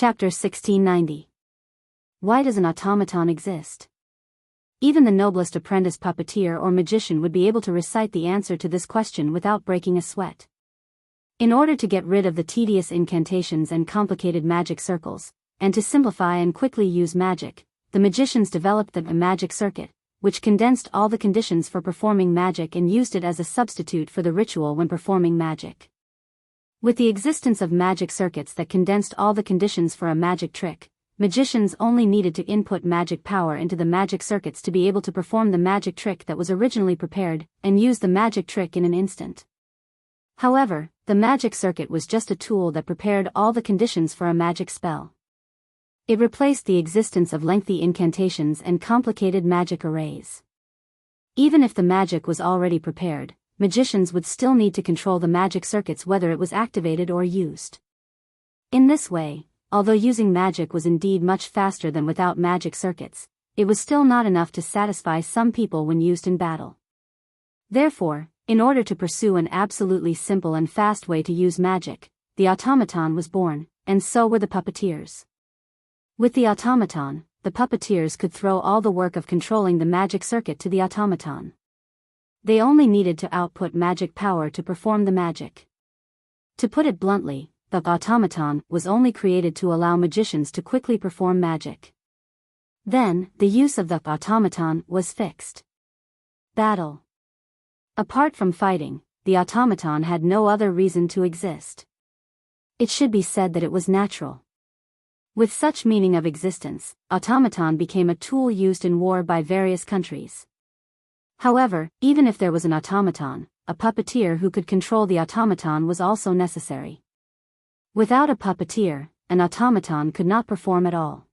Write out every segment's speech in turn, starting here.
Chapter 1690. Why does an automaton exist? Even the noblest apprentice puppeteer or magician would be able to recite the answer to this question without breaking a sweat. In order to get rid of the tedious incantations and complicated magic circles, and to simplify and quickly use magic, the magicians developed the magic circuit, which condensed all the conditions for performing magic and used it as a substitute for the ritual when performing magic. With the existence of magic circuits that condensed all the conditions for a magic trick, magicians only needed to input magic power into the magic circuits to be able to perform the magic trick that was originally prepared, and use the magic trick in an instant. However, the magic circuit was just a tool that prepared all the conditions for a magic spell. It replaced the existence of lengthy incantations and complicated magic arrays. Even if the magic was already prepared, magicians would still need to control the magic circuits whether it was activated or used. In this way, although using magic was indeed much faster than without magic circuits, it was still not enough to satisfy some people when used in battle. Therefore, in order to pursue an absolutely simple and fast way to use magic, the automaton was born, and so were the puppeteers. With the automaton, the puppeteers could throw all the work of controlling the magic circuit to the automaton. They only needed to output magic power to perform the magic. To put it bluntly, the automaton was only created to allow magicians to quickly perform magic. Then, the use of the automaton was fixed. Battle. Apart from fighting, the automaton had no other reason to exist. It should be said that it was natural. With such meaning of existence, automaton became a tool used in war by various countries. However, even if there was an automaton, a puppeteer who could control the automaton was also necessary. Without a puppeteer, an automaton could not perform at all.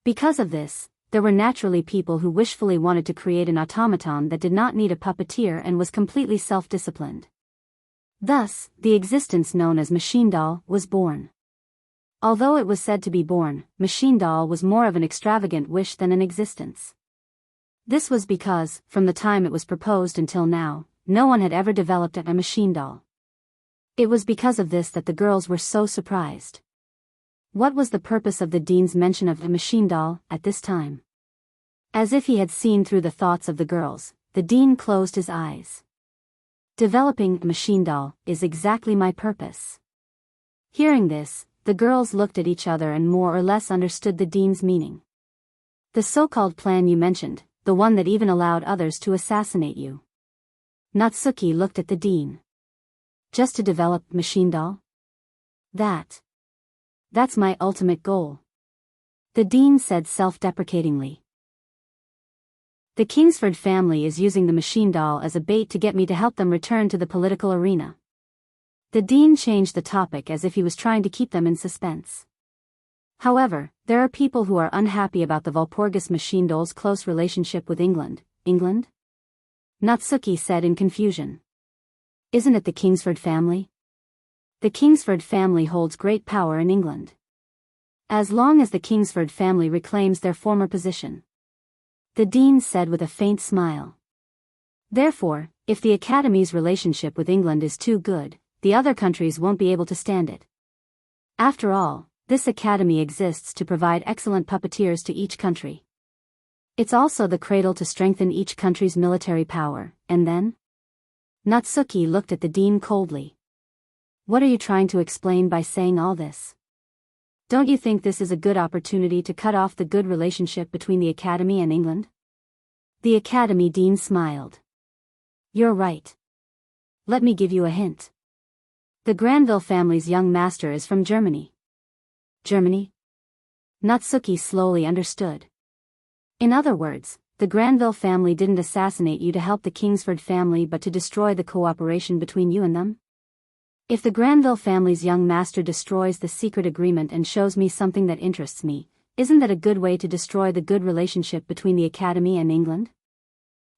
Because of this, there were naturally people who wishfully wanted to create an automaton that did not need a puppeteer and was completely self-disciplined. Thus, the existence known as machine doll was born. Although it was said to be born, machine doll was more of an extravagant wish than an existence. This was because, from the time it was proposed until now, no one had ever developed a machine doll. It was because of this that the girls were so surprised. What was the purpose of the dean's mention of a machine doll at this time? As if he had seen through the thoughts of the girls, the dean closed his eyes. Developing a machine doll is exactly my purpose. Hearing this, the girls looked at each other and more or less understood the dean's meaning. The so-called plan you mentioned, the one that even allowed others to assassinate you. Natsuki looked at the dean. Just to develop machine doll? That's my ultimate goal. The dean said self-deprecatingly. The Kingsford family is using the machine doll as a bait to get me to help them return to the political arena. The dean changed the topic as if he was trying to keep them in suspense. However, there are people who are unhappy about the Walpurgis machine doll's close relationship with England. England? Natsuki said in confusion. Isn't it the Kingsford family? The Kingsford family holds great power in England. As long as the Kingsford family reclaims their former position. The dean said with a faint smile. Therefore, if the Academy's relationship with England is too good, the other countries won't be able to stand it. After all, this academy exists to provide excellent puppeteers to each country. It's also the cradle to strengthen each country's military power, and then? Natsuki looked at the dean coldly. What are you trying to explain by saying all this? Don't you think this is a good opportunity to cut off the good relationship between the academy and England? The academy dean smiled. You're right. Let me give you a hint. The Granville family's young master is from Germany. Germany? Natsuki slowly understood. In other words, the Granville family didn't assassinate you to help the Kingsford family but to destroy the cooperation between you and them? If the Granville family's young master destroys the secret agreement and shows me something that interests me, isn't that a good way to destroy the good relationship between the Academy and England?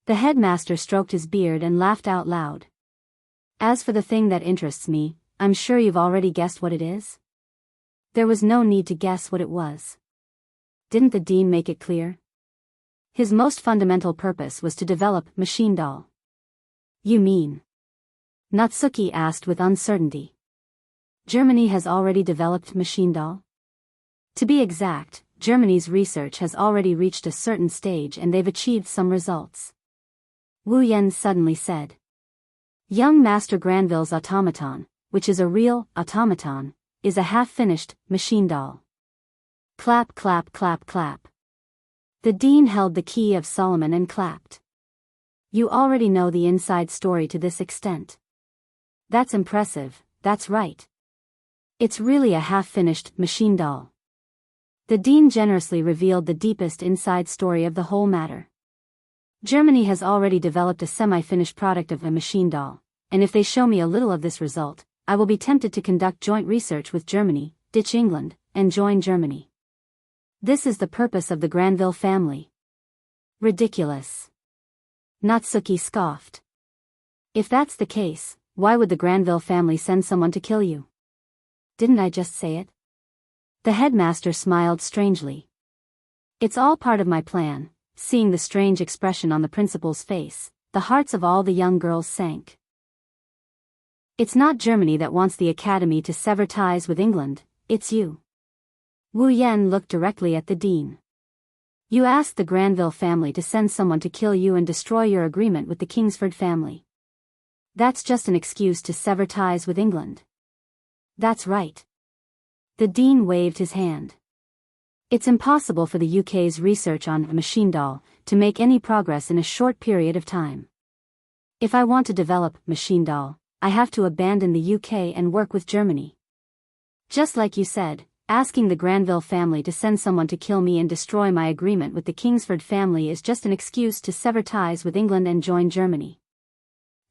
The headmaster stroked his beard and laughed out loud. As for the thing that interests me, I'm sure you've already guessed what it is? There was no need to guess what it was. Didn't the dean make it clear? His most fundamental purpose was to develop machine doll. You mean? Natsuki asked with uncertainty. Germany has already developed machine doll? To be exact, Germany's research has already reached a certain stage and they've achieved some results. Wu Yan suddenly said. Young Master Granville's automaton, which is a real automaton, is a half-finished machine doll. Clap, clap, clap, clap. The dean held the key of Solomon and clapped. You already know the inside story to this extent. That's impressive, that's right. It's really a half-finished machine doll. The dean generously revealed the deepest inside story of the whole matter. Germany has already developed a semi-finished product of a machine doll, and if they show me a little of this result, I will be tempted to conduct joint research with Germany, ditch England, and join Germany. This is the purpose of the Granville family. Ridiculous. Natsuki scoffed. If that's the case, why would the Granville family send someone to kill you? Didn't I just say it? The headmaster smiled strangely. It's all part of my plan. Seeing the strange expression on the principal's face, the hearts of all the young girls sank. It's not Germany that wants the academy to sever ties with England, it's you. Wu Yan looked directly at the dean. You asked the Granville family to send someone to kill you and destroy your agreement with the Kingsford family. That's just an excuse to sever ties with England. That's right. The dean waved his hand. It's impossible for the UK's research on a machine doll to make any progress in a short period of time. If I want to develop machine doll, I have to abandon the UK and work with Germany. Just like you said, asking the Granville family to send someone to kill me and destroy my agreement with the Kingsford family is just an excuse to sever ties with England and join Germany.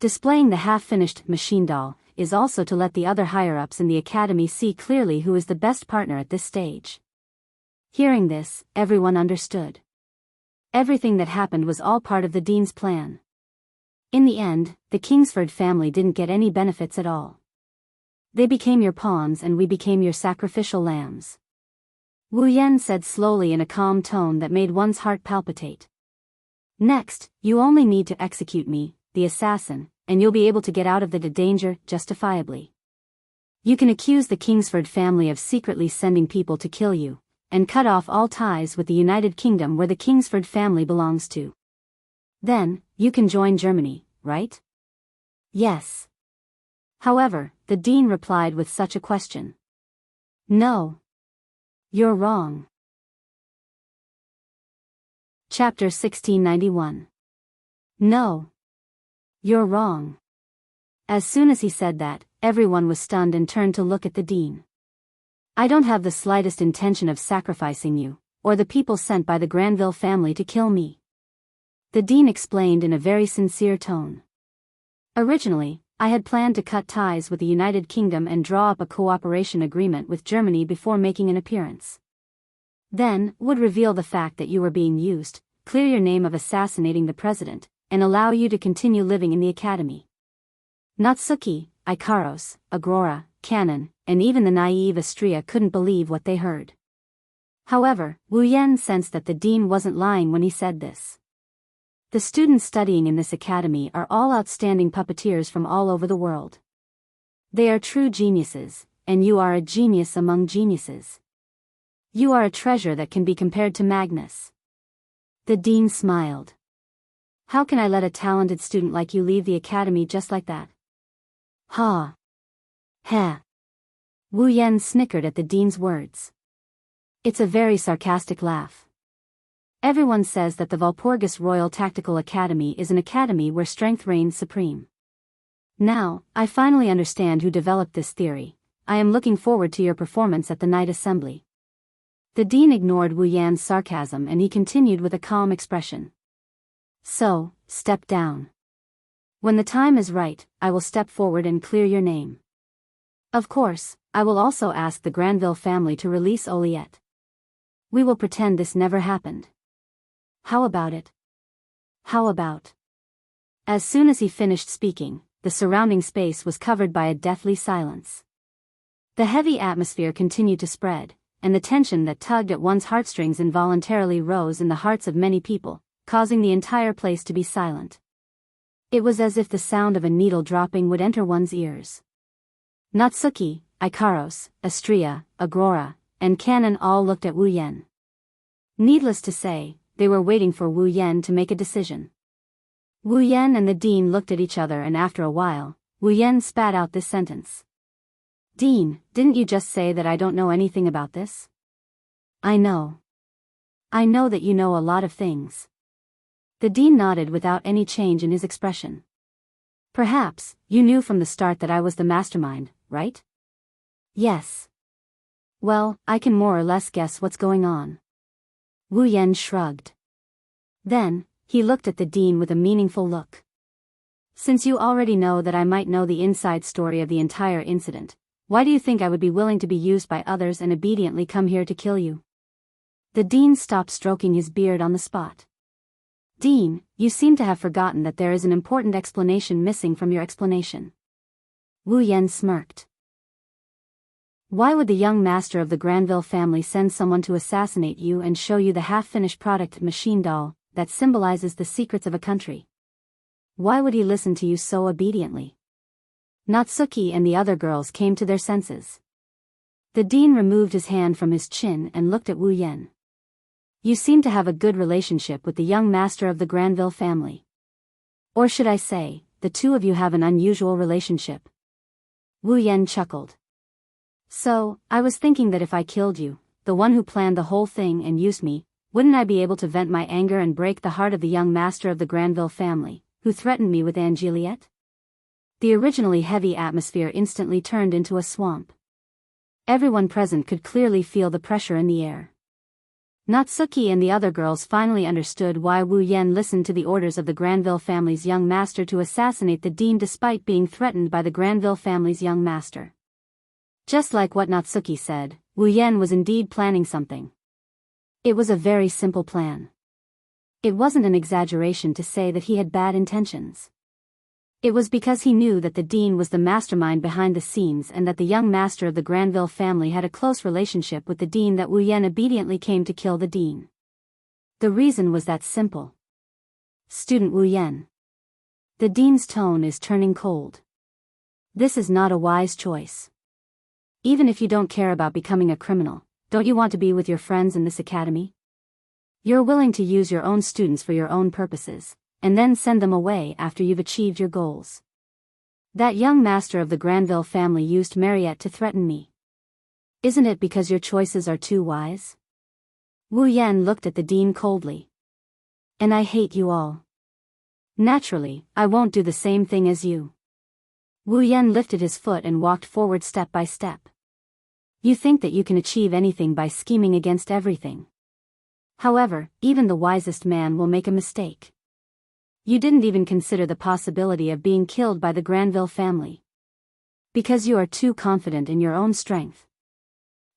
Displaying the half-finished machine doll is also to let the other higher-ups in the academy see clearly who is the best partner at this stage. Hearing this, everyone understood. Everything that happened was all part of the dean's plan. In the end, the Kingsford family didn't get any benefits at all. They became your pawns and we became your sacrificial lambs. Wu Yan said slowly in a calm tone that made one's heart palpitate. Next, you only need to execute me, the assassin, and you'll be able to get out of the danger justifiably. You can accuse the Kingsford family of secretly sending people to kill you, and cut off all ties with the United Kingdom where the Kingsford family belongs to. Then, you can join Germany, right? Yes. However, the dean replied with such a question. No. You're wrong. Chapter 1691. No. You're wrong. As soon as he said that, everyone was stunned and turned to look at the dean. I don't have the slightest intention of sacrificing you, or the people sent by the Granville family to kill me. The dean explained in a very sincere tone. Originally, I had planned to cut ties with the United Kingdom and draw up a cooperation agreement with Germany before making an appearance. Then, would reveal the fact that you were being used, clear your name of assassinating the president, and allow you to continue living in the academy. Natsuki, Ikaros, Agrora, Cannon, and even the naive Astria couldn't believe what they heard. However, Wu Yan sensed that the dean wasn't lying when he said this. The students studying in this academy are all outstanding puppeteers from all over the world. They are true geniuses, and you are a genius among geniuses. You are a treasure that can be compared to Magnus. The dean smiled. How can I let a talented student like you leave the academy just like that? Ha. Ha. Wu Yan snickered at the dean's words. It's a very sarcastic laugh. Everyone says that the Walpurgis Royal Tactical Academy is an academy where strength reigns supreme. Now, I finally understand who developed this theory. I am looking forward to your performance at the night assembly. The dean ignored Wu Yan's sarcasm and he continued with a calm expression. So, step down. When the time is right, I will step forward and clear your name. Of course, I will also ask the Granville family to release Oliette. We will pretend this never happened. How about it? How about? As soon as he finished speaking, the surrounding space was covered by a deathly silence. The heavy atmosphere continued to spread, and the tension that tugged at one's heartstrings involuntarily rose in the hearts of many people, causing the entire place to be silent. It was as if the sound of a needle dropping would enter one's ears. Natsuki, Ikaros, Astria, Agrora, and Canon all looked at Wu Yan. Needless to say, they were waiting for Wu Yan to make a decision. Wu Yan and the dean looked at each other, and after a while, Wu Yan spat out this sentence. "Dean, didn't you just say that I don't know anything about this?" "I know. I know that you know a lot of things." The dean nodded without any change in his expression. "Perhaps, you knew from the start that I was the mastermind, right?" "Yes." "Well, I can more or less guess what's going on." Wu Yan shrugged. Then, he looked at the dean with a meaningful look. "Since you already know that I might know the inside story of the entire incident, why do you think I would be willing to be used by others and obediently come here to kill you?" The dean stopped stroking his beard on the spot. "Dean, you seem to have forgotten that there is an important explanation missing from your explanation." Wu Yan smirked. "Why would the young master of the Granville family send someone to assassinate you and show you the half-finished product machine doll that symbolizes the secrets of a country? Why would he listen to you so obediently?" Natsuki and the other girls came to their senses. The dean removed his hand from his chin and looked at Wu Yan. "You seem to have a good relationship with the young master of the Granville family. Or should I say, the two of you have an unusual relationship." Wu Yan chuckled. "So, I was thinking that if I killed you, the one who planned the whole thing and used me, wouldn't I be able to vent my anger and break the heart of the young master of the Granville family, who threatened me with Angeliette?" The originally heavy atmosphere instantly turned into a swamp. Everyone present could clearly feel the pressure in the air. Natsuki and the other girls finally understood why Wu Yan listened to the orders of the Granville family's young master to assassinate the dean despite being threatened by the Granville family's young master. Just like what Natsuki said, Wu Yan was indeed planning something. It was a very simple plan. It wasn't an exaggeration to say that he had bad intentions. It was because he knew that the dean was the mastermind behind the scenes and that the young master of the Granville family had a close relationship with the dean that Wu Yan obediently came to kill the dean. The reason was that simple. "Student Wu Yan. The dean's tone is turning cold. This is not a wise choice. Even if you don't care about becoming a criminal, don't you want to be with your friends in this academy? You're willing to use your own students for your own purposes, and then send them away after you've achieved your goals. That young master of the Granville family used Mariette to threaten me. Isn't it because your choices are too wise?" Wu Yan looked at the dean coldly. "And I hate you all. Naturally, I won't do the same thing as you." Wu Yan lifted his foot and walked forward step by step. "You think that you can achieve anything by scheming against everything. However, even the wisest man will make a mistake. You didn't even consider the possibility of being killed by the Granville family. Because you are too confident in your own strength.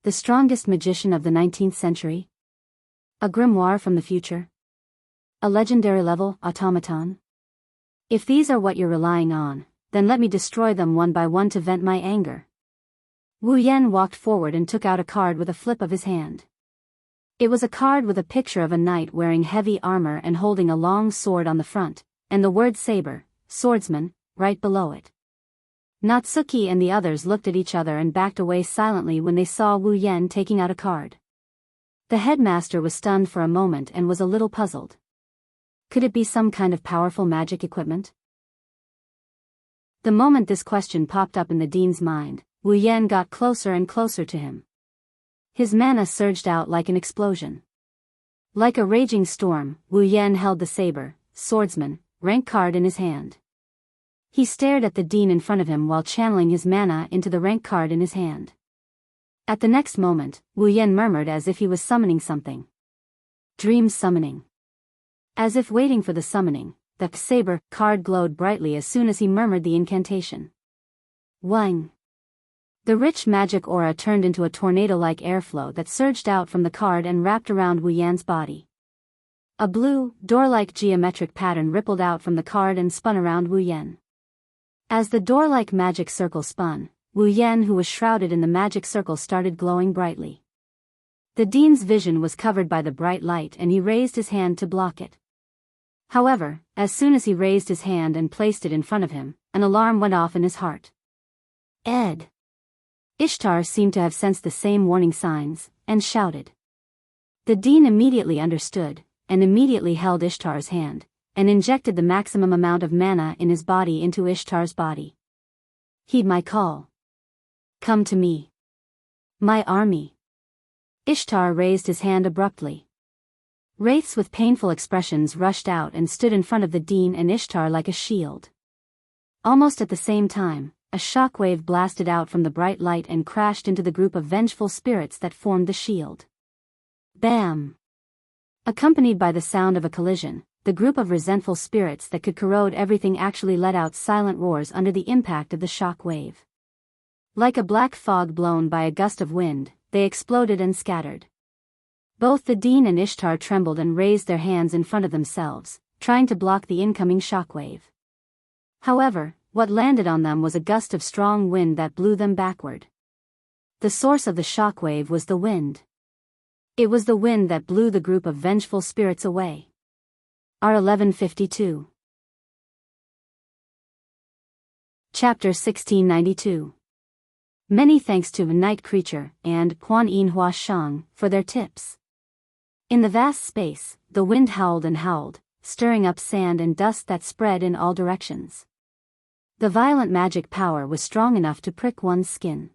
The strongest magician of the 19th century? A grimoire from the future? A legendary level automaton? If these are what you're relying on, then let me destroy them one by one to vent my anger." Wu Yan walked forward and took out a card with a flip of his hand. It was a card with a picture of a knight wearing heavy armor and holding a long sword on the front, and the word saber, swordsman, right below it. Natsuki and the others looked at each other and backed away silently when they saw Wu Yan taking out a card. The headmaster was stunned for a moment and was a little puzzled. Could it be some kind of powerful magic equipment? The moment this question popped up in the dean's mind, Wu Yan got closer and closer to him. His mana surged out like an explosion. Like a raging storm, Wu Yan held the saber, swordsman, rank card in his hand. He stared at the dean in front of him while channeling his mana into the rank card in his hand. At the next moment, Wu Yan murmured as if he was summoning something. Dream summoning. As if waiting for the summoning, the saber card glowed brightly as soon as he murmured the incantation. Wang. The rich magic aura turned into a tornado-like airflow that surged out from the card and wrapped around Wu Yan's body. A blue, door-like geometric pattern rippled out from the card and spun around Wu Yan. As the door-like magic circle spun, Wu Yan, who was shrouded in the magic circle, started glowing brightly. The dean's vision was covered by the bright light and he raised his hand to block it. However, as soon as he raised his hand and placed it in front of him, an alarm went off in his heart. Ed. Ishtar seemed to have sensed the same warning signs, and shouted. The Dean immediately understood, and immediately held Ishtar's hand, and injected the maximum amount of mana in his body into Ishtar's body. Heed my call. Come to me. My army. Ishtar raised his hand abruptly. Wraiths with painful expressions rushed out and stood in front of the Dean and Ishtar like a shield. Almost at the same time, a shockwave blasted out from the bright light and crashed into the group of vengeful spirits that formed the shield. Bam! Accompanied by the sound of a collision, the group of resentful spirits that could corrode everything actually let out silent roars under the impact of the shock wave. Like a black fog blown by a gust of wind, they exploded and scattered. Both the Dean and Ishtar trembled and raised their hands in front of themselves, trying to block the incoming shockwave. However, what landed on them was a gust of strong wind that blew them backward. The source of the shockwave was the wind. It was the wind that blew the group of vengeful spirits away. R1152. Chapter 1692. Many thanks to Night Creature and Quan Yin Hua Shang for their tips. In the vast space, the wind howled and howled, stirring up sand and dust that spread in all directions. The violent magic power was strong enough to prick one's skin.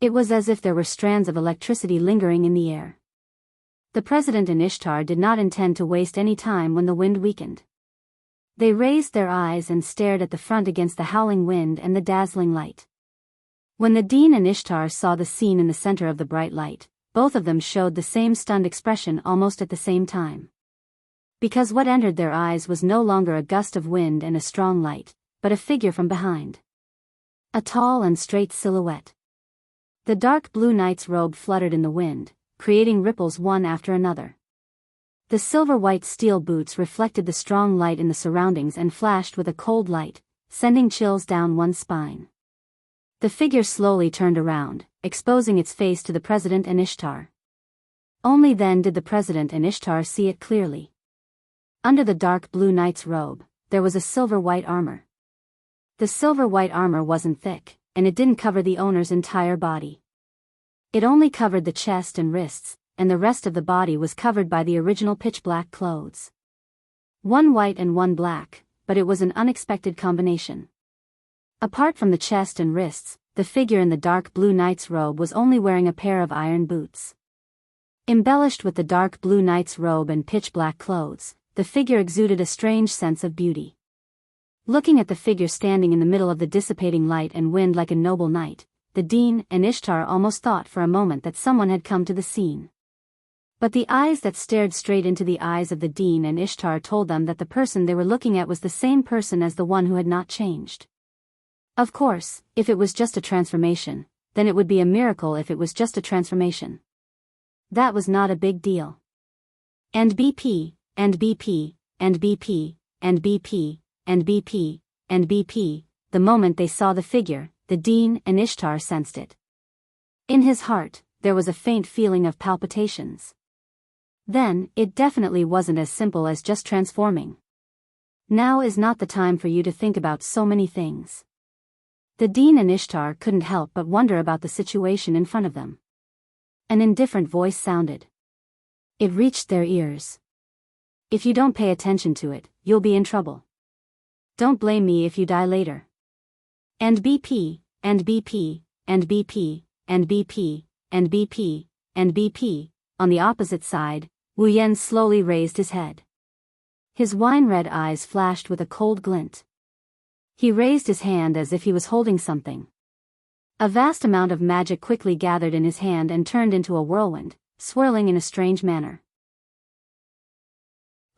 It was as if there were strands of electricity lingering in the air. The President and Ishtar did not intend to waste any time when the wind weakened. They raised their eyes and stared at the front against the howling wind and the dazzling light. When the Dean and Ishtar saw the scene in the center of the bright light, both of them showed the same stunned expression almost at the same time. Because what entered their eyes was no longer a gust of wind and a strong light, but a figure from behind. A tall and straight silhouette. The dark blue knight's robe fluttered in the wind, creating ripples one after another. The silver-white steel boots reflected the strong light in the surroundings and flashed with a cold light, sending chills down one's spine. The figure slowly turned around, exposing its face to the President and Ishtar. Only then did the President and Ishtar see it clearly. Under the dark blue knight's robe, there was a silver-white armor. The silver-white armor wasn't thick, and it didn't cover the owner's entire body. It only covered the chest and wrists, and the rest of the body was covered by the original pitch-black clothes. One white and one black, but it was an unexpected combination. Apart from the chest and wrists, the figure in the dark blue knight's robe was only wearing a pair of iron boots. Embellished with the dark blue knight's robe and pitch-black clothes, the figure exuded a strange sense of beauty. Looking at the figure standing in the middle of the dissipating light and wind like a noble knight, the Dean and Ishtar almost thought for a moment that someone had come to the scene. But the eyes that stared straight into the eyes of the Dean and Ishtar told them that the person they were looking at was the same person as the one who had not changed. Of course, if it was just a transformation, then it would be a miracle if it was just a transformation. That was not a big deal. And BP, and BP, and BP, and BP, and BP, and BP, the moment they saw the figure, the Dean and Ishtar sensed it. In his heart, there was a faint feeling of palpitations. Then, it definitely wasn't as simple as just transforming. Now is not the time for you to think about so many things. The Dean and Ishtar couldn't help but wonder about the situation in front of them. An indifferent voice sounded. It reached their ears. If you don't pay attention to it, you'll be in trouble. Don't blame me if you die later. And BP, and BP, and BP, and BP, and BP, and BP, on the opposite side, Wu Yan slowly raised his head. His wine-red eyes flashed with a cold glint. He raised his hand as if he was holding something. A vast amount of magic quickly gathered in his hand and turned into a whirlwind, swirling in a strange manner.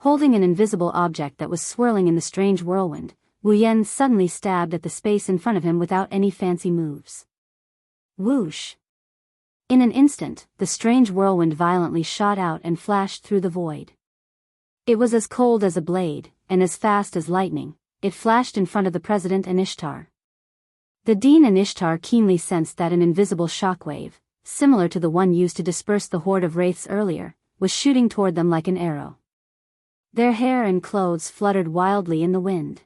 Holding an invisible object that was swirling in the strange whirlwind, Wu Yan suddenly stabbed at the space in front of him without any fancy moves. Whoosh! In an instant, the strange whirlwind violently shot out and flashed through the void. It was as cold as a blade, and as fast as lightning. It flashed in front of the President and Ishtar. The Dean and Ishtar keenly sensed that an invisible shockwave, similar to the one used to disperse the horde of wraiths earlier, was shooting toward them like an arrow. Their hair and clothes fluttered wildly in the wind.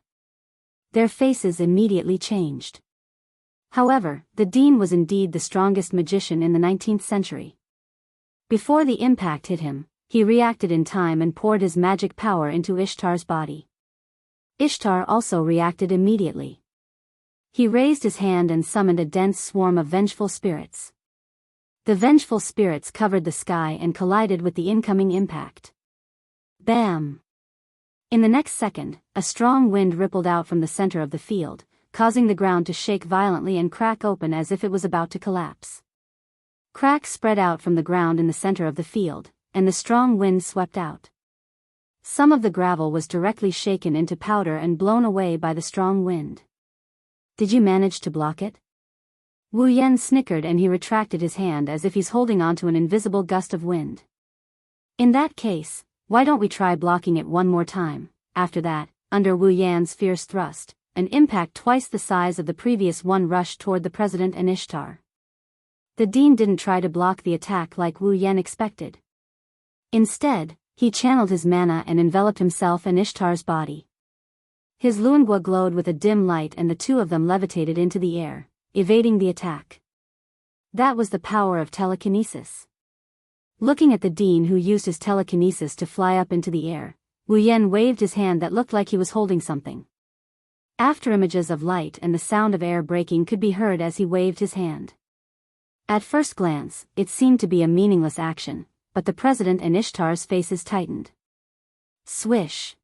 Their faces immediately changed. However, the Dean was indeed the strongest magician in the 19th century. Before the impact hit him, he reacted in time and poured his magic power into Ishtar's body. Ishtar also reacted immediately. He raised his hand and summoned a dense swarm of vengeful spirits. The vengeful spirits covered the sky and collided with the incoming impact. Bam! In the next second, a strong wind rippled out from the center of the field, causing the ground to shake violently and crack open as if it was about to collapse. Cracks spread out from the ground in the center of the field, and the strong wind swept out. Some of the gravel was directly shaken into powder and blown away by the strong wind. Did you manage to block it? Wu Yan snickered and he retracted his hand as if he's holding onto an invisible gust of wind. In that case, why don't we try blocking it one more time? After that, under Wu Yan's fierce thrust, an impact twice the size of the previous one rushed toward the president and Ishtar. The dean didn't try to block the attack like Wu Yan expected. Instead, he channeled his mana and enveloped himself in Ishtar's body. His luangua glowed with a dim light and the two of them levitated into the air, evading the attack. That was the power of telekinesis. Looking at the dean who used his telekinesis to fly up into the air, Wu Yan waved his hand that looked like he was holding something. After images of light and the sound of air breaking could be heard as he waved his hand. At first glance, it seemed to be a meaningless action, but the president and Ishtar's faces tightened. Swish.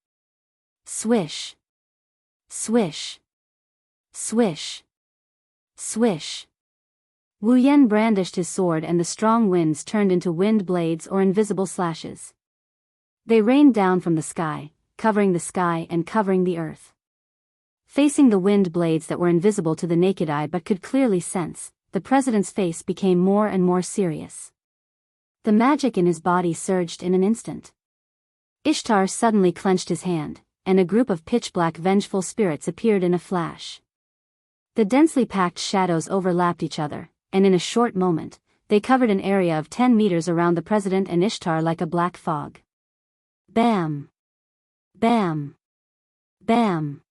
Swish. Swish. Swish. Swish. Wu Yan brandished his sword and the strong winds turned into wind blades or invisible slashes. They rained down from the sky, covering the sky and covering the earth. Facing the wind blades that were invisible to the naked eye but could clearly sense, the president's face became more and more serious. The magic in his body surged in an instant. Ishtar suddenly clenched his hand, and a group of pitch-black vengeful spirits appeared in a flash. The densely packed shadows overlapped each other, and in a short moment, they covered an area of 10 meters around the president and Ishtar like a black fog. Bam! Bam! Bam!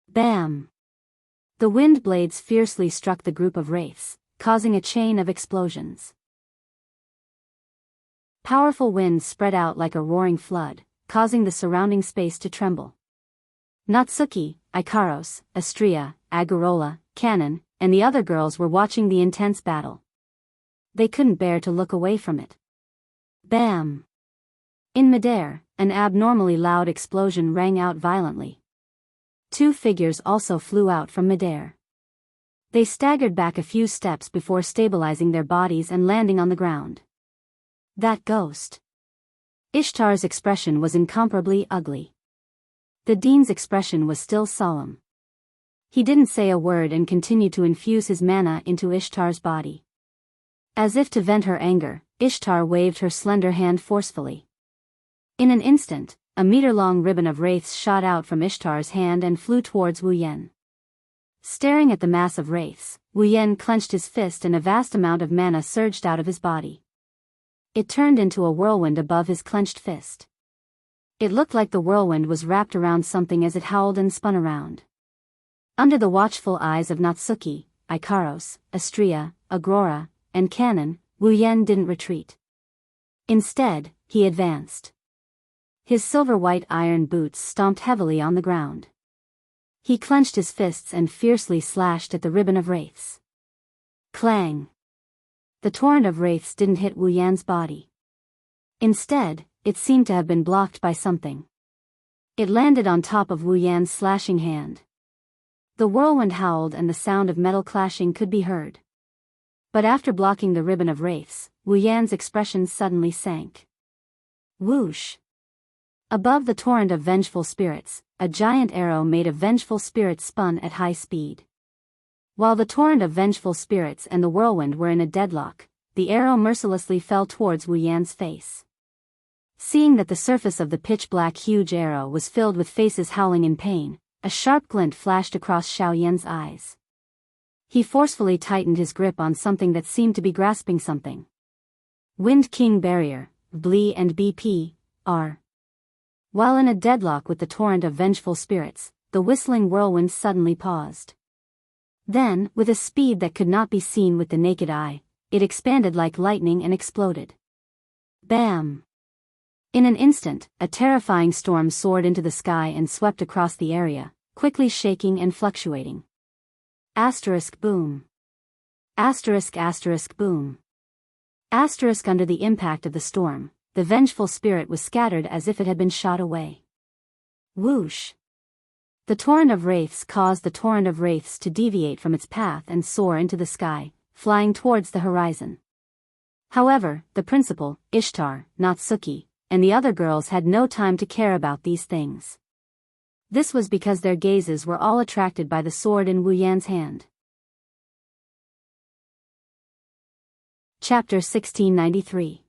Bam! The wind blades fiercely struck the group of wraiths, causing a chain of explosions. Powerful winds spread out like a roaring flood, causing the surrounding space to tremble. Natsuki, Ikaros, Astria, Agarola, Cannon, and the other girls were watching the intense battle. They couldn't bear to look away from it. Bam! In midair, an abnormally loud explosion rang out violently. Two figures also flew out from midair. They staggered back a few steps before stabilizing their bodies and landing on the ground. That ghost. Ishtar's expression was incomparably ugly. The dean's expression was still solemn. He didn't say a word and continued to infuse his mana into Ishtar's body. As if to vent her anger, Ishtar waved her slender hand forcefully. In an instant, a meter-long ribbon of wraiths shot out from Ishtar's hand and flew towards Wu Yan. Staring at the mass of wraiths, Wu Yan clenched his fist and a vast amount of mana surged out of his body. It turned into a whirlwind above his clenched fist. It looked like the whirlwind was wrapped around something as it howled and spun around. Under the watchful eyes of Natsuki, Ikaros, Astria, Agrora, and Cannon, Wu Yan didn't retreat. Instead, he advanced. His silver-white iron boots stomped heavily on the ground. He clenched his fists and fiercely slashed at the ribbon of wraiths. Clang! The torrent of wraiths didn't hit Wu Yan's body. Instead, it seemed to have been blocked by something. It landed on top of Wu Yan's slashing hand. The whirlwind howled and the sound of metal clashing could be heard. But after blocking the ribbon of wraiths, Wu Yan's expression suddenly sank. Whoosh! Above the torrent of vengeful spirits, a giant arrow made of vengeful spirits spun at high speed. While the torrent of vengeful spirits and the whirlwind were in a deadlock, the arrow mercilessly fell towards Wu Yan's face. Seeing that the surface of the pitch-black huge arrow was filled with faces howling in pain, a sharp glint flashed across Xiao Yan's eyes. He forcefully tightened his grip on something that seemed to be grasping something. Wind King Barrier, Blee and BP, R. While in a deadlock with the torrent of vengeful spirits, the whistling whirlwind suddenly paused. Then, with a speed that could not be seen with the naked eye, it expanded like lightning and exploded. Bam! In an instant, a terrifying storm soared into the sky and swept across the area, quickly shaking and fluctuating. Asterisk boom. Asterisk boom. Asterisk under the impact of the storm, the vengeful spirit was scattered as if it had been shot away. Whoosh! The torrent of wraiths caused the torrent of wraiths to deviate from its path and soar into the sky, flying towards the horizon. However, the principal, Ishtar, Natsuki, and the other girls had no time to care about these things. This was because their gazes were all attracted by the sword in Wu Yan's hand. Chapter 1693.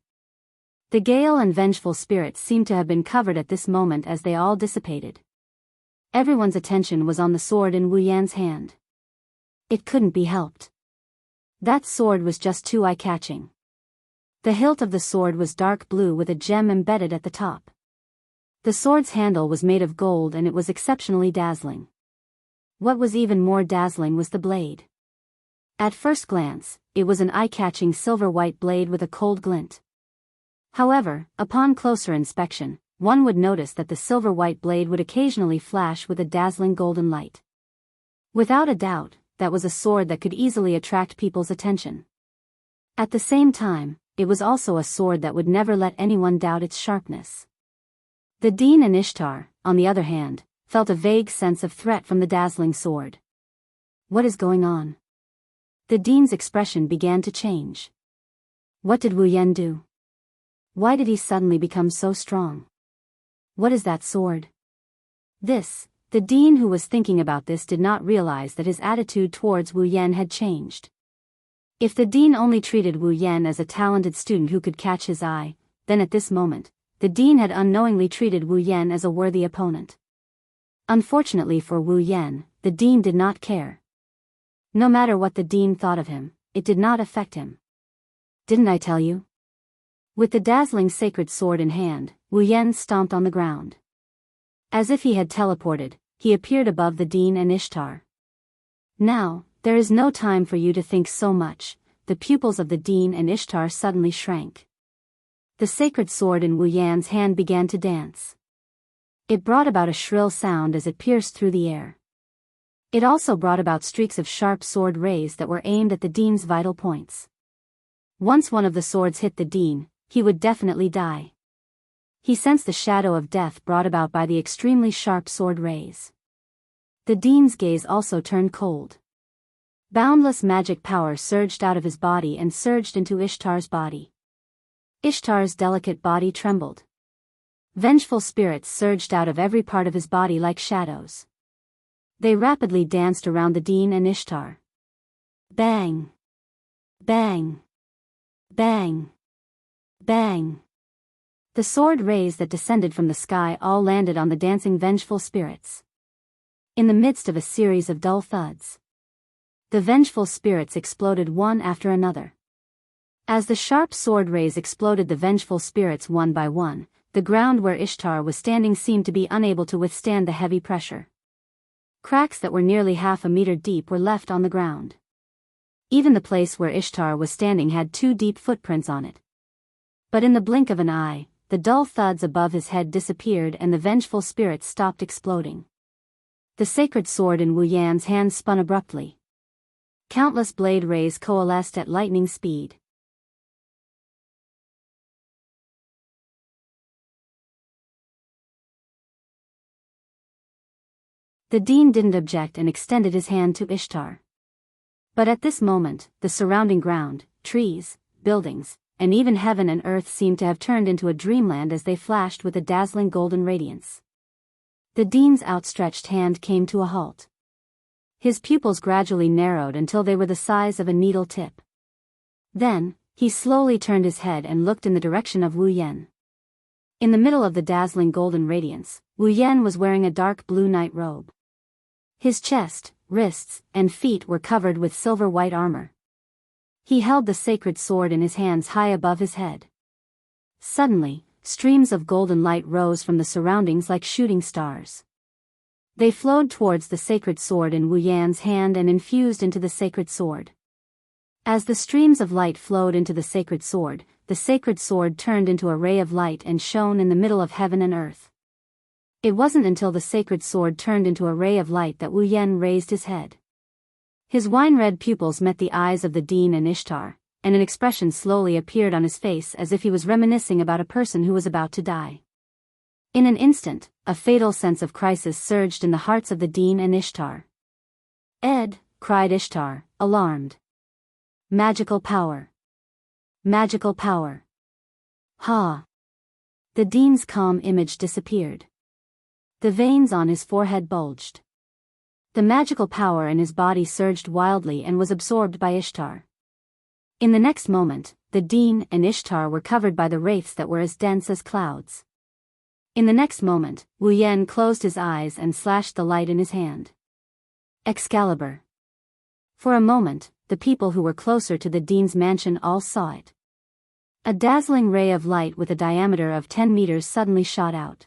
The gale and vengeful spirits seemed to have been covered at this moment as they all dissipated. Everyone's attention was on the sword in Wu Yan's hand. It couldn't be helped. That sword was just too eye-catching. The hilt of the sword was dark blue with a gem embedded at the top. The sword's handle was made of gold and it was exceptionally dazzling. What was even more dazzling was the blade. At first glance, it was an eye-catching silver-white blade with a cold glint. However, upon closer inspection, one would notice that the silver-white blade would occasionally flash with a dazzling golden light. Without a doubt, that was a sword that could easily attract people's attention. At the same time, it was also a sword that would never let anyone doubt its sharpness. The Dean and Ishtar, on the other hand, felt a vague sense of threat from the dazzling sword. What is going on? The Dean's expression began to change. What did Wu Yan do? Why did he suddenly become so strong? What is that sword? The Dean who was thinking about this did not realize that his attitude towards Wu Yan had changed. If the Dean only treated Wu Yan as a talented student who could catch his eye, then at this moment, the Dean had unknowingly treated Wu Yan as a worthy opponent. Unfortunately for Wu Yan, the Dean did not care. No matter what the Dean thought of him, it did not affect him. Didn't I tell you? With the dazzling sacred sword in hand, Wu Yan stomped on the ground. As if he had teleported, he appeared above the Dean and Ishtar. Now, there is no time for you to think so much. The pupils of the Dean and Ishtar suddenly shrank. The sacred sword in Wu Yan's hand began to dance. It brought about a shrill sound as it pierced through the air. It also brought about streaks of sharp sword rays that were aimed at the Dean's vital points. Once one of the swords hit the Dean, he would definitely die. He sensed the shadow of death brought about by the extremely sharp sword rays. The Dean's gaze also turned cold. Boundless magic power surged out of his body and surged into Ishtar's body. Ishtar's delicate body trembled. Vengeful spirits surged out of every part of his body like shadows. They rapidly danced around the Dean and Ishtar. Bang! Bang! Bang! Bang! The sword rays that descended from the sky all landed on the dancing vengeful spirits. In the midst of a series of dull thuds, the vengeful spirits exploded one after another. As the sharp sword rays exploded the vengeful spirits one by one, the ground where Ishtar was standing seemed to be unable to withstand the heavy pressure. Cracks that were nearly half a meter deep were left on the ground. Even the place where Ishtar was standing had 2 deep footprints on it. But in the blink of an eye, the dull thuds above his head disappeared and the vengeful spirits stopped exploding. The sacred sword in Wu Yan's hand spun abruptly. Countless blade rays coalesced at lightning speed. The Dean didn't object and extended his hand to Ishtar. But at this moment, the surrounding ground, trees, buildings, and even heaven and earth seemed to have turned into a dreamland as they flashed with a dazzling golden radiance. The Dean's outstretched hand came to a halt. His pupils gradually narrowed until they were the size of a needle tip. Then, he slowly turned his head and looked in the direction of Wu Yan. In the middle of the dazzling golden radiance, Wu Yan was wearing a dark blue night robe. His chest, wrists, and feet were covered with silver white armor. He held the sacred sword in his hands high above his head. Suddenly, streams of golden light rose from the surroundings like shooting stars. They flowed towards the sacred sword in Wu Yan's hand and infused into the sacred sword. As the streams of light flowed into the sacred sword, the sacred sword turned into a ray of light and shone in the middle of heaven and earth. It wasn't until the sacred sword turned into a ray of light that Wu Yan raised his head. His wine-red pupils met the eyes of the Dean and Ishtar, and an expression slowly appeared on his face as if he was reminiscing about a person who was about to die. In an instant, a fatal sense of crisis surged in the hearts of the Dean and Ishtar. "Ed," cried Ishtar, alarmed. "Magical power. Magical power." "Ha!" The Dean's calm image disappeared. The veins on his forehead bulged. The magical power in his body surged wildly and was absorbed by Ishtar. In the next moment, the Dean and Ishtar were covered by the wraiths that were as dense as clouds. In the next moment, Wu Yan closed his eyes and slashed the light in his hand. Excalibur. For a moment, the people who were closer to the Dean's mansion all saw it. A dazzling ray of light with a diameter of 10 meters suddenly shot out.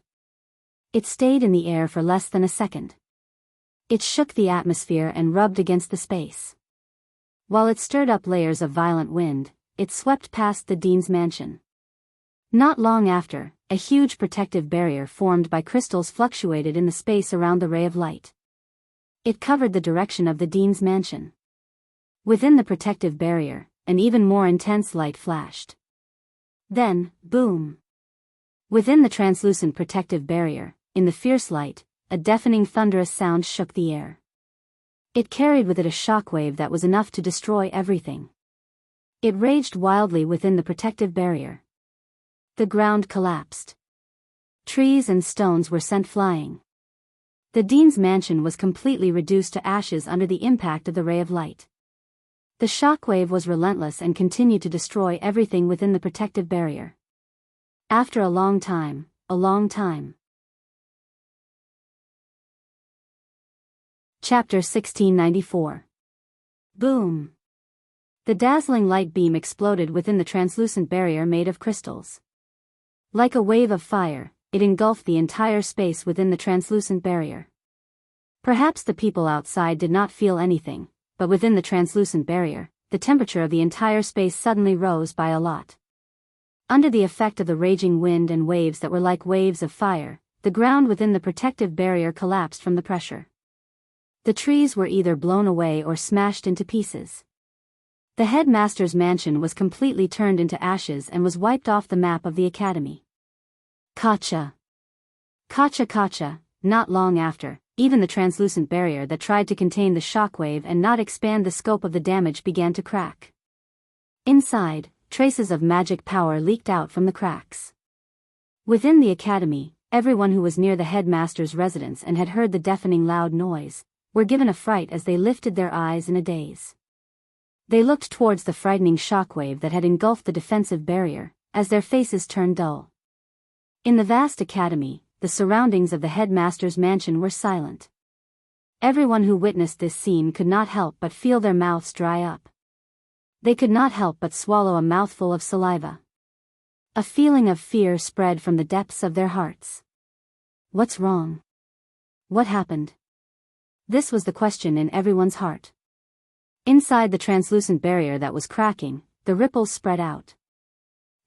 It stayed in the air for less than a second. It shook the atmosphere and rubbed against the space. While it stirred up layers of violent wind, it swept past the Dean's mansion. Not long after, a huge protective barrier formed by crystals fluctuated in the space around the ray of light. It covered the direction of the Dean's mansion. Within the protective barrier, an even more intense light flashed. Then, boom! Within the translucent protective barrier, in the fierce light, a deafening thunderous sound shook the air. It carried with it a shockwave that was enough to destroy everything. It raged wildly within the protective barrier. The ground collapsed. Trees and stones were sent flying. The Dean's mansion was completely reduced to ashes under the impact of the ray of light. The shockwave was relentless and continued to destroy everything within the protective barrier. After a long time. Chapter 1694. Boom! The dazzling light beam exploded within the translucent barrier made of crystals. Like a wave of fire, it engulfed the entire space within the translucent barrier. Perhaps the people outside did not feel anything, but within the translucent barrier, the temperature of the entire space suddenly rose by a lot. Under the effect of the raging wind and waves that were like waves of fire, the ground within the protective barrier collapsed from the pressure. The trees were either blown away or smashed into pieces. The headmaster's mansion was completely turned into ashes and was wiped off the map of the academy. Kacha. Not long after, even the translucent barrier that tried to contain the shockwave and not expand the scope of the damage began to crack. Inside, traces of magic power leaked out from the cracks. Within the academy, everyone who was near the headmaster's residence and had heard the deafening loud noise, were given a fright as they lifted their eyes in a daze. They looked towards the frightening shockwave that had engulfed the defensive barrier, as their faces turned dull. In the vast academy, the surroundings of the headmaster's mansion were silent. Everyone who witnessed this scene could not help but feel their mouths dry up. They could not help but swallow a mouthful of saliva. A feeling of fear spread from the depths of their hearts. What's wrong? What happened? This was the question in everyone's heart. Inside the translucent barrier that was cracking, the ripples spread out.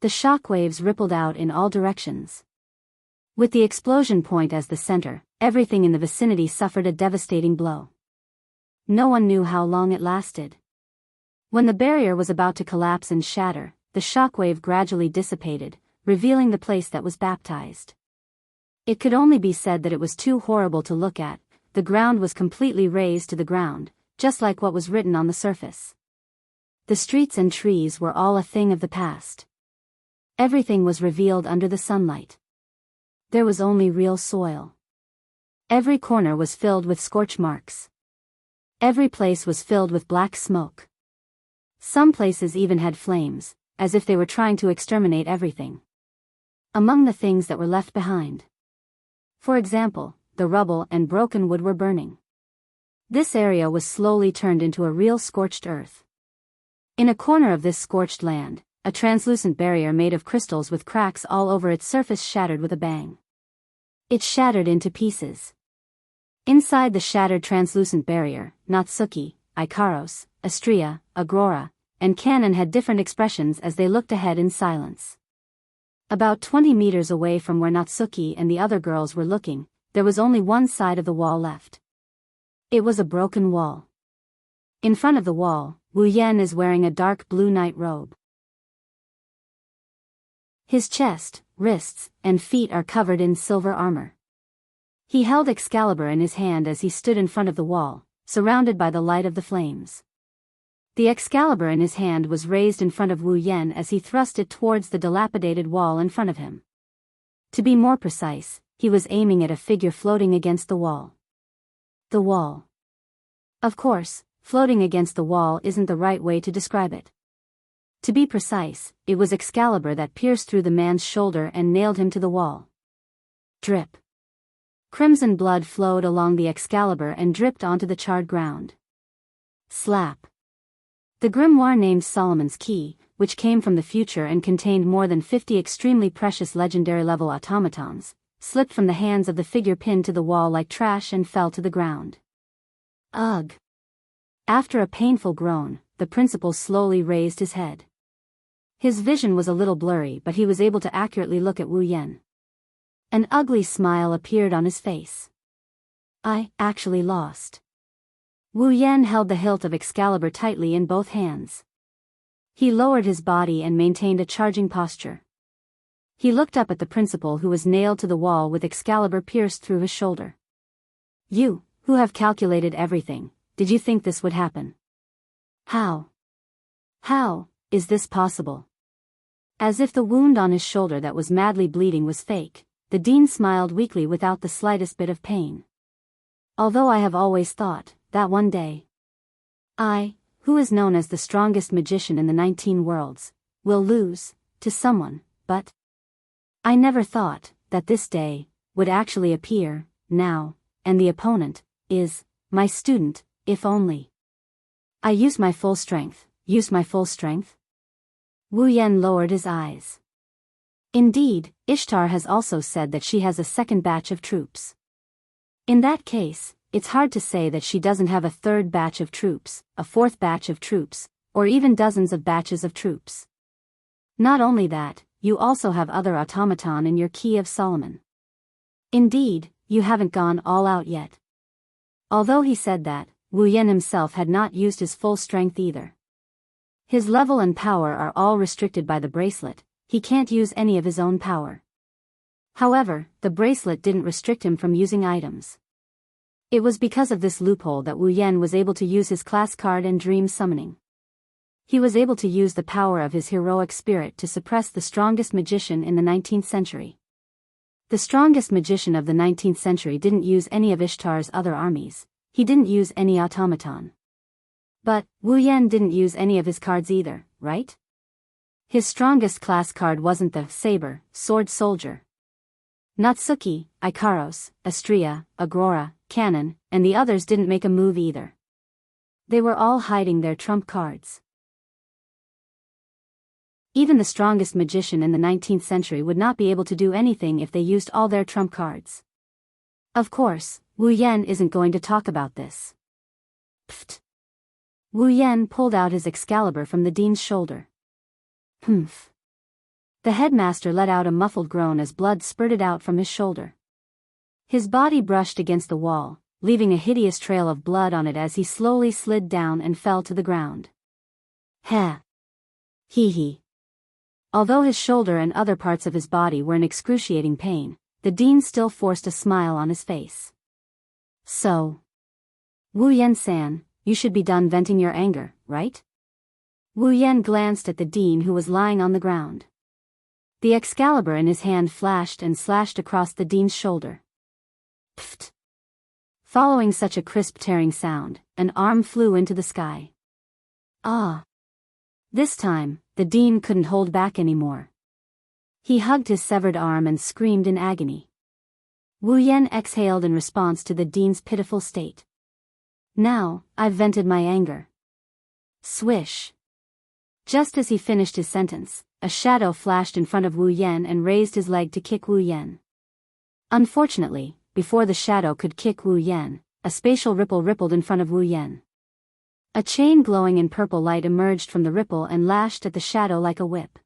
The shock waves rippled out in all directions. With the explosion point as the center, everything in the vicinity suffered a devastating blow. No one knew how long it lasted. When the barrier was about to collapse and shatter, the shockwave gradually dissipated, revealing the place that was baptized. It could only be said that it was too horrible to look at. The ground was completely razed to the ground, just like what was written on the surface. The streets and trees were all a thing of the past. Everything was revealed under the sunlight. There was only real soil. Every corner was filled with scorch marks. Every place was filled with black smoke. Some places even had flames, as if they were trying to exterminate everything. Among the things that were left behind, for example, the rubble and broken wood were burning. This area was slowly turned into a real scorched earth. In a corner of this scorched land, a translucent barrier made of crystals with cracks all over its surface shattered with a bang. It shattered into pieces. Inside the shattered translucent barrier, Natsuki, Ikaros, Astria, Agrora, and Cannon had different expressions as they looked ahead in silence. About 20 meters away from where Natsuki and the other girls were looking, there was only one side of the wall left. It was a broken wall. In front of the wall, Wu Yan is wearing a dark blue night robe. His chest, wrists, and feet are covered in silver armor. He held Excalibur in his hand as he stood in front of the wall, surrounded by the light of the flames. The Excalibur in his hand was raised in front of Wu Yan as he thrust it towards the dilapidated wall in front of him. To be more precise, he was aiming at a figure floating against the wall. The wall. Of course, floating against the wall isn't the right way to describe it. To be precise, it was Excalibur that pierced through the man's shoulder and nailed him to the wall. Drip. Crimson blood flowed along the Excalibur and dripped onto the charred ground. Slap. The grimoire named Solomon's Key, which came from the future and contained more than 50 extremely precious legendary-level automatons, slipped from the hands of the figure pinned to the wall like trash and fell to the ground. Ugh. After a painful groan, the principal slowly raised his head. His vision was a little blurry, but he was able to accurately look at Wu Yan. An ugly smile appeared on his face. I actually lost. Wu Yan held the hilt of Excalibur tightly in both hands. He lowered his body and maintained a charging posture. He looked up at the principal who was nailed to the wall with Excalibur pierced through his shoulder. You, who have calculated everything, did you think this would happen? How is this possible? As if the wound on his shoulder that was madly bleeding was fake, the dean smiled weakly without the slightest bit of pain. Although I have always thought that one day, I, who is known as the strongest magician in the 19 worlds, will lose to someone, but I never thought that this day would actually appear now, and the opponent is my student, if only. I used my full strength. Wu Yan lowered his eyes. Indeed, Ishtar has also said that she has a second batch of troops. In that case, it's hard to say that she doesn't have a third batch of troops, a fourth batch of troops, or even dozens of batches of troops. Not only that, you also have other automaton in your Key of Solomon. Indeed, you haven't gone all out yet. Although he said that, Wu Yan himself had not used his full strength either. His level and power are all restricted by the bracelet. He can't use any of his own power. However, the bracelet didn't restrict him from using items. It was because of this loophole that Wu Yan was able to use his class card and dream summoning. He was able to use the power of his heroic spirit to suppress the strongest magician in the 19th century. The strongest magician of the 19th century didn't use any of Ishtar's other armies. He didn't use any automaton. But Wu Yan didn't use any of his cards either, right? His strongest class card wasn't the saber, sword soldier. Natsuki, Ikaros, Astria, Agrora, Cannon, and the others didn't make a move either. They were all hiding their trump cards. Even the strongest magician in the 19th century would not be able to do anything if they used all their trump cards. Of course, Wu Yan isn't going to talk about this. Pfft. Wu Yan pulled out his Excalibur from the dean's shoulder. Humph. The headmaster let out a muffled groan as blood spurted out from his shoulder. His body brushed against the wall, leaving a hideous trail of blood on it as he slowly slid down and fell to the ground. Heh. Hee. Although his shoulder and other parts of his body were in excruciating pain, the dean still forced a smile on his face. So, Wu Yan-san, you should be done venting your anger, right? Wu Yan glanced at the dean who was lying on the ground. The Excalibur in his hand flashed and slashed across the dean's shoulder. Pfft. Following such a crisp tearing sound, an arm flew into the sky. Ah! This time, the dean couldn't hold back anymore. He hugged his severed arm and screamed in agony. Wu Yan exhaled in response to the dean's pitiful state. Now, I've vented my anger. Swish. Just as he finished his sentence, a shadow flashed in front of Wu Yan and raised his leg to kick Wu Yan. Unfortunately, before the shadow could kick Wu Yan, a spatial ripple rippled in front of Wu Yan. A chain glowing in purple light emerged from the ripple and lashed at the shadow like a whip.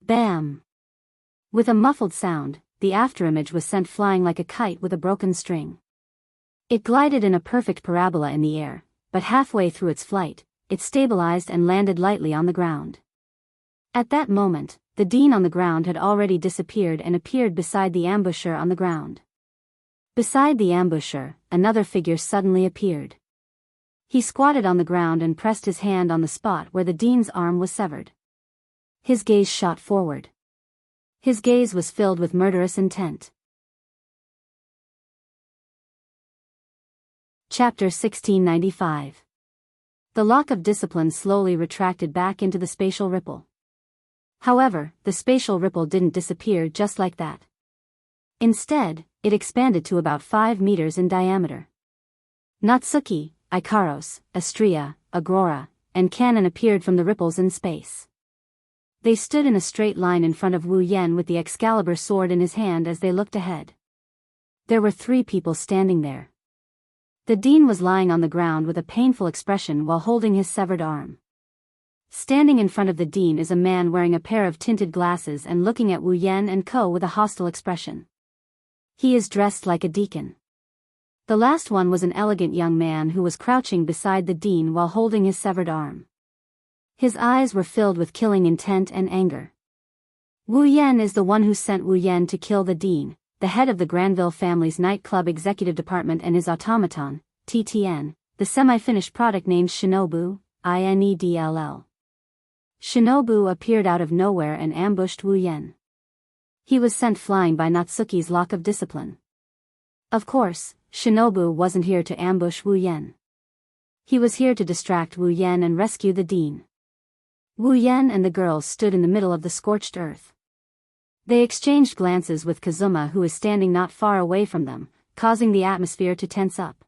Bam! With a muffled sound, the afterimage was sent flying like a kite with a broken string. It glided in a perfect parabola in the air, but halfway through its flight, it stabilized and landed lightly on the ground. At that moment, the dean on the ground had already disappeared and appeared beside the ambusher on the ground. Beside the ambusher, another figure suddenly appeared. He squatted on the ground and pressed his hand on the spot where the dean's arm was severed. His gaze shot forward. His gaze was filled with murderous intent. Chapter 1695. The lock of discipline slowly retracted back into the spatial ripple. However, the spatial ripple didn't disappear just like that. Instead, it expanded to about 5 meters in diameter. Natsuki, Ikaros, Astria, Agrora, and Cannon appeared from the ripples in space. They stood in a straight line in front of Wu Yan with the Excalibur sword in his hand as they looked ahead. There were 3 people standing there. The dean was lying on the ground with a painful expression while holding his severed arm. Standing in front of the dean is a man wearing a pair of tinted glasses and looking at Wu Yan and Co. with a hostile expression. He is dressed like a deacon. The last one was an elegant young man who was crouching beside the dean while holding his severed arm. His eyes were filled with killing intent and anger. Wu Yan is the one who sent Wu Yan to kill the dean, the head of the Granville family's nightclub executive department, and his automaton, TTN, the semi-finished product named Shinobu, INEDLL. Shinobu appeared out of nowhere and ambushed Wu Yan. He was sent flying by Natsuki's lock of discipline. Of course, Shinobu wasn't here to ambush Wu Yan. He was here to distract Wu Yan and rescue the dean. Wu Yan and the girls stood in the middle of the scorched earth. They exchanged glances with Kazuma, who is standing not far away from them, causing the atmosphere to tense up.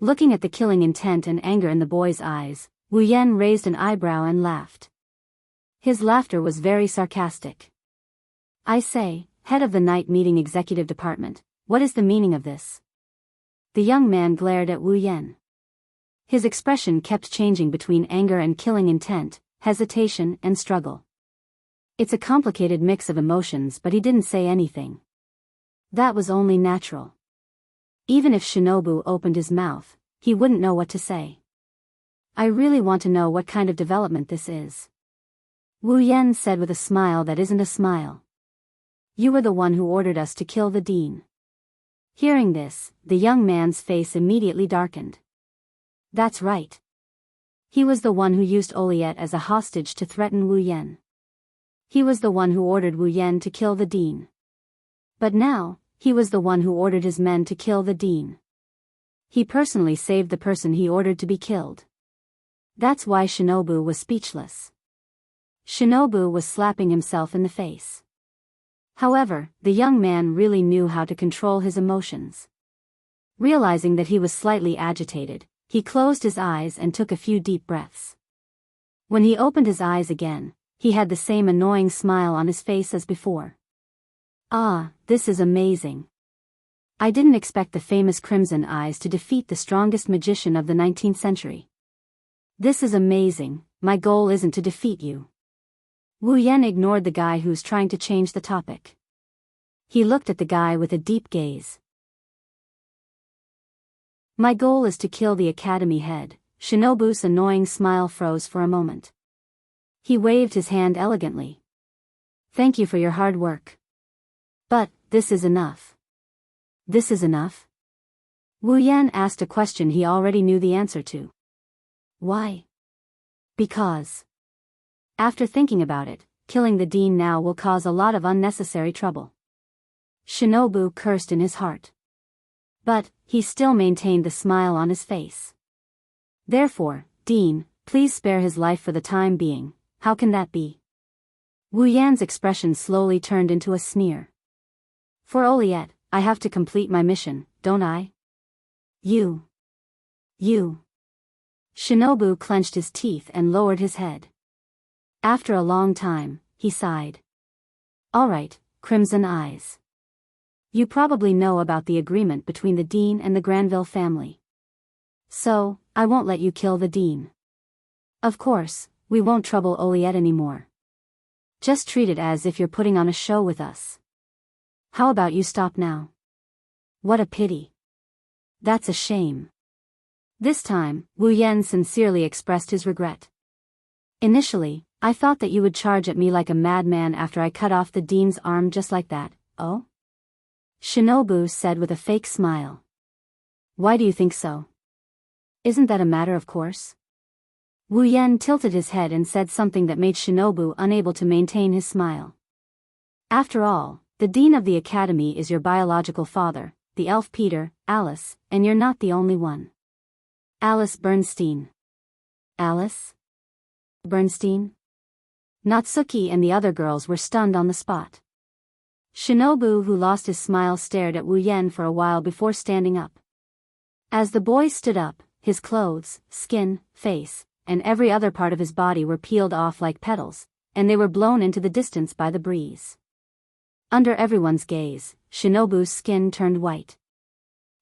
Looking at the killing intent and anger in the boy's eyes, Wu Yan raised an eyebrow and laughed. His laughter was very sarcastic. "I say, head of the night meeting executive department, what is the meaning of this?" The young man glared at Wu Yan. His expression kept changing between anger and killing intent, hesitation and struggle. It's a complicated mix of emotions, but he didn't say anything. That was only natural. Even if Shinobu opened his mouth, he wouldn't know what to say. "I really want to know what kind of development this is," Wu Yan said with a smile that isn't a smile. "You were the one who ordered us to kill the dean." Hearing this, the young man's face immediately darkened. That's right. He was the one who used Oliet as a hostage to threaten Wu Yan. He was the one who ordered Wu Yan to kill the dean. But now, he was the one who ordered his men to kill the dean. He personally saved the person he ordered to be killed. That's why Shinobu was speechless. Shinobu was slapping himself in the face. However, the young man really knew how to control his emotions. Realizing that he was slightly agitated, he closed his eyes and took a few deep breaths. When he opened his eyes again, he had the same annoying smile on his face as before. "Ah, this is amazing. I didn't expect the famous Crimson Eyes to defeat the strongest magician of the 19th century. This is amazing. My goal isn't to defeat you." Wu Yan ignored the guy who's trying to change the topic. He looked at the guy with a deep gaze. "My goal is to kill the academy head." Shinobu's annoying smile froze for a moment. He waved his hand elegantly. "Thank you for your hard work. But, this is enough." "This is enough?" Wu Yan asked a question he already knew the answer to. "Why?" "Because. After thinking about it, killing the dean now will cause a lot of unnecessary trouble." Shinobu cursed in his heart. But, he still maintained the smile on his face. "Therefore, Dean, please spare his life for the time being. How can that be?" Wu Yan's expression slowly turned into a sneer. "For Oliet, I have to complete my mission, don't I?" You. Shinobu clenched his teeth and lowered his head. After a long time, he sighed. "All right, Crimson Eyes. You probably know about the agreement between the dean and the Granville family. So, I won't let you kill the dean. Of course, we won't trouble Oliette anymore. Just treat it as if you're putting on a show with us. How about you stop now? What a pity. That's a shame. This time, Wu Yan sincerely expressed his regret. Initially, I thought that you would charge at me like a madman after I cut off the dean's arm just like that. Oh? Shinobu said with a fake smile. Why do you think so? Isn't that a matter of course? Wu Yan tilted his head and said something that made Shinobu unable to maintain his smile. After all, the dean of the academy is your biological father, the elf Peter, Alice, and you're not the only one. Alice Bernstein. Alice? Bernstein? Natsuki and the other girls were stunned on the spot. Shinobu, who lost his smile, stared at Wu Yan for a while before standing up. As the boy stood up, his clothes, skin, face, and every other part of his body were peeled off like petals, and they were blown into the distance by the breeze. Under everyone's gaze, Shinobu's skin turned white.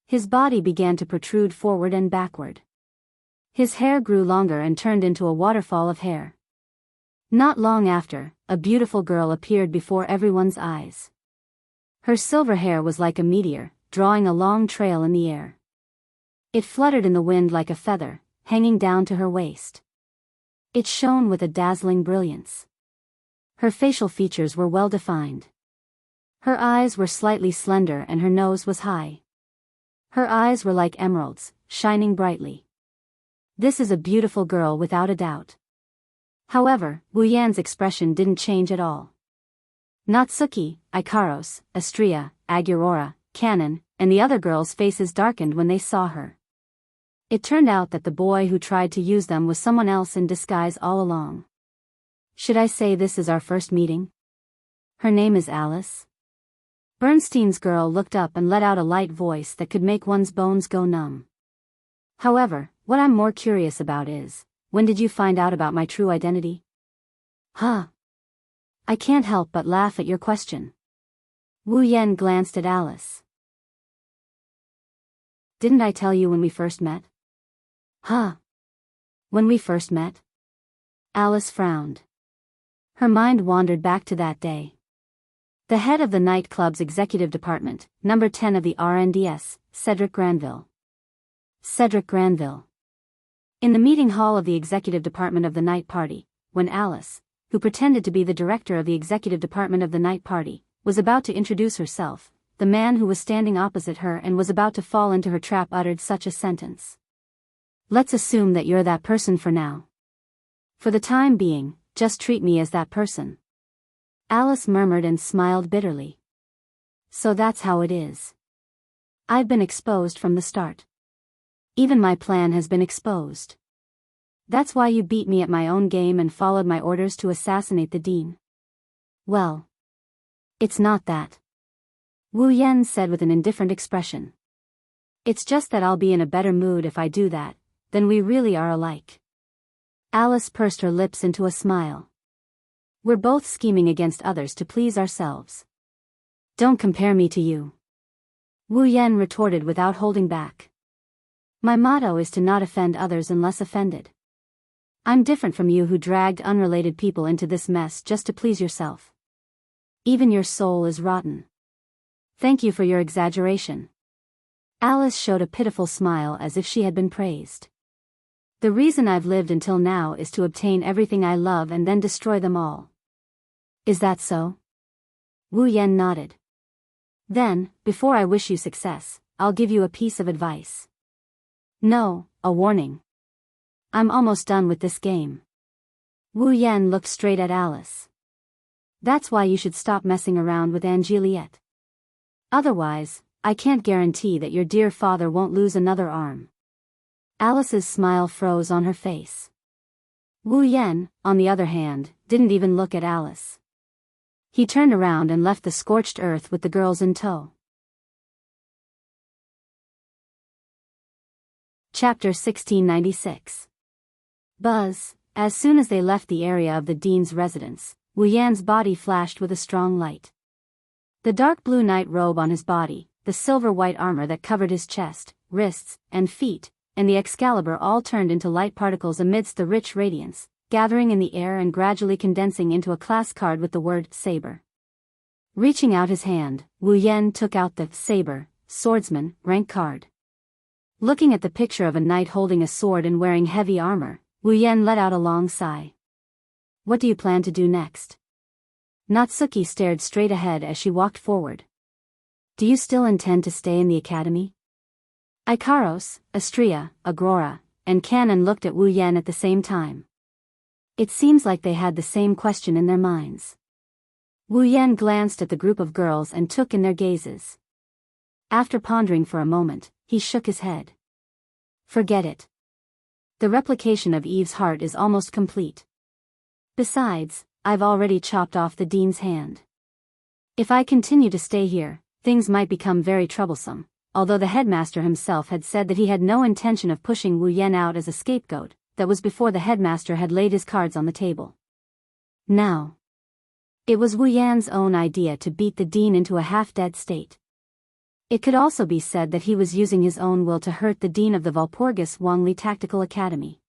His body began to protrude forward and backward. His hair grew longer and turned into a waterfall of hair. Not long after, a beautiful girl appeared before everyone's eyes. Her silver hair was like a meteor, drawing a long trail in the air. It fluttered in the wind like a feather, hanging down to her waist. It shone with a dazzling brilliance. Her facial features were well defined. Her eyes were slightly slender and her nose was high. Her eyes were like emeralds, shining brightly. This is a beautiful girl without a doubt. However, Wu Yan's expression didn't change at all. Natsuki, Ikaros, Astria, Agurora, Canon, and the other girls' faces darkened when they saw her. It turned out that the boy who tried to use them was someone else in disguise all along. Should I say this is our first meeting? Her name is Alice. Bernstein's girl looked up and let out a light voice that could make one's bones go numb. However, what I'm more curious about is, when did you find out about my true identity? Huh? I can't help but laugh at your question. Wu Yan glanced at Alice. Didn't I tell you when we first met? Huh? When we first met? Alice frowned. Her mind wandered back to that day. The head of the nightclub's executive department, number 10 of the RNDS, Cedric Granville. Cedric Granville. In the meeting hall of the executive department of the night party, when Alice, who pretended to be the director of the executive department of the night party, was about to introduce herself, the man who was standing opposite her and was about to fall into her trap uttered such a sentence. Let's assume that you're that person for now. For the time being, just treat me as that person. Alice murmured and smiled bitterly. So that's how it is. I've been exposed from the start. Even my plan has been exposed. That's why you beat me at my own game and followed my orders to assassinate the dean. Well, it's not that. Wu Yan said with an indifferent expression. It's just that I'll be in a better mood if I do that, then we really are alike. Alice pursed her lips into a smile. We're both scheming against others to please ourselves. Don't compare me to you. Wu Yan retorted without holding back. My motto is to not offend others unless offended. I'm different from you who dragged unrelated people into this mess just to please yourself. Even your soul is rotten. Thank you for your exaggeration. Alice showed a pitiful smile as if she had been praised. The reason I've lived until now is to obtain everything I love and then destroy them all. Is that so? Wu Yan nodded. Then, before I wish you success, I'll give you a piece of advice. No, a warning. I'm almost done with this game. Wu Yan looked straight at Alice. That's why you should stop messing around with Angeliette. Otherwise, I can't guarantee that your dear father won't lose another arm. Alice's smile froze on her face. Wu Yan, on the other hand, didn't even look at Alice. He turned around and left the scorched earth with the girls in tow. Chapter 1696. Buzz. As soon as they left the area of the dean's residence, Wu Yan's body flashed with a strong light. The dark blue night robe on his body, the silver white armor that covered his chest, wrists, and feet, and the Excalibur all turned into light particles amidst the rich radiance, gathering in the air and gradually condensing into a class card with the word saber. Reaching out his hand, Wu Yan took out the saber, swordsman, rank card. Looking at the picture of a knight holding a sword and wearing heavy armor, Wu Yan let out a long sigh. What do you plan to do next? Natsuki stared straight ahead as she walked forward. Do you still intend to stay in the academy? Ikaros, Astria, Agrora, and Canon looked at Wu Yan at the same time. It seems like they had the same question in their minds. Wu Yan glanced at the group of girls and took in their gazes. After pondering for a moment, he shook his head. Forget it. The replication of Eve's heart is almost complete. Besides, I've already chopped off the dean's hand. If I continue to stay here, things might become very troublesome, although the headmaster himself had said that he had no intention of pushing Wu Yan out as a scapegoat. That was before the headmaster had laid his cards on the table. Now, it was Wu Yan's own idea to beat the dean into a half-dead state. It could also be said that he was using his own will to hurt the dean of the Walpurgis Wangli Tactical Academy.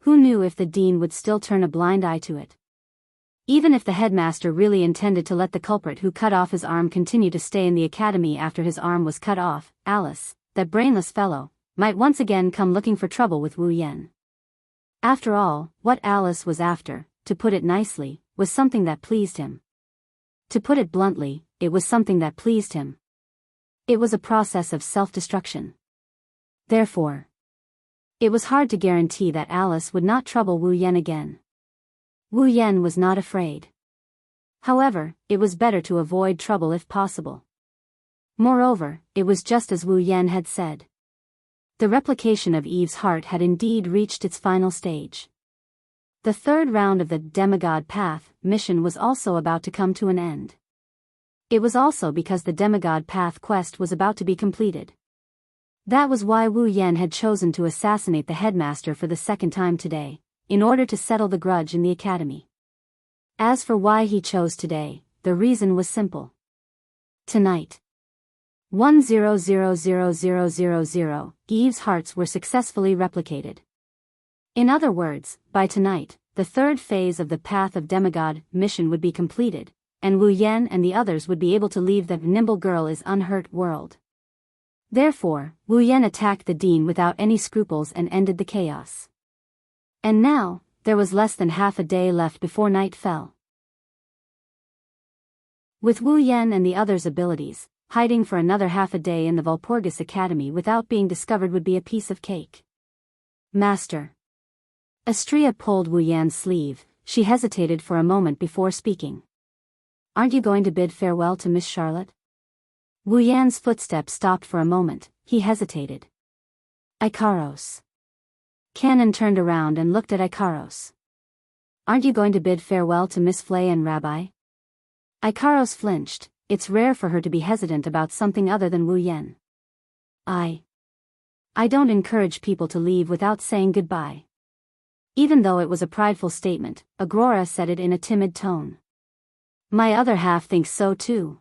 Who knew if the dean would still turn a blind eye to it? Even if the headmaster really intended to let the culprit who cut off his arm continue to stay in the academy after his arm was cut off, Alice, that brainless fellow, might once again come looking for trouble with Wu Yan. After all, what Alice was after, to put it nicely, was something that pleased him. To put it bluntly, it was something that pleased him. It was a process of self-destruction. Therefore, it was hard to guarantee that Alice would not trouble Wu Yan again. Wu Yan was not afraid. However, it was better to avoid trouble if possible. Moreover, it was just as Wu Yan had said. The replication of Eve's heart had indeed reached its final stage. The third round of the Demigod Path mission was also about to come to an end. It was also because the Demigod Path quest was about to be completed. That was why Wu Yan had chosen to assassinate the headmaster for the second time today, in order to settle the grudge in the academy. As for why he chose today, the reason was simple. Tonight, 100000, Eve's hearts were successfully replicated. In other words, by tonight, the third phase of the Path of Demigod mission would be completed, and Wu Yan and the others would be able to leave the nimble girl is unhurt world. Therefore, Wu Yan attacked the dean without any scruples and ended the chaos. And now, there was less than half a day left before night fell. With Wu Yan and the others' abilities, hiding for another half a day in the Walpurgis Academy without being discovered would be a piece of cake. Master. Astria pulled Wu Yan's sleeve. She hesitated for a moment before speaking. Aren't you going to bid farewell to Miss Charlotte? Wu Yan's footsteps stopped for a moment. He hesitated. Ikaros. Canon turned around and looked at Ikaros. Aren't you going to bid farewell to Miss Flay and Rabbi? Ikaros flinched. It's rare for her to be hesitant about something other than Wu Yan. I don't encourage people to leave without saying goodbye. Even though it was a prideful statement, Agrora said it in a timid tone. My other half thinks so too.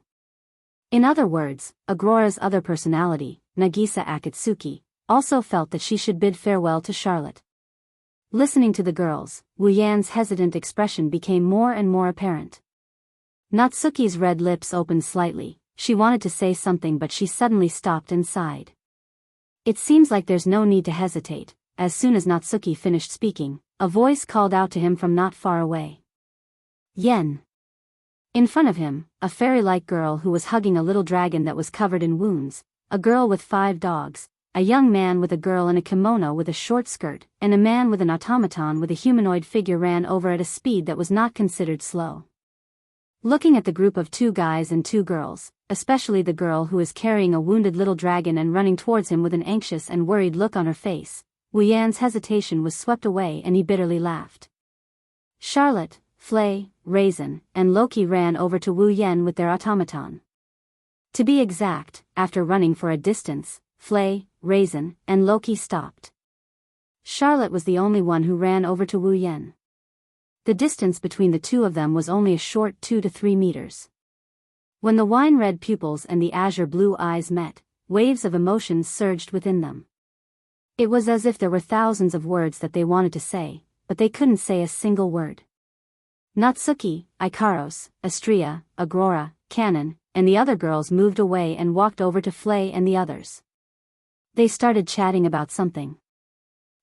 In other words, Agrora's other personality, Nagisa Akatsuki, also felt that she should bid farewell to Charlotte. Listening to the girls, Wu Yan's hesitant expression became more and more apparent. Natsuki's red lips opened slightly. She wanted to say something but she suddenly stopped and sighed. It seems like there's no need to hesitate. As soon as Natsuki finished speaking, a voice called out to him from not far away. Yen. In front of him, a fairy-like girl who was hugging a little dragon that was covered in wounds, a girl with 5 dogs, a young man with a girl in a kimono with a short skirt, and a man with an automaton with a humanoid figure ran over at a speed that was not considered slow. Looking at the group of 2 guys and 2 girls, especially the girl who is carrying a wounded little dragon and running towards him with an anxious and worried look on her face, Wu Yan's hesitation was swept away and he bitterly laughed. Charlotte, Flay, Raisin, and Loki ran over to Wu Yan with their automaton. To be exact, after running for a distance, Flay, Raisin, and Loki stopped. Charlotte was the only one who ran over to Wu Yan. The distance between the two of them was only a short 2 to 3 meters. When the wine-red pupils and the azure blue eyes met, waves of emotions surged within them. It was as if there were thousands of words that they wanted to say, but they couldn't say a single word. Natsuki, Ikaros, Astria, Agrora, Canon, and the other girls moved away and walked over to Flay and the others. They started chatting about something.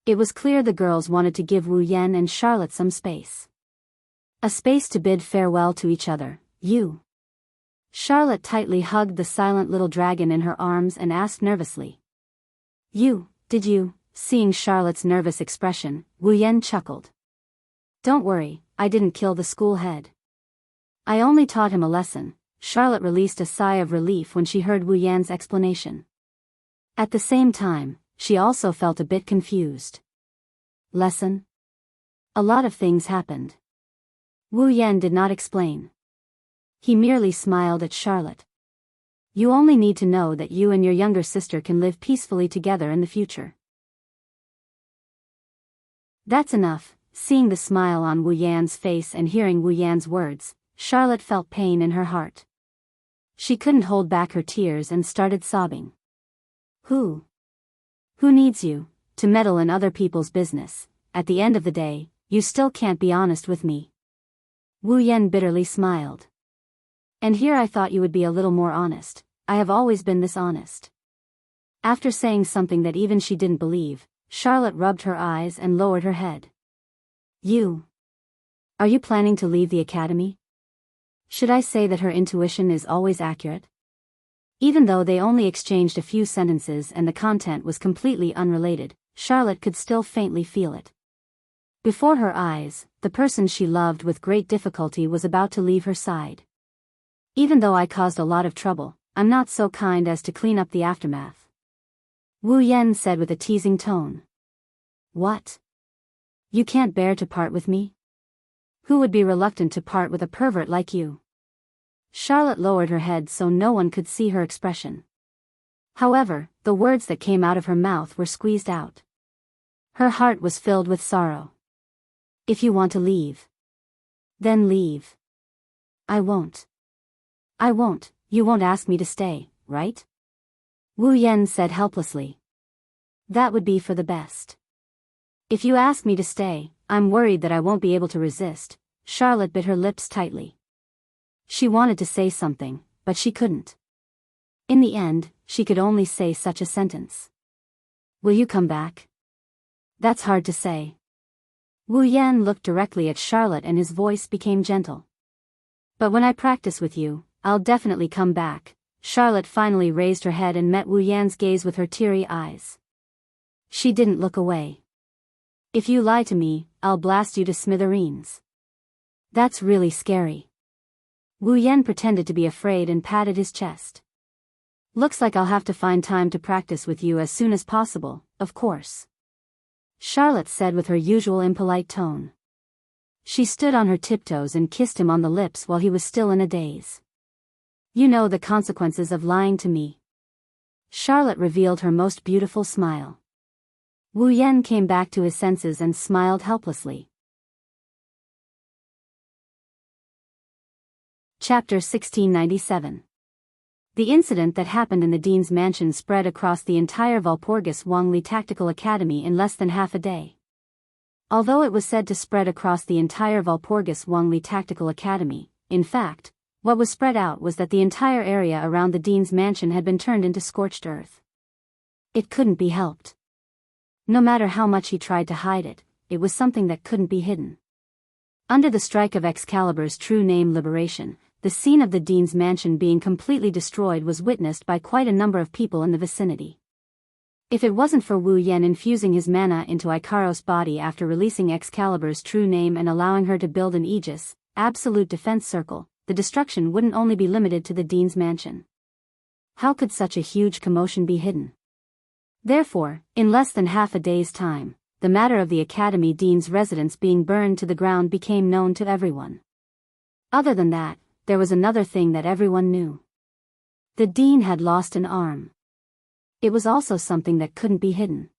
It was clear the girls wanted to give Wu Yan and Charlotte some space. A space to bid farewell to each other. You. Charlotte tightly hugged the silent little dragon in her arms and asked nervously. Did you? Seeing Charlotte's nervous expression, Wu Yan chuckled. Don't worry, I didn't kill the school head. I only taught him a lesson. Charlotte released a sigh of relief when she heard Wu Yan's explanation. At the same time, she also felt a bit confused. Lesson? A lot of things happened. Wu Yan did not explain. He merely smiled at Charlotte. You only need to know that you and your younger sister can live peacefully together in the future. That's enough. Seeing the smile on Wu Yan's face and hearing Wu Yan's words, Charlotte felt pain in her heart. She couldn't hold back her tears and started sobbing. Who needs you to meddle in other people's business? At the end of the day, you still can't be honest with me. Wu Yan bitterly smiled. And here I thought you would be a little more honest. I have always been this honest. After saying something that even she didn't believe, Charlotte rubbed her eyes and lowered her head. Are you planning to leave the academy? Should I say that her intuition is always accurate? Even though they only exchanged a few sentences and the content was completely unrelated, Charlotte could still faintly feel it. Before her eyes, the person she loved with great difficulty was about to leave her side. Even though I caused a lot of trouble, I'm not so kind as to clean up the aftermath. Wu Yan said with a teasing tone. What? You can't bear to part with me? Who would be reluctant to part with a pervert like you? Charlotte lowered her head so no one could see her expression. However, the words that came out of her mouth were squeezed out. Her heart was filled with sorrow. If you want to leave, then leave. I won't. You won't ask me to stay, right? Wu Yan said helplessly. That would be for the best. If you ask me to stay, I'm worried that I won't be able to resist. Charlotte bit her lips tightly. She wanted to say something, but she couldn't. In the end, she could only say such a sentence. Will you come back? That's hard to say. Wu Yan looked directly at Charlotte and his voice became gentle. But when I practice with you, I'll definitely come back. Charlotte finally raised her head and met Wu Yan's gaze with her teary eyes. She didn't look away. If you lie to me, I'll blast you to smithereens. That's really scary. Wu Yan pretended to be afraid and patted his chest. Looks like I'll have to find time to practice with you as soon as possible, of course. Charlotte said with her usual impolite tone. She stood on her tiptoes and kissed him on the lips while he was still in a daze. You know the consequences of lying to me. Charlotte revealed her most beautiful smile. Wu Yan came back to his senses and smiled helplessly. Chapter 1697. The incident that happened in the Dean's mansion spread across the entire Walpurgis Wangli Tactical Academy in less than half a day. Although it was said to spread across the entire Walpurgis Wangli Tactical Academy, in fact, what was spread out was that the entire area around the Dean's mansion had been turned into scorched earth. It couldn't be helped. No matter how much he tried to hide it, it was something that couldn't be hidden. Under the strike of Excalibur's true name Liberation, the scene of the Dean's mansion being completely destroyed was witnessed by quite a number of people in the vicinity. If it wasn't for Wu Yan infusing his mana into Ikaros' body after releasing Excalibur's true name and allowing her to build an Aegis, absolute defense circle, the destruction wouldn't only be limited to the Dean's mansion. How could such a huge commotion be hidden? Therefore, in less than half a day's time, the matter of the Academy Dean's residence being burned to the ground became known to everyone. Other than that, there was another thing that everyone knew. The Dean had lost an arm. It was also something that couldn't be hidden.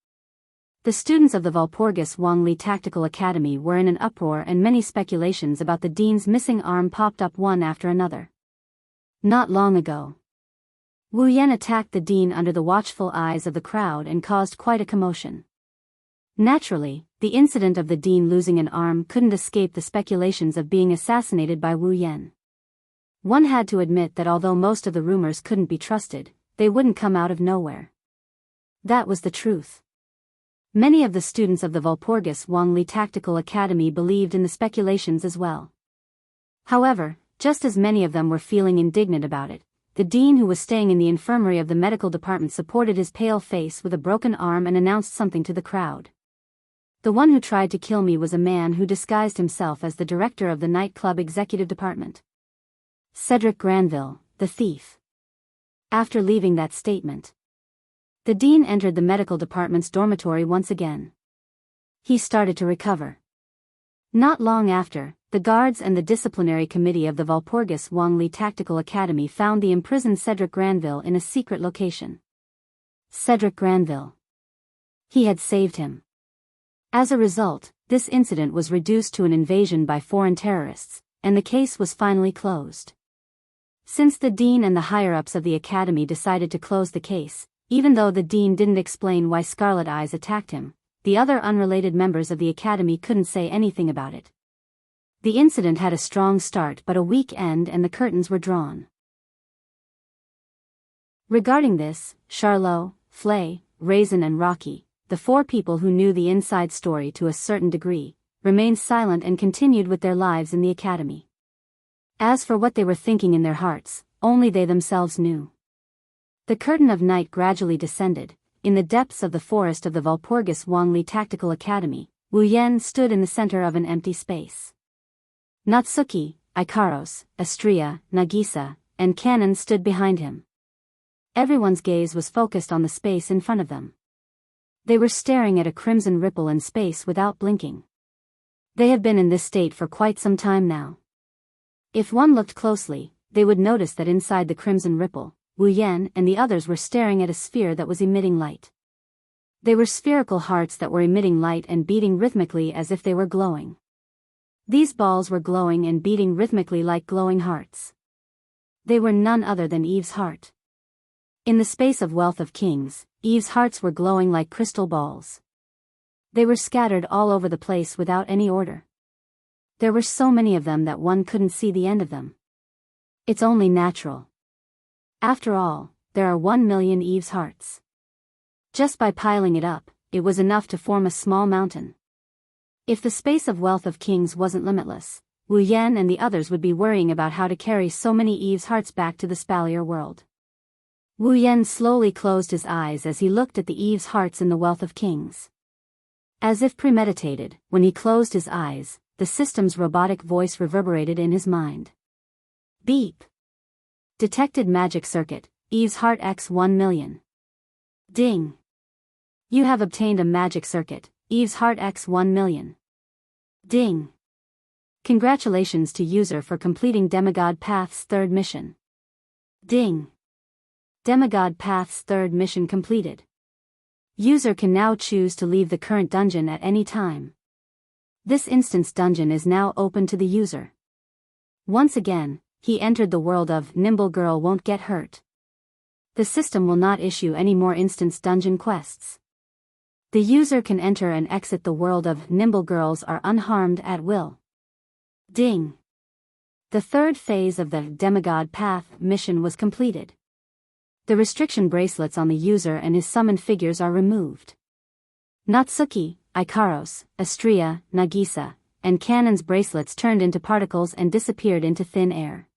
The students of the Walpurgis Wangli Tactical Academy were in an uproar and many speculations about the Dean's missing arm popped up one after another. Not long ago, Wu Yan attacked the dean under the watchful eyes of the crowd and caused quite a commotion. Naturally, the incident of the dean losing an arm couldn't escape the speculations of being assassinated by Wu Yan. One had to admit that although most of the rumors couldn't be trusted, they wouldn't come out of nowhere. That was the truth. Many of the students of the Walpurgis Xianxia Tactical Academy believed in the speculations as well. However, just as many of them were feeling indignant about it, the dean who was staying in the infirmary of the medical department supported his pale face with a broken arm and announced something to the crowd. The one who tried to kill me was a man who disguised himself as the director of the nightclub executive department. Cedric Granville, the thief. After leaving that statement, the dean entered the medical department's dormitory once again. He started to recover. Not long after, the guards and the disciplinary committee of the Walpurgis Xianxia Tactical Academy found the imprisoned Cedric Granville in a secret location. Cedric Granville. He had saved him. As a result, this incident was reduced to an invasion by foreign terrorists, and the case was finally closed. Since the dean and the higher-ups of the academy decided to close the case, even though the dean didn't explain why Scarlet Eyes attacked him, the other unrelated members of the academy couldn't say anything about it. The incident had a strong start but a weak end and the curtains were drawn. Regarding this, Charlot, Flay, Raisin and Rocky, the four people who knew the inside story to a certain degree, remained silent and continued with their lives in the academy. As for what they were thinking in their hearts, only they themselves knew. The curtain of night gradually descended. In the depths of the forest of the Walpurgis Xianxia Tactical Academy, Wu Yan stood in the center of an empty space. Natsuki, Ikaros, Astria, Nagisa, and Kanon stood behind him. Everyone's gaze was focused on the space in front of them. They were staring at a crimson ripple in space without blinking. They have been in this state for quite some time now. If one looked closely, they would notice that inside the crimson ripple, Wu Yan and the others were staring at a sphere that was emitting light. They were spherical hearts that were emitting light and beating rhythmically as if they were glowing. These balls were glowing and beating rhythmically like glowing hearts. They were none other than Eve's heart. In the space of Wealth of Kings, Eve's hearts were glowing like crystal balls. They were scattered all over the place without any order. There were so many of them that one couldn't see the end of them. It's only natural. After all, there are 1 million Eve's hearts. Just by piling it up, it was enough to form a small mountain. If the space of Wealth of Kings wasn't limitless, Wu Yan and the others would be worrying about how to carry so many Eve's hearts back to the Spalier world. Wu Yan slowly closed his eyes as he looked at the Eve's hearts in the Wealth of Kings. As if premeditated, when he closed his eyes, the system's robotic voice reverberated in his mind. Beep. Detected magic circuit, Eve's heart X 1 million. Ding. You have obtained a magic circuit, Eve's heart X 1 million. Ding. Congratulations to user for completing Demigod Path's third mission. Ding. Demigod Path's third mission completed. User can now choose to leave the current dungeon at any time. This instance dungeon is now open to the user. Once again, he entered the world of Nimble Girl Won't Get Hurt. The system will not issue any more instance dungeon quests. The user can enter and exit the world of Nimble Girls are unharmed at will. Ding. The third phase of the Demigod Path mission was completed. The restriction bracelets on the user and his summoned figures are removed. Natsuki, Ikaros, Astria, Nagisa, and Kanon's bracelets turned into particles and disappeared into thin air.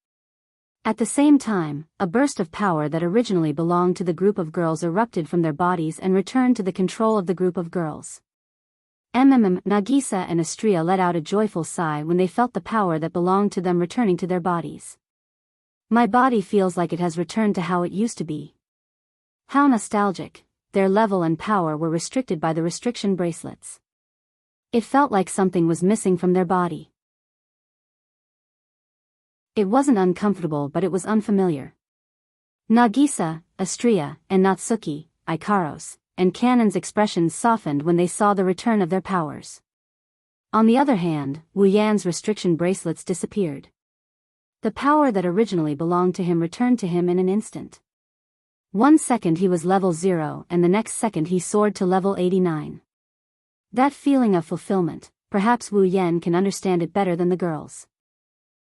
At the same time, a burst of power that originally belonged to the group of girls erupted from their bodies and returned to the control of the group of girls. Nagisa and Astria let out a joyful sigh when they felt the power that belonged to them returning to their bodies. My body feels like it has returned to how it used to be. How nostalgic. Their level and power were restricted by the restriction bracelets. It felt like something was missing from their body. It wasn't uncomfortable, but it was unfamiliar. Nagisa, Astria, and Natsuki, Ikaros, and Kanon's expressions softened when they saw the return of their powers. On the other hand, Wu Yan's restriction bracelets disappeared. The power that originally belonged to him returned to him in an instant. 1 second he was level 0 and the next second he soared to level 89. That feeling of fulfillment, perhaps Wu Yan can understand it better than the girls.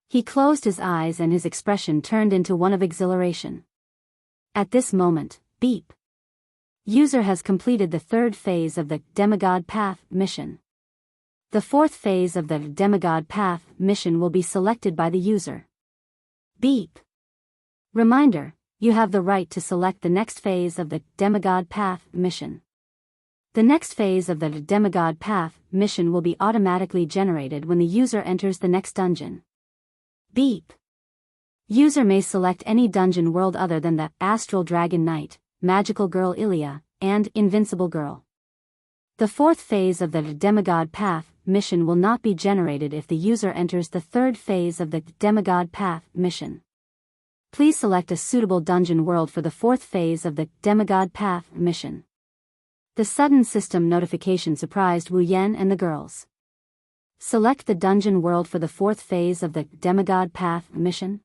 He closed his eyes and his expression turned into one of exhilaration. At this moment, beep. User has completed the 3rd phase of the Demigod Path mission. The 4th phase of the Demigod Path mission will be selected by the user. Beep. Reminder, you have the right to select the next phase of the Demigod Path mission. The next phase of the Demigod Path mission will be automatically generated when the user enters the next dungeon. Beep. User may select any dungeon world other than the Astral Dragon Knight, Magical Girl Ilya, and Invincible Girl. The 4th phase of the Demigod Path mission will not be generated if the user enters the 3rd phase of the Demigod Path mission. Please select a suitable dungeon world for the 4th phase of the Demigod Path mission. The sudden system notification surprised Wu Yan and the girls. Select the dungeon world for the 4th phase of the Demigod Path mission?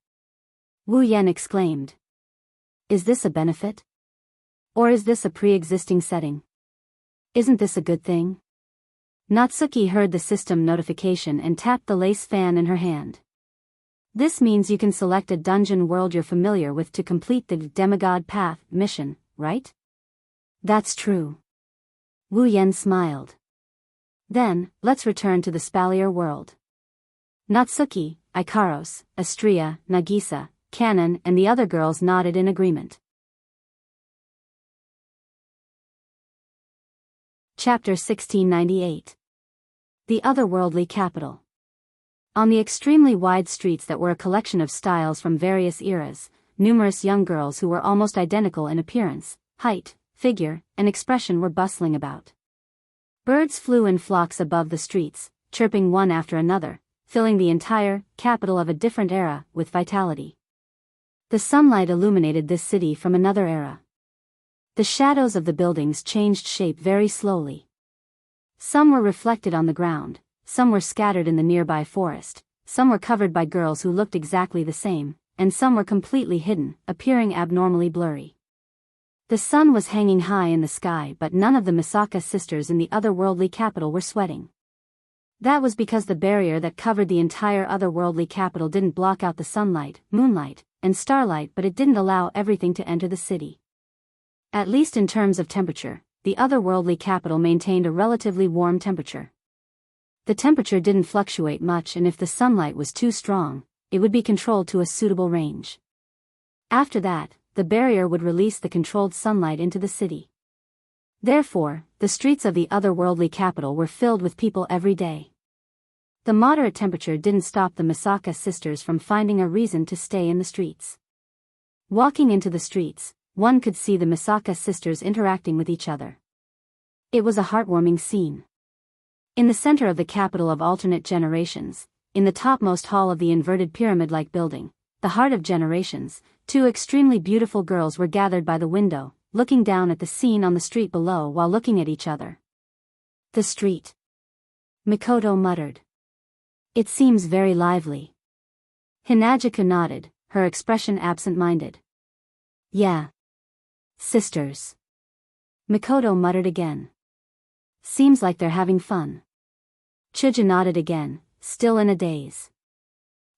Wu Yan exclaimed. Is this a benefit? Or is this a pre-existing setting? Isn't this a good thing? Natsuki heard the system notification and tapped the lace fan in her hand. This means you can select a dungeon world you're familiar with to complete the Demigod Path mission, right? That's true. Wu Yan smiled. Then, let's return to the Spalier world. Natsuki, Ikaros, Astria, Nagisa, Kanon and the other girls nodded in agreement. Chapter 1698. The Otherworldly Capital. On the extremely wide streets that were a collection of styles from various eras, numerous young girls who were almost identical in appearance, height, figure, and expression were bustling about. Birds flew in flocks above the streets, chirping one after another, filling the entire capital of a different era with vitality. The sunlight illuminated this city from another era. The shadows of the buildings changed shape very slowly. Some were reflected on the ground, some were scattered in the nearby forest, some were covered by girls who looked exactly the same, and some were completely hidden, appearing abnormally blurry. The sun was hanging high in the sky, but none of the Misaka sisters in the otherworldly capital were sweating. That was because the barrier that covered the entire otherworldly capital didn't block out the sunlight, moonlight, and starlight, but it didn't allow everything to enter the city. At least in terms of temperature, the otherworldly capital maintained a relatively warm temperature. The temperature didn't fluctuate much, and if the sunlight was too strong, it would be controlled to a suitable range. After that, the barrier would release the controlled sunlight into the city. Therefore, the streets of the otherworldly capital were filled with people every day. The moderate temperature didn't stop the Misaka sisters from finding a reason to stay in the streets. Walking into the streets, one could see the Misaka sisters interacting with each other. It was a heartwarming scene. In the center of the capital of alternate generations, in the topmost hall of the inverted pyramid-like building, the heart of generations, 2 extremely beautiful girls were gathered by the window, looking down at the scene on the street below while looking at each other. The street. Mikoto muttered. It seems very lively. Hinajika nodded, her expression absent-minded. Yeah. Sisters. Mikoto muttered again. Seems like they're having fun. Chuja nodded again, still in a daze.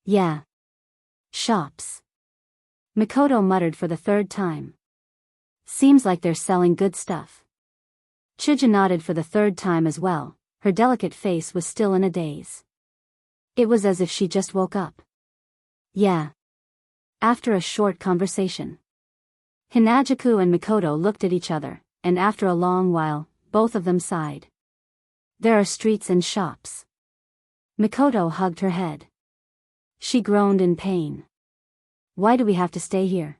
Yeah. Shops. Mikoto muttered for the 3rd time. Seems like they're selling good stuff. Chuja nodded for the 3rd time as well, her delicate face was still in a daze. It was as if she just woke up. Yeah. After a short conversation. Hinajiku and Mikoto looked at each other, and after a long while, both of them sighed. There are streets and shops. Mikoto hugged her head. She groaned in pain. Why do we have to stay here?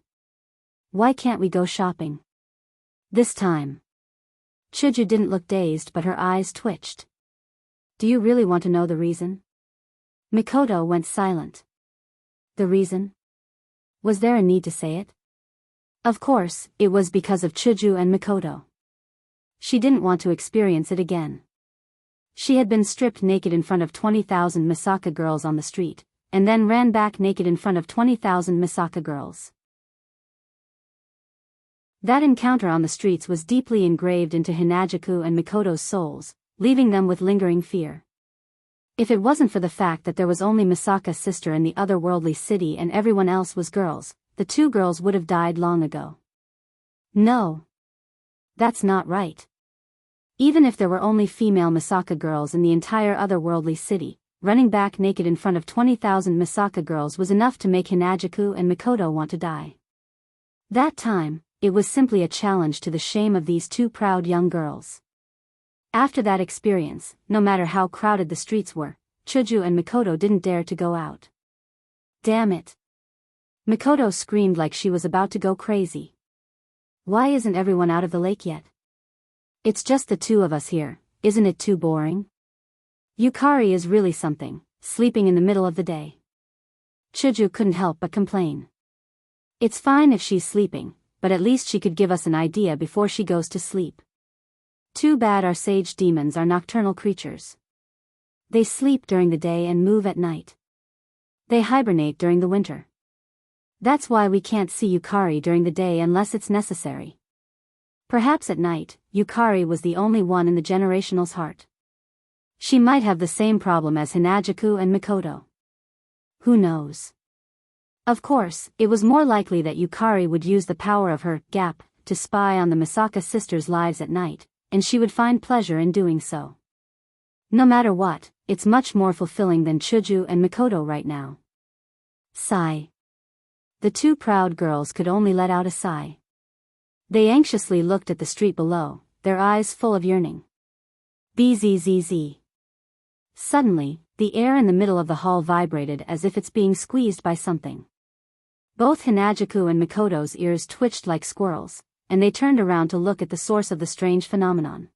Why can't we go shopping? This time. Chuju didn't look dazed, but her eyes twitched. Do you really want to know the reason? Mikoto went silent. The reason? Was there a need to say it? Of course, it was because of Chuju and Mikoto. She didn't want to experience it again. She had been stripped naked in front of 20,000 Misaka girls on the street, and then ran back naked in front of 20,000 Misaka girls. That encounter on the streets was deeply engraved into Hinajuku and Mikoto's souls, leaving them with lingering fear. If it wasn't for the fact that there was only Misaka's sister in the otherworldly city and everyone else was girls, the two girls would have died long ago. No. That's not right. Even if there were only female Misaka girls in the entire otherworldly city, running back naked in front of 20,000 Misaka girls was enough to make Hinajuku and Mikoto want to die. That time, it was simply a challenge to the shame of these two proud young girls. After that experience, no matter how crowded the streets were, Chuju and Mikoto didn't dare to go out. Damn it. Mikoto screamed like she was about to go crazy. Why isn't everyone out of the lake yet? It's just the two of us here, isn't it too boring? Yukari is really something, sleeping in the middle of the day. Chuju couldn't help but complain. It's fine if she's sleeping, but at least she could give us an idea before she goes to sleep. Too bad our sage demons are nocturnal creatures. They sleep during the day and move at night. They hibernate during the winter. That's why we can't see Yukari during the day unless it's necessary. Perhaps at night, Yukari was the only one in the generational's heart. She might have the same problem as Hinajuku and Mikoto. Who knows? Of course, it was more likely that Yukari would use the power of her gap to spy on the Misaka sisters' lives at night, and she would find pleasure in doing so. No matter what, it's much more fulfilling than Chuju and Mikoto right now. Sigh. The two proud girls could only let out a sigh. They anxiously looked at the street below, their eyes full of yearning. Bzzz. Suddenly, the air in the middle of the hall vibrated as if it's being squeezed by something. Both Hinajuku and Mikoto's ears twitched like squirrels, and they turned around to look at the source of the strange phenomenon.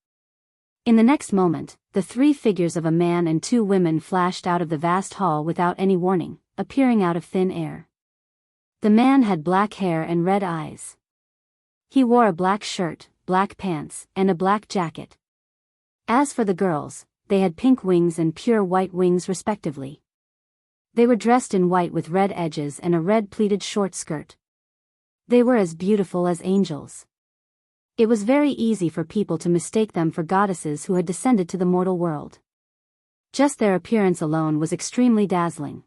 In the next moment, the three figures of a man and two women flashed out of the vast hall without any warning, appearing out of thin air. The man had black hair and red eyes. He wore a black shirt, black pants, and a black jacket. As for the girls, they had pink wings and pure white wings respectively. They were dressed in white with red edges and a red pleated short skirt. They were as beautiful as angels. It was very easy for people to mistake them for goddesses who had descended to the mortal world. Just their appearance alone was extremely dazzling.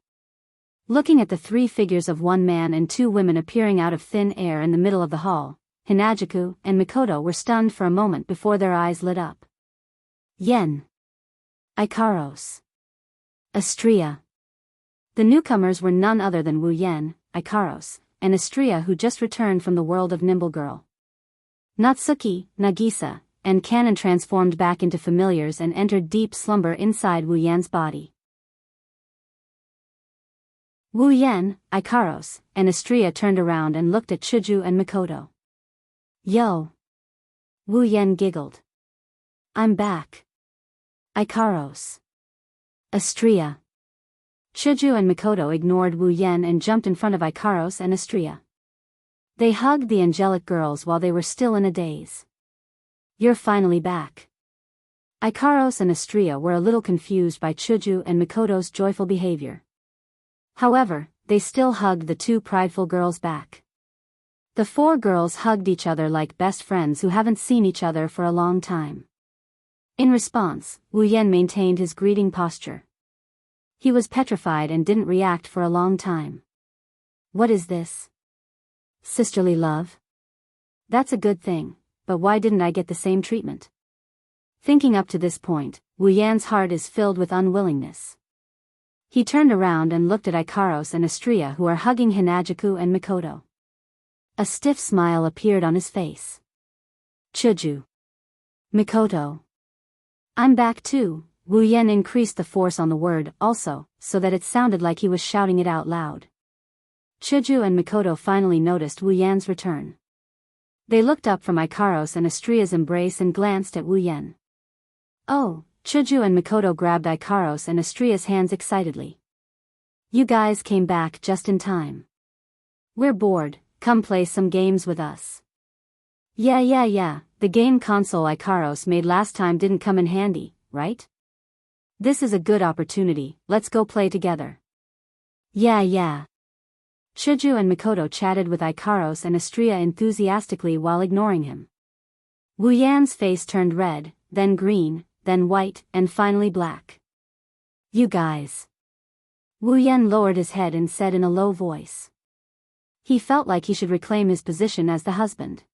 Looking at the three figures of one man and two women appearing out of thin air in the middle of the hall, Hinajuku and Mikoto were stunned for a moment before their eyes lit up. Yen. Ikaros. Astria. The newcomers were none other than Wu Yen, Ikaros, and Astria, who just returned from the world of Nimble Girl. Natsuki, Nagisa, and Kanon transformed back into familiars and entered deep slumber inside Wu Yan's body. Wu Yen, Ikaros, and Astria turned around and looked at Chuju and Mikoto. Yo! Wu Yen giggled. I'm back. Ikaros. Astria. Chuju and Mikoto ignored Wu Yen and jumped in front of Ikaros and Astria. They hugged the angelic girls while they were still in a daze. You're finally back. Ikaros and Astria were a little confused by Chuju and Mikoto's joyful behavior. However, they still hugged the two prideful girls back. The four girls hugged each other like best friends who haven't seen each other for a long time. In response, Wu Yen maintained his greeting posture. He was petrified and didn't react for a long time. What is this? Sisterly love? That's a good thing, but why didn't I get the same treatment? Thinking up to this point, Wu Yan's heart is filled with unwillingness. He turned around and looked at Ikaros and Astria, who are hugging Hinajuku and Mikoto. A stiff smile appeared on his face. Chuju. Mikoto. I'm back too. Wu Yen increased the force on the word also, so that it sounded like he was shouting it out loud. Chuju and Mikoto finally noticed Wu Yan's return. They looked up from Ikaros and Astria's embrace and glanced at Wu Yen. Oh, Chuju and Mikoto grabbed Ikaros and Astria's hands excitedly. You guys came back just in time. We're bored, come play some games with us. Yeah, the game console Ikaros made last time didn't come in handy, right? This is a good opportunity, let's go play together. Yeah. Chuju and Mikoto chatted with Ikaros and Astria enthusiastically while ignoring him. Wu Yan's face turned red, then green, then white, and finally black. You guys. Wu Yan lowered his head and said in a low voice. He felt like he should reclaim his position as the husband.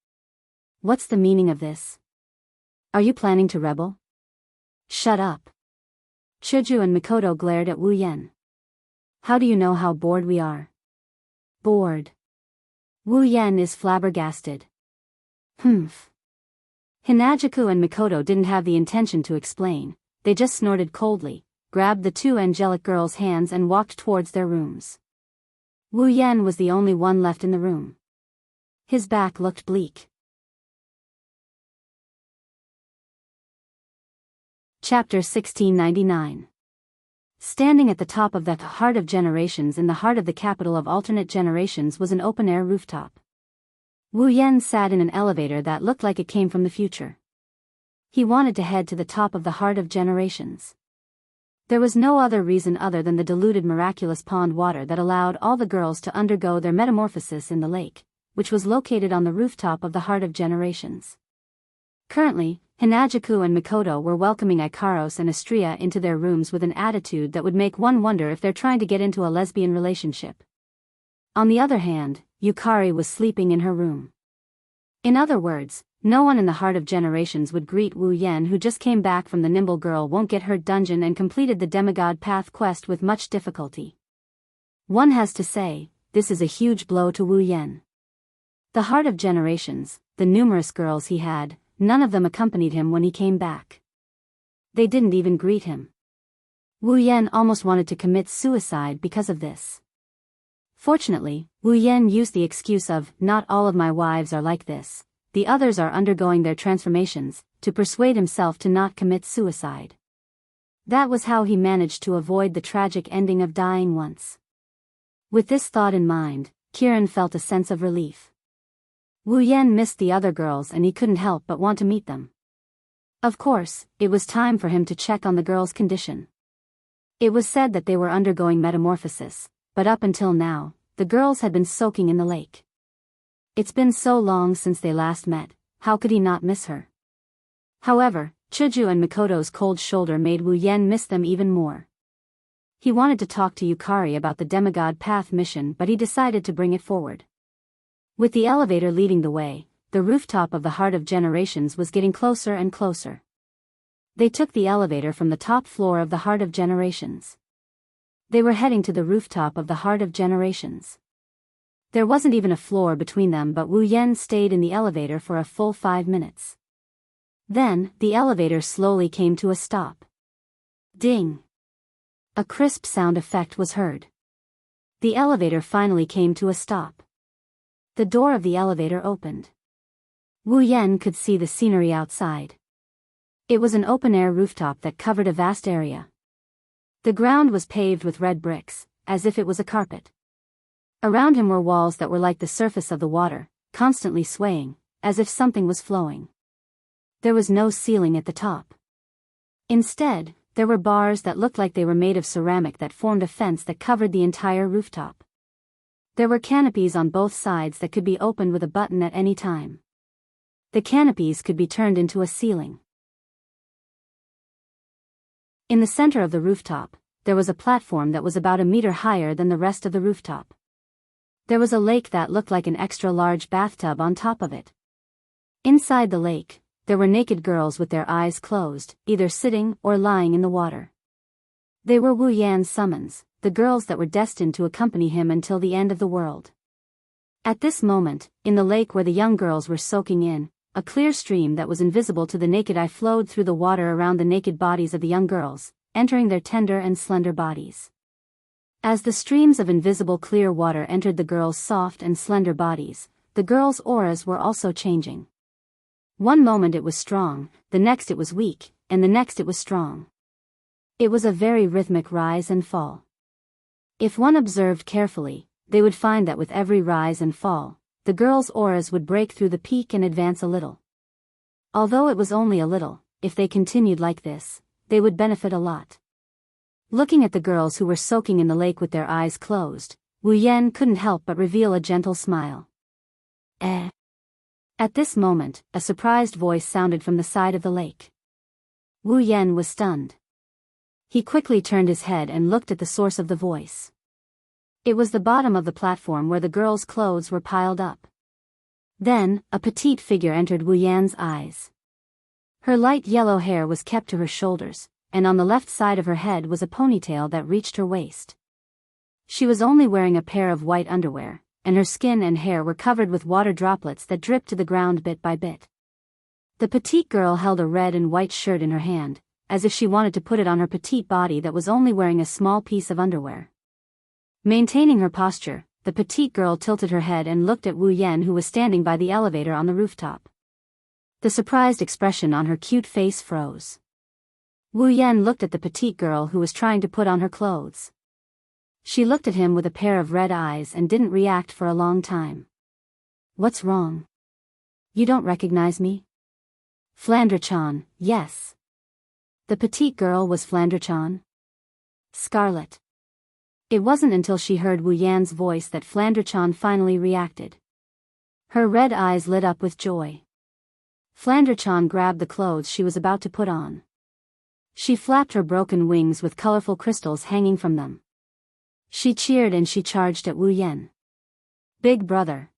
What's the meaning of this? Are you planning to rebel? Shut up. Chuju and Mikoto glared at Wu Yan. How do you know how bored we are? Bored. Wu Yan is flabbergasted. Humph. Hinajaku and Mikoto didn't have the intention to explain, they just snorted coldly, grabbed the two angelic girls' hands and walked towards their rooms. Wu Yan was the only one left in the room. His back looked bleak. Chapter 1699. Standing at the top of the Heart of Generations in the heart of the capital of alternate generations was an open-air rooftop. Wu Yan sat in an elevator that looked like it came from the future. He wanted to head to the top of the Heart of Generations. There was no other reason other than the diluted miraculous pond water that allowed all the girls to undergo their metamorphosis in the lake, which was located on the rooftop of the Heart of Generations. Currently, Hinajaku and Mikoto were welcoming Ikaros and Astria into their rooms with an attitude that would make one wonder if they're trying to get into a lesbian relationship. On the other hand, Yukari was sleeping in her room. In other words, no one in the Heart of Generations would greet Wu Yan, who just came back from the Nimble Girl Won't Get Hurt dungeon and completed the Demigod Path quest with much difficulty. One has to say, this is a huge blow to Wu Yan. The Heart of Generations, the numerous girls he had, none of them accompanied him when he came back. They didn't even greet him. Wu Yan almost wanted to commit suicide because of this. Fortunately, Wu Yan used the excuse of, "Not all of my wives are like this, the others are undergoing their transformations," to persuade himself to not commit suicide. That was how he managed to avoid the tragic ending of dying once. With this thought in mind, Kirin felt a sense of relief. Wu Yan missed the other girls and he couldn't help but want to meet them. Of course, it was time for him to check on the girls' condition. It was said that they were undergoing metamorphosis, but up until now, the girls had been soaking in the lake. It's been so long since they last met, how could he not miss her? However, Chuju and Mikoto's cold shoulder made Wu Yan miss them even more. He wanted to talk to Yukari about the Demigod Path mission, but he decided to bring it forward. With the elevator leading the way, the rooftop of the Heart of Generations was getting closer and closer. They took the elevator from the top floor of the Heart of Generations. They were heading to the rooftop of the Heart of Generations. There wasn't even a floor between them, but Wu Yan stayed in the elevator for a full 5 minutes. Then, the elevator slowly came to a stop. Ding! A crisp sound effect was heard. The elevator finally came to a stop. The door of the elevator opened. Wu Yan could see the scenery outside. It was an open-air rooftop that covered a vast area. The ground was paved with red bricks, as if it was a carpet. Around him were walls that were like the surface of the water, constantly swaying, as if something was flowing. There was no ceiling at the top. Instead, there were bars that looked like they were made of ceramic that formed a fence that covered the entire rooftop. There were canopies on both sides that could be opened with a button at any time. The canopies could be turned into a ceiling. In the center of the rooftop, there was a platform that was about a meter higher than the rest of the rooftop. There was a lake that looked like an extra large bathtub on top of it. Inside the lake, there were naked girls with their eyes closed, either sitting or lying in the water. They were Wu Yan's summons, the girls that were destined to accompany him until the end of the world. At this moment, in the lake where the young girls were soaking in, a clear stream that was invisible to the naked eye flowed through the water around the naked bodies of the young girls, entering their tender and slender bodies. As the streams of invisible clear water entered the girls' soft and slender bodies, the girls' auras were also changing. One moment it was strong, the next it was weak, and the next it was strong. It was a very rhythmic rise and fall. If one observed carefully, they would find that with every rise and fall, the girls' auras would break through the peak and advance a little. Although it was only a little, if they continued like this, they would benefit a lot. Looking at the girls who were soaking in the lake with their eyes closed, Wu Yan couldn't help but reveal a gentle smile. Eh. At this moment, a surprised voice sounded from the side of the lake. Wu Yan was stunned. He quickly turned his head and looked at the source of the voice. It was the bottom of the platform where the girl's clothes were piled up. Then, a petite figure entered Wu Yan's eyes. Her light yellow hair was kept to her shoulders, and on the left side of her head was a ponytail that reached her waist. She was only wearing a pair of white underwear, and her skin and hair were covered with water droplets that dripped to the ground bit by bit. The petite girl held a red and white shirt in her hand, as if she wanted to put it on her petite body that was only wearing a small piece of underwear. Maintaining her posture, the petite girl tilted her head and looked at Wu Yan, who was standing by the elevator on the rooftop. The surprised expression on her cute face froze. Wu Yan looked at the petite girl who was trying to put on her clothes. She looked at him with a pair of red eyes and didn't react for a long time. What's wrong? You don't recognize me? Flandre-chan, yes. The petite girl was Flandre-chan? Scarlet. It wasn't until she heard Wu Yan's voice that Flandre-chan finally reacted. Her red eyes lit up with joy. Flandre-chan grabbed the clothes she was about to put on. She flapped her broken wings with colorful crystals hanging from them. She cheered and she charged at Wu Yan. Big brother.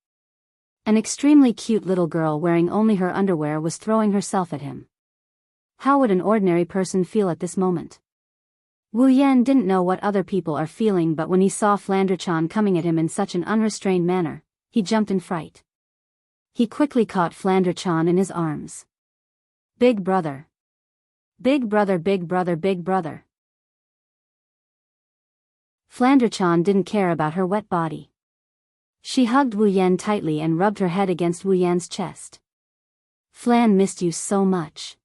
An extremely cute little girl wearing only her underwear was throwing herself at him. How would an ordinary person feel at this moment? Wu Yan didn't know what other people are feeling, but when he saw Flandre-chan coming at him in such an unrestrained manner, he jumped in fright. He quickly caught Flandre-chan in his arms. Big brother. Big brother, big brother, big brother. Flandre-chan didn't care about her wet body. She hugged Wu Yan tightly and rubbed her head against Wu Yan's chest. Flan missed you so much.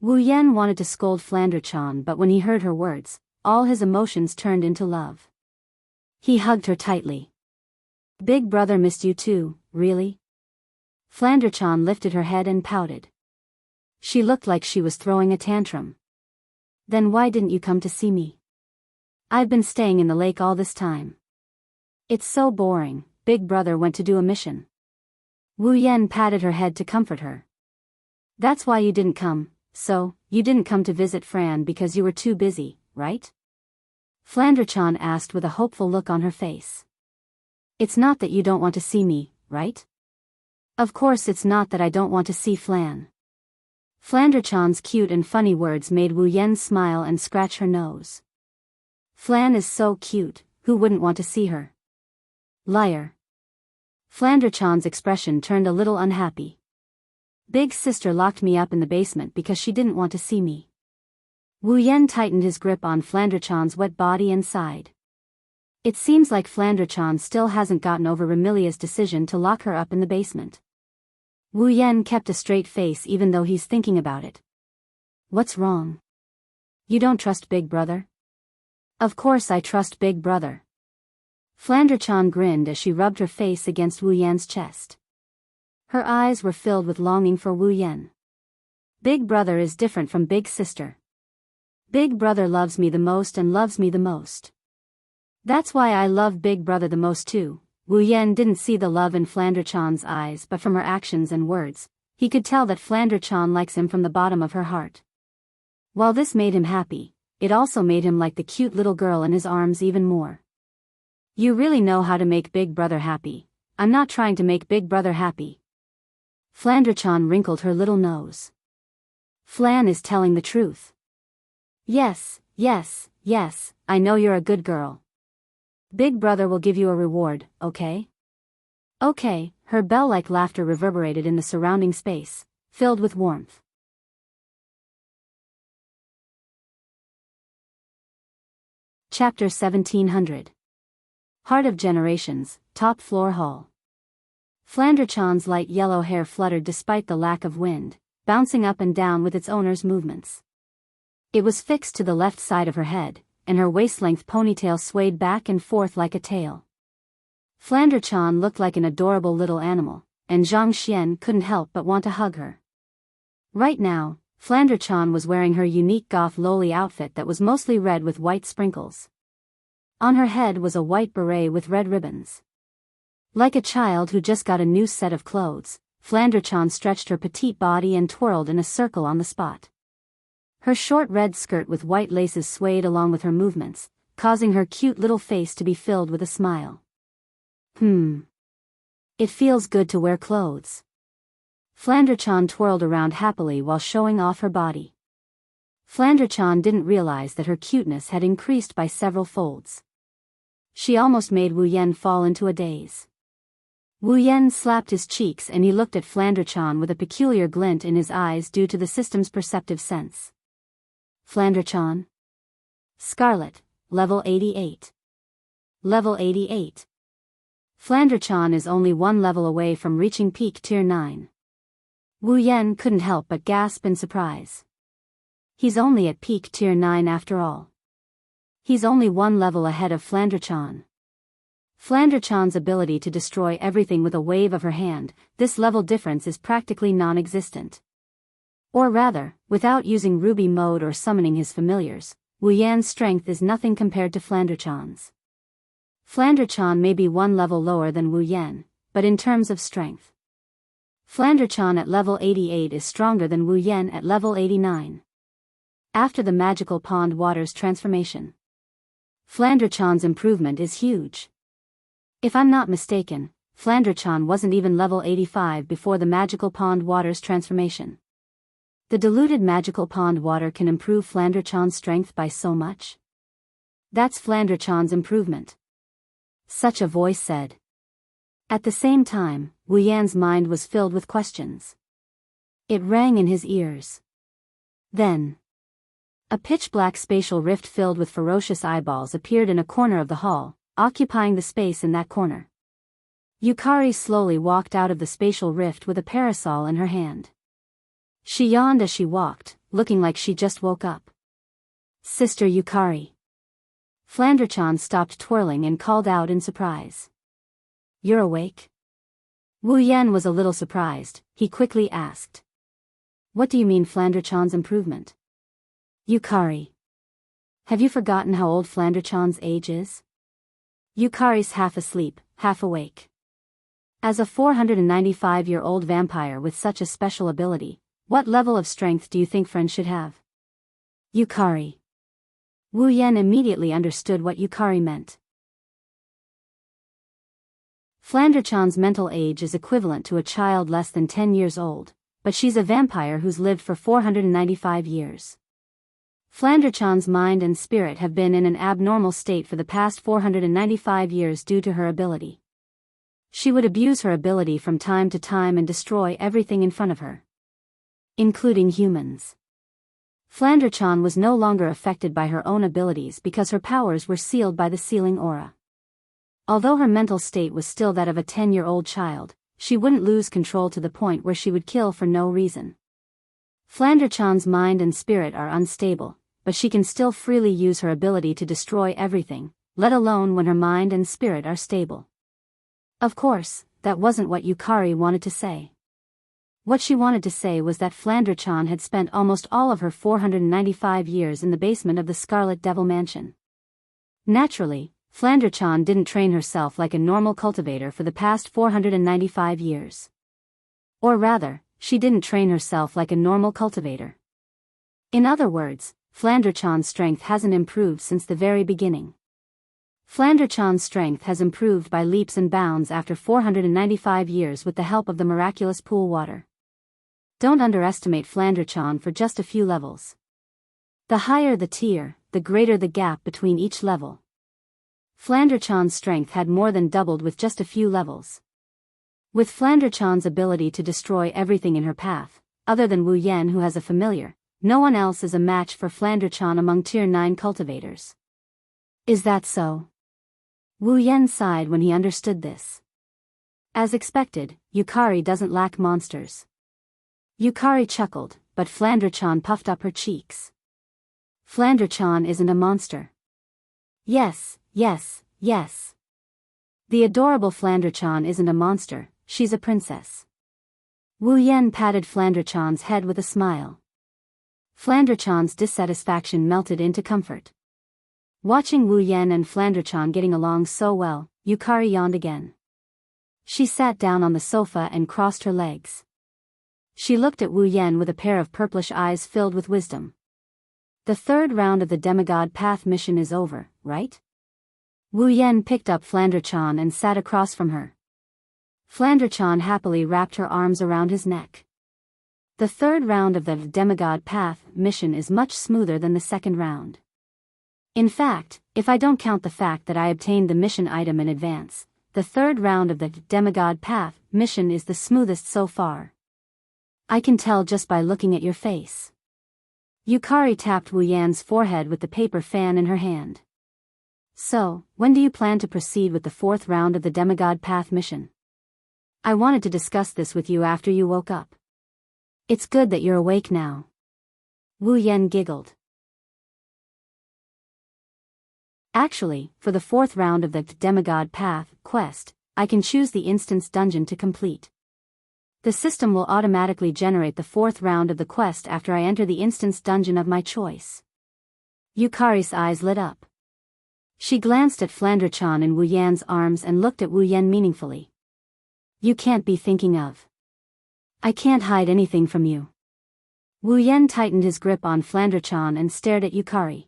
Wu Yan wanted to scold Flandre-chan, but when he heard her words, all his emotions turned into love. He hugged her tightly. Big brother missed you too, really? Flandre-chan lifted her head and pouted. She looked like she was throwing a tantrum. Then why didn't you come to see me? I've been staying in the lake all this time. It's so boring. Big brother went to do a mission. Wu Yan patted her head to comfort her. That's why you didn't come, so, you didn't come to visit Fran because you were too busy, right? Flandre-chan asked with a hopeful look on her face. It's not that you don't want to see me, right? Of course it's not that I don't want to see Flan. Flandre-chan's cute and funny words made Wu Yan smile and scratch her nose. Flan is so cute, who wouldn't want to see her? Liar. Flandre-chan's expression turned a little unhappy. Big sister locked me up in the basement because she didn't want to see me. Wu Yan tightened his grip on Flandre-chan's wet body and sighed. It seems like Flandre-chan still hasn't gotten over Remilia's decision to lock her up in the basement. Wu Yan kept a straight face even though he's thinking about it. What's wrong? You don't trust Big brother? Of course I trust Big brother. Flandre-chan grinned as she rubbed her face against Wu Yan's chest. Her eyes were filled with longing for Wu Yan. Big brother is different from big sister. Big brother loves me the most and loves me the most. That's why I love Big brother the most too. Wu Yan didn't see the love in Flandre-chan's eyes, but from her actions and words, he could tell that Flandre-chan likes him from the bottom of her heart. While this made him happy, it also made him like the cute little girl in his arms even more. You really know how to make Big brother happy. I'm not trying to make Big brother happy. Flandre-chan wrinkled her little nose. Flan is telling the truth. Yes, yes, yes, I know you're a good girl. Big brother will give you a reward, okay? Okay, her bell-like laughter reverberated in the surrounding space, filled with warmth. Chapter 1700. Heart of Generations, Top Floor Hall. Flandre-chan's light yellow hair fluttered despite the lack of wind, bouncing up and down with its owner's movements. It was fixed to the left side of her head, and her waist-length ponytail swayed back and forth like a tail. Flandre-chan looked like an adorable little animal, and Zhang Xian couldn't help but want to hug her. Right now, Flandre-chan was wearing her unique goth loli outfit that was mostly red with white sprinkles. On her head was a white beret with red ribbons. Like a child who just got a new set of clothes, Flandrachan stretched her petite body and twirled in a circle on the spot. Her short red skirt with white laces swayed along with her movements, causing her cute little face to be filled with a smile. It feels good to wear clothes. Flandrachan twirled around happily while showing off her body. Flandrachan didn't realize that her cuteness had increased by several folds. She almost made Wu Yan fall into a daze. Wu Yan slapped his cheeks and he looked at Flandrachan with a peculiar glint in his eyes due to the system's perceptive sense. Flandrachan? Scarlet, level 88. Level 88. Flandrachan is only one level away from reaching peak tier 9. Wu Yan couldn't help but gasp in surprise. He's only at peak tier 9 after all. He's only one level ahead of Flandrachan. Flandrachan's ability to destroy everything with a wave of her hand, this level difference is practically non-existent. Or rather, without using Ruby mode or summoning his familiars, Wu Yan's strength is nothing compared to Flandrachan's. Flandrachan may be one level lower than Wu Yan, but in terms of strength, Flandrachan at level 88 is stronger than Wu Yan at level 89. After the magical pond water's transformation, Flandrachan's improvement is huge. If I'm not mistaken, Flandrachan wasn't even level 85 before the magical pond water's transformation. The diluted magical pond water can improve Flandrachan's strength by so much? That's Flandrachan's improvement. Such a voice said. At the same time, Wu Yan's mind was filled with questions. It rang in his ears. Then, a pitch-black spatial rift filled with ferocious eyeballs appeared in a corner of the hall, occupying the space in that corner. Yukari slowly walked out of the spatial rift with a parasol in her hand. She yawned as she walked, looking like she just woke up. Sister Yukari. Flandrachan stopped twirling and called out in surprise. You're awake? Wu Yan was a little surprised. He quickly asked. What do you mean Flandrachan's improvement? Yukari. Have you forgotten how old Flandrachan's age is? Yukari's half asleep, half awake. As a 495-year-old vampire with such a special ability, what level of strength do you think Fren should have? Yukari. Wu Yan immediately understood what Yukari meant. Flandrachan's mental age is equivalent to a child less than 10 years old, but she's a vampire who's lived for 495 years. Flandrachan's mind and spirit have been in an abnormal state for the past 495 years due to her ability. She would abuse her ability from time to time and destroy everything in front of her, including humans. Flandrachan was no longer affected by her own abilities because her powers were sealed by the sealing aura. Although her mental state was still that of a 10-year-old child, she wouldn't lose control to the point where she would kill for no reason. Flandrachan's mind and spirit are unstable, but she can still freely use her ability to destroy everything, let alone when her mind and spirit are stable. Of course, that wasn't what Yukari wanted to say. What she wanted to say was that Flandrachan had spent almost all of her 495 years in the basement of the Scarlet Devil Mansion. Naturally, Flandrachan didn't train herself like a normal cultivator for the past 495 years. Or rather, she didn't train herself like a normal cultivator. In other words, Flandrachan's strength hasn't improved since the very beginning. Flandrachan's strength has improved by leaps and bounds after 495 years with the help of the miraculous pool water. Don't underestimate Flandrachan for just a few levels. The higher the tier, the greater the gap between each level. Flandrachan's strength had more than doubled with just a few levels. With Flandrachan's ability to destroy everything in her path, other than Wu Yan who has a familiar, no one else is a match for Flandrachan among tier 9 cultivators. Is that so? Wu Yan sighed when he understood this. As expected, Yukari doesn't lack monsters. Yukari chuckled, but Flandrachan puffed up her cheeks. Flandrachan isn't a monster. Yes, yes, yes. The adorable Flandrachan isn't a monster, she's a princess. Wu Yan patted Flandrachan's head with a smile. Flandrachan's dissatisfaction melted into comfort. Watching Wu Yan and Flandre-chan getting along so well, Yukari yawned again. She sat down on the sofa and crossed her legs. She looked at Wu Yan with a pair of purplish eyes filled with wisdom. The third round of the Demigod Path mission is over, right? Wu Yan picked up Flandre-chan and sat across from her. Flandre-chan happily wrapped her arms around his neck. The third round of the Demigod Path mission is much smoother than the second round. In fact, if I don't count the fact that I obtained the mission item in advance, the third round of the Demigod Path mission is the smoothest so far. I can tell just by looking at your face. Yukari tapped Wu Yan's forehead with the paper fan in her hand. So, when do you plan to proceed with the fourth round of the Demigod Path mission? I wanted to discuss this with you after you woke up. It's good that you're awake now. Wu Yan giggled. Actually, for the fourth round of the Demigod Path quest, I can choose the instance dungeon to complete. The system will automatically generate the fourth round of the quest after I enter the instance dungeon of my choice. Yukari's eyes lit up. She glanced at Flandre-chan in Wu Yan's arms and looked at Wu Yan meaningfully. You can't be thinking of. I can't hide anything from you. Wu Yan tightened his grip on Flandre-chan and stared at Yukari.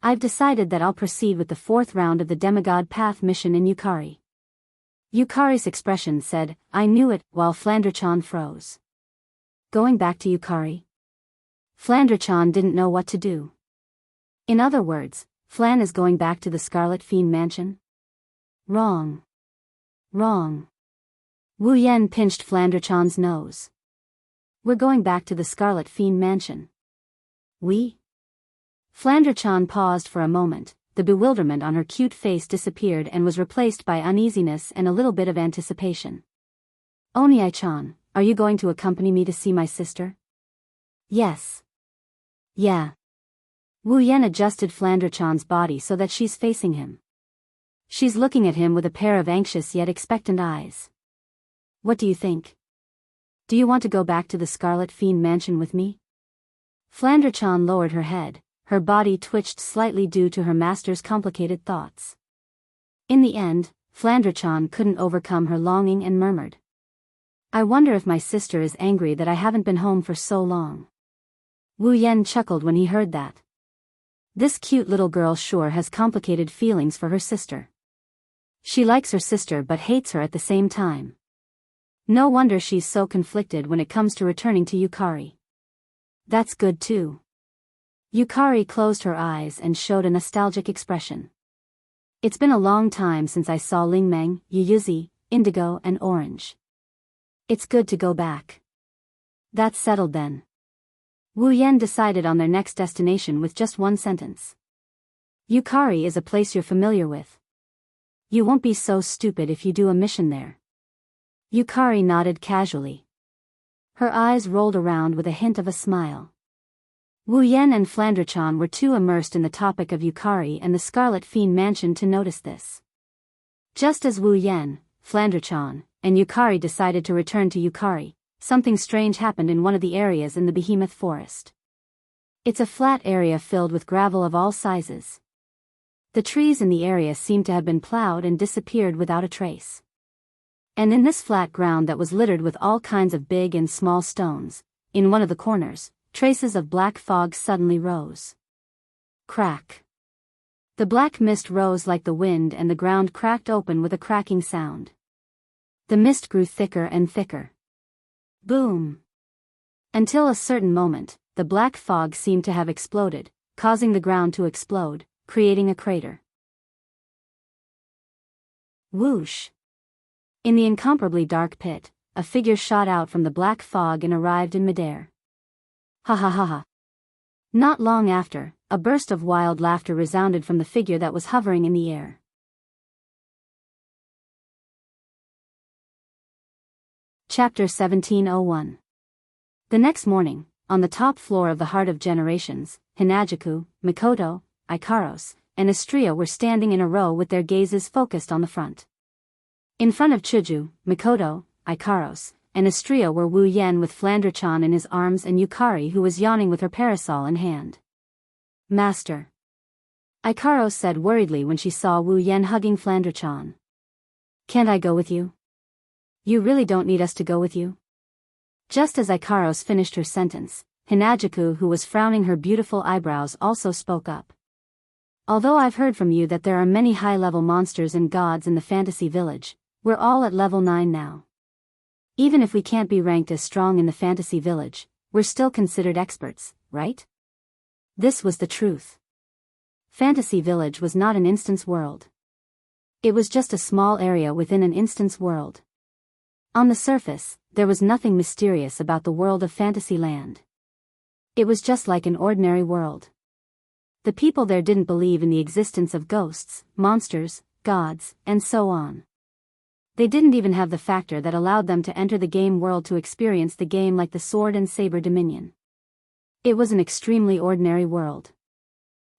I've decided that I'll proceed with the fourth round of the Demigod Path mission in Yukari. Yukari's expression said, I knew it, while Flandre-chan froze. Going back to Yukari? Flandre-chan didn't know what to do. In other words, Flan is going back to the Scarlet Fiend Mansion? Wrong. Wrong. Wu Yan pinched Flandre-chan's nose. We're going back to the Scarlet Fiend Mansion. We? Flandre-chan paused for a moment. The bewilderment on her cute face disappeared and was replaced by uneasiness and a little bit of anticipation. Onii-chan, are you going to accompany me to see my sister? Yes. Yeah. Wu Yan adjusted Flandre-chan's body so that she's facing him. She's looking at him with a pair of anxious yet expectant eyes. What do you think? Do you want to go back to the Scarlet Fiend Mansion with me? Flandre-chan lowered her head. Her body twitched slightly due to her master's complicated thoughts. In the end, Flandre-chan couldn't overcome her longing and murmured. I wonder if my sister is angry that I haven't been home for so long. Wu Yan chuckled when he heard that. This cute little girl sure has complicated feelings for her sister. She likes her sister but hates her at the same time. No wonder she's so conflicted when it comes to returning to Yukari. That's good too. Yukari closed her eyes and showed a nostalgic expression. It's been a long time since I saw Lingmeng, Yuyuzi, Indigo and Orange. It's good to go back. That's settled then. Wu Yan decided on their next destination with just one sentence. Yukari is a place you're familiar with. You won't be so stupid if you do a mission there. Yukari nodded casually. Her eyes rolled around with a hint of a smile. Wu Yan and Flandre-chan were too immersed in the topic of Yukari and the Scarlet Fiend Mansion to notice this. Just as Wu Yan, Flandre-chan, and Yukari decided to return to Yukari, something strange happened in one of the areas in the Behemoth Forest. It's a flat area filled with gravel of all sizes. The trees in the area seemed to have been plowed and disappeared without a trace. And in this flat ground that was littered with all kinds of big and small stones, in one of the corners, traces of black fog suddenly rose. Crack. The black mist rose like the wind and the ground cracked open with a cracking sound. The mist grew thicker and thicker. Boom. Until a certain moment, the black fog seemed to have exploded, causing the ground to explode, creating a crater. Whoosh. In the incomparably dark pit, a figure shot out from the black fog and arrived in midair. Ha ha ha ha. Not long after, a burst of wild laughter resounded from the figure that was hovering in the air. Chapter 1701. The next morning, on the top floor of the Heart of Generations, Hinajuku, Mikoto, Ikaros, and Astria were standing in a row with their gazes focused on the front. In front of Chuju, Mikoto, Ikaros, and Astria were Wu Yan with Flandre-chan in his arms and Yukari who was yawning with her parasol in hand. Master. Ikaros said worriedly when she saw Wu Yan hugging Flandre-chan. Can't I go with you? You really don't need us to go with you? Just as Ikaros finished her sentence, Hinajuku, who was frowning her beautiful eyebrows, also spoke up. Although I've heard from you that there are many high-level monsters and gods in the fantasy village, we're all at level 9 now. Even if we can't be ranked as strong in the fantasy village, we're still considered experts, right? This was the truth. Fantasy village was not an instance world. It was just a small area within an instance world. On the surface, there was nothing mysterious about the world of Fantasyland. It was just like an ordinary world. The people there didn't believe in the existence of ghosts, monsters, gods, and so on. They didn't even have the factor that allowed them to enter the game world to experience the game like the Sword and Saber Dominion. It was an extremely ordinary world.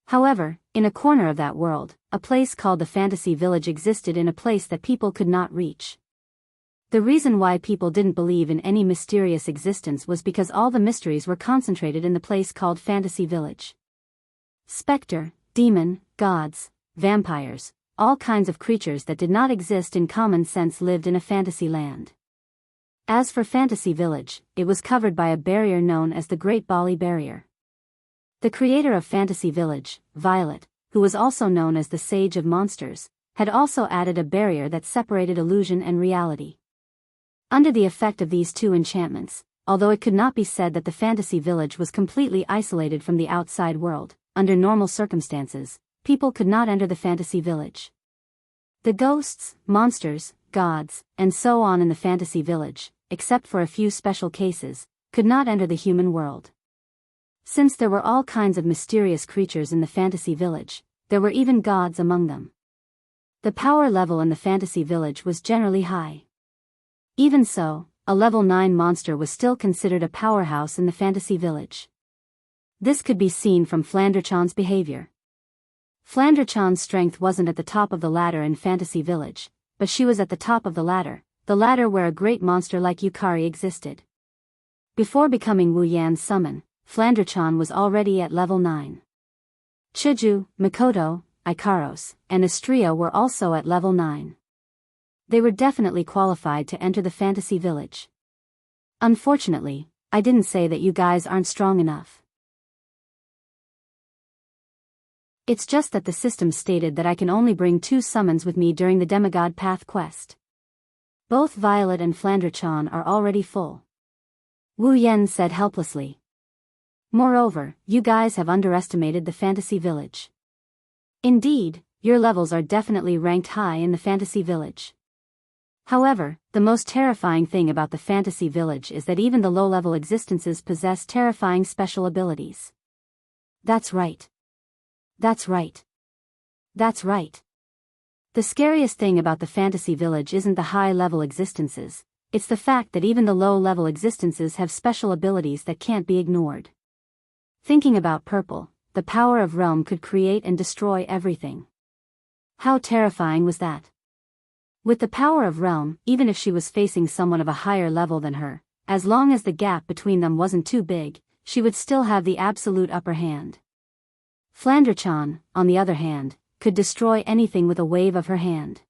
However, in a corner of that world, a place called the Fantasy Village existed, in a place that people could not reach. The reason why people didn't believe in any mysterious existence was because all the mysteries were concentrated in the place called Fantasy Village. Spectre, demon, gods, vampires, all kinds of creatures that did not exist in common sense lived in a fantasy land. As for Fantasy Village, it was covered by a barrier known as the Great Bali Barrier. The creator of Fantasy Village, Violet, who was also known as the Sage of Monsters, had also added a barrier that separated illusion and reality. Under the effect of these two enchantments, although it could not be said that the Fantasy Village was completely isolated from the outside world, under normal circumstances, people could not enter the Fantasy Village. The ghosts, monsters, gods, and so on in the Fantasy Village, except for a few special cases, could not enter the human world. Since there were all kinds of mysterious creatures in the Fantasy Village, there were even gods among them. The power level in the Fantasy Village was generally high. Even so, a level 9 monster was still considered a powerhouse in the Fantasy Village. This could be seen from Flandre-chan's behavior. Flandre-chan's strength wasn't at the top of the ladder in Fantasy Village, but she was at the top of the ladder where a great monster like Yukari existed. Before becoming Wu Yan's summon, Flandre-chan was already at level 9. Chuju, Mikoto, Ikaros, and Astria were also at level 9. They were definitely qualified to enter the Fantasy Village. Unfortunately, I didn't say that you guys aren't strong enough. It's just that the system stated that I can only bring 2 summons with me during the Demigod Path quest. Both Violet and Flandre-chan are already full. Wu Yan said helplessly. Moreover, you guys have underestimated the Fantasy Village. Indeed, your levels are definitely ranked high in the Fantasy Village. However, the most terrifying thing about the Fantasy Village is that even the low-level existences possess terrifying special abilities. That's right. That's right. That's right. The scariest thing about the Fantasy Village isn't the high-level existences, it's the fact that even the low-level existences have special abilities that can't be ignored. Thinking about Purple, the power of Realm could create and destroy everything. How terrifying was that? With the power of Realm, even if she was facing someone of a higher level than her, as long as the gap between them wasn't too big, she would still have the absolute upper hand. Flandre-chan, on the other hand, could destroy anything with a wave of her hand.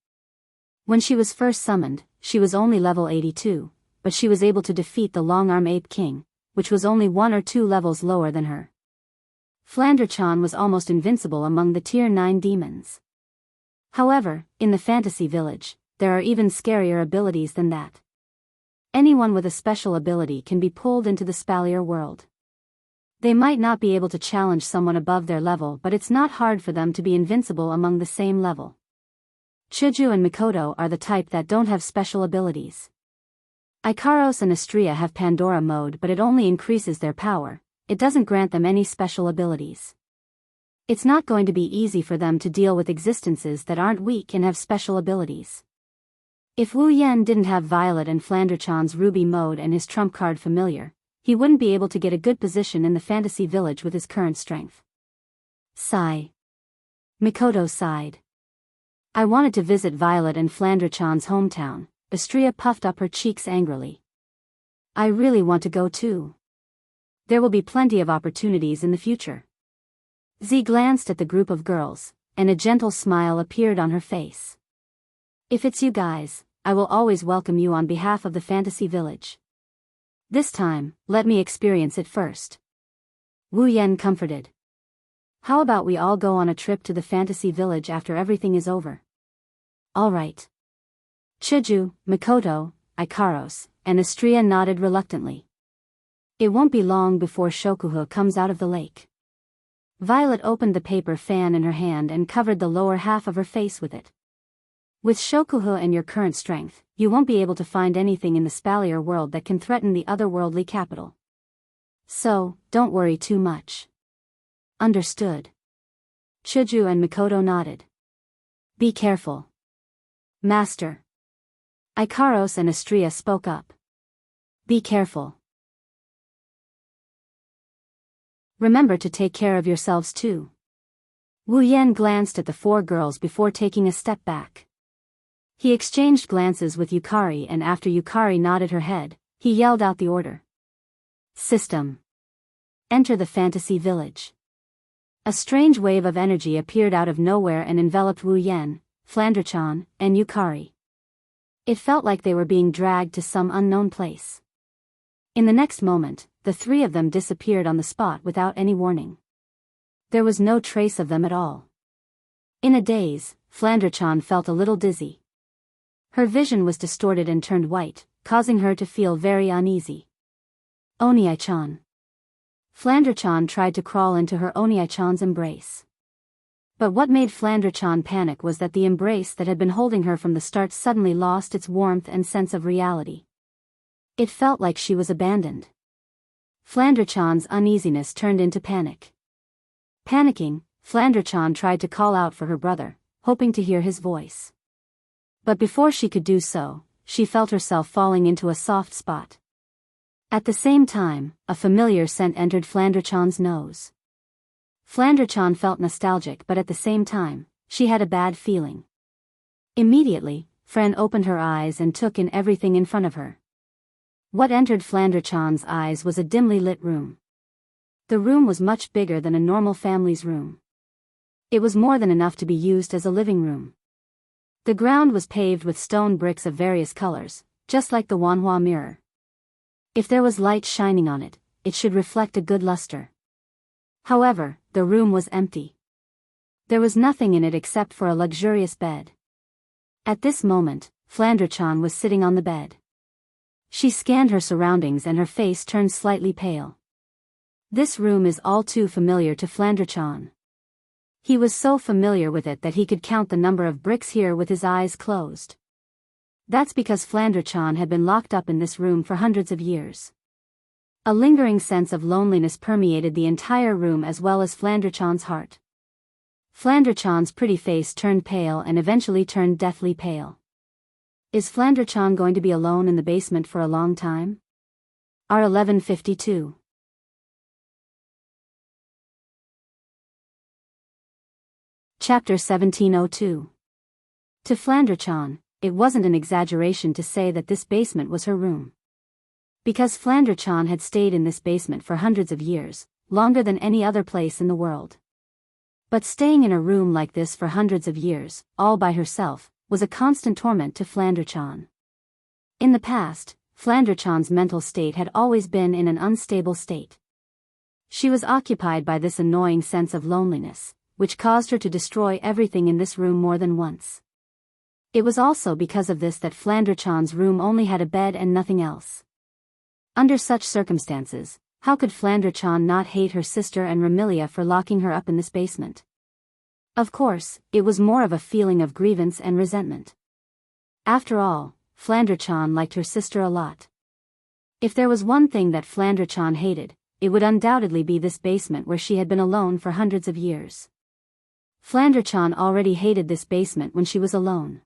When she was first summoned, she was only level 82, but she was able to defeat the Long-Arm Ape King, which was only 1 or 2 levels lower than her. Flandre-chan was almost invincible among the Tier 9 demons. However, in the Fantasy Village, there are even scarier abilities than that. Anyone with a special ability can be pulled into the Spalier world. They might not be able to challenge someone above their level, but it's not hard for them to be invincible among the same level. Chuju and Mikoto are the type that don't have special abilities. Ikaros and Astria have Pandora mode, but it only increases their power, it doesn't grant them any special abilities. It's not going to be easy for them to deal with existences that aren't weak and have special abilities. If Wu Yan didn't have Violet and Flandre-chan's Ruby mode and his trump card familiar, he wouldn't be able to get a good position in the Fantasy Village with his current strength. Sigh. Mikoto sighed. I wanted to visit Violet and Flandre-chan's hometown. Astria puffed up her cheeks angrily. I really want to go too. There will be plenty of opportunities in the future. Z glanced at the group of girls, and a gentle smile appeared on her face. If it's you guys, I will always welcome you on behalf of the fantasy village. This time, let me experience it first. Wu Yan comforted. How about we all go on a trip to the fantasy village after everything is over? All right. Chuju, Mikoto, Ikaros, and Astria nodded reluctantly. It won't be long before Shokuha comes out of the lake. Violet opened the paper fan in her hand and covered the lower half of her face with it. With Shokuha and your current strength, you won't be able to find anything in the Spalier world that can threaten the otherworldly capital. So, don't worry too much. Understood. Chuju and Mikoto nodded. Be careful. Master. Ikaros and Astria spoke up. Be careful. Remember to take care of yourselves too. Wu Yan glanced at the four girls before taking a step back. He exchanged glances with Yukari, and after Yukari nodded her head, he yelled out the order. System. Enter the fantasy village. A strange wave of energy appeared out of nowhere and enveloped Wu Yan, Flanderchan, and Yukari. It felt like they were being dragged to some unknown place. In the next moment, the three of them disappeared on the spot without any warning. There was no trace of them at all. In a daze, Flanderchan felt a little dizzy. Her vision was distorted and turned white, causing her to feel very uneasy. Oniai-chan. Flanderchan tried to crawl into her Oniai-chan's embrace. But what made Flanderchan panic was that the embrace that had been holding her from the start suddenly lost its warmth and sense of reality. It felt like she was abandoned. Flanderchan's uneasiness turned into panic. Panicking, Flanderchan tried to call out for her brother, hoping to hear his voice. But before she could do so, she felt herself falling into a soft spot. At the same time, a familiar scent entered Flanderchan's nose. Flanderchan felt nostalgic, but at the same time, she had a bad feeling. Immediately, Fran opened her eyes and took in everything in front of her. What entered Flanderchan's eyes was a dimly lit room. The room was much bigger than a normal family's room. It was more than enough to be used as a living room. The ground was paved with stone bricks of various colors, just like the Wanhua mirror. If there was light shining on it, it should reflect a good luster. However, the room was empty. There was nothing in it except for a luxurious bed. At this moment, Flanderchan was sitting on the bed. She scanned her surroundings and her face turned slightly pale. This room is all too familiar to Flanderchan. He was so familiar with it that he could count the number of bricks here with his eyes closed. That's because Flanderchan had been locked up in this room for hundreds of years. A lingering sense of loneliness permeated the entire room as well as Flanderchan's heart. Flanderchan's pretty face turned pale and eventually turned deathly pale. Is Flanderchan going to be alone in the basement for a long time? R1152. Chapter 1702. To Flanderchan, it wasn't an exaggeration to say that this basement was her room. Because Flanderchan had stayed in this basement for hundreds of years, longer than any other place in the world. But staying in a room like this for hundreds of years, all by herself, was a constant torment to Flanderchan. In the past, Flanderchan's mental state had always been in an unstable state. She was occupied by this annoying sense of loneliness, which caused her to destroy everything in this room more than once. It was also because of this that Flanderchan's room only had a bed and nothing else. Under such circumstances, how could Flanderchan not hate her sister and Remilia for locking her up in this basement? Of course, it was more of a feeling of grievance and resentment. After all, Flanderchan liked her sister a lot. If there was one thing that Flanderchan hated, it would undoubtedly be this basement where she had been alone for hundreds of years. Flanderchan already hated this basement when she was alone.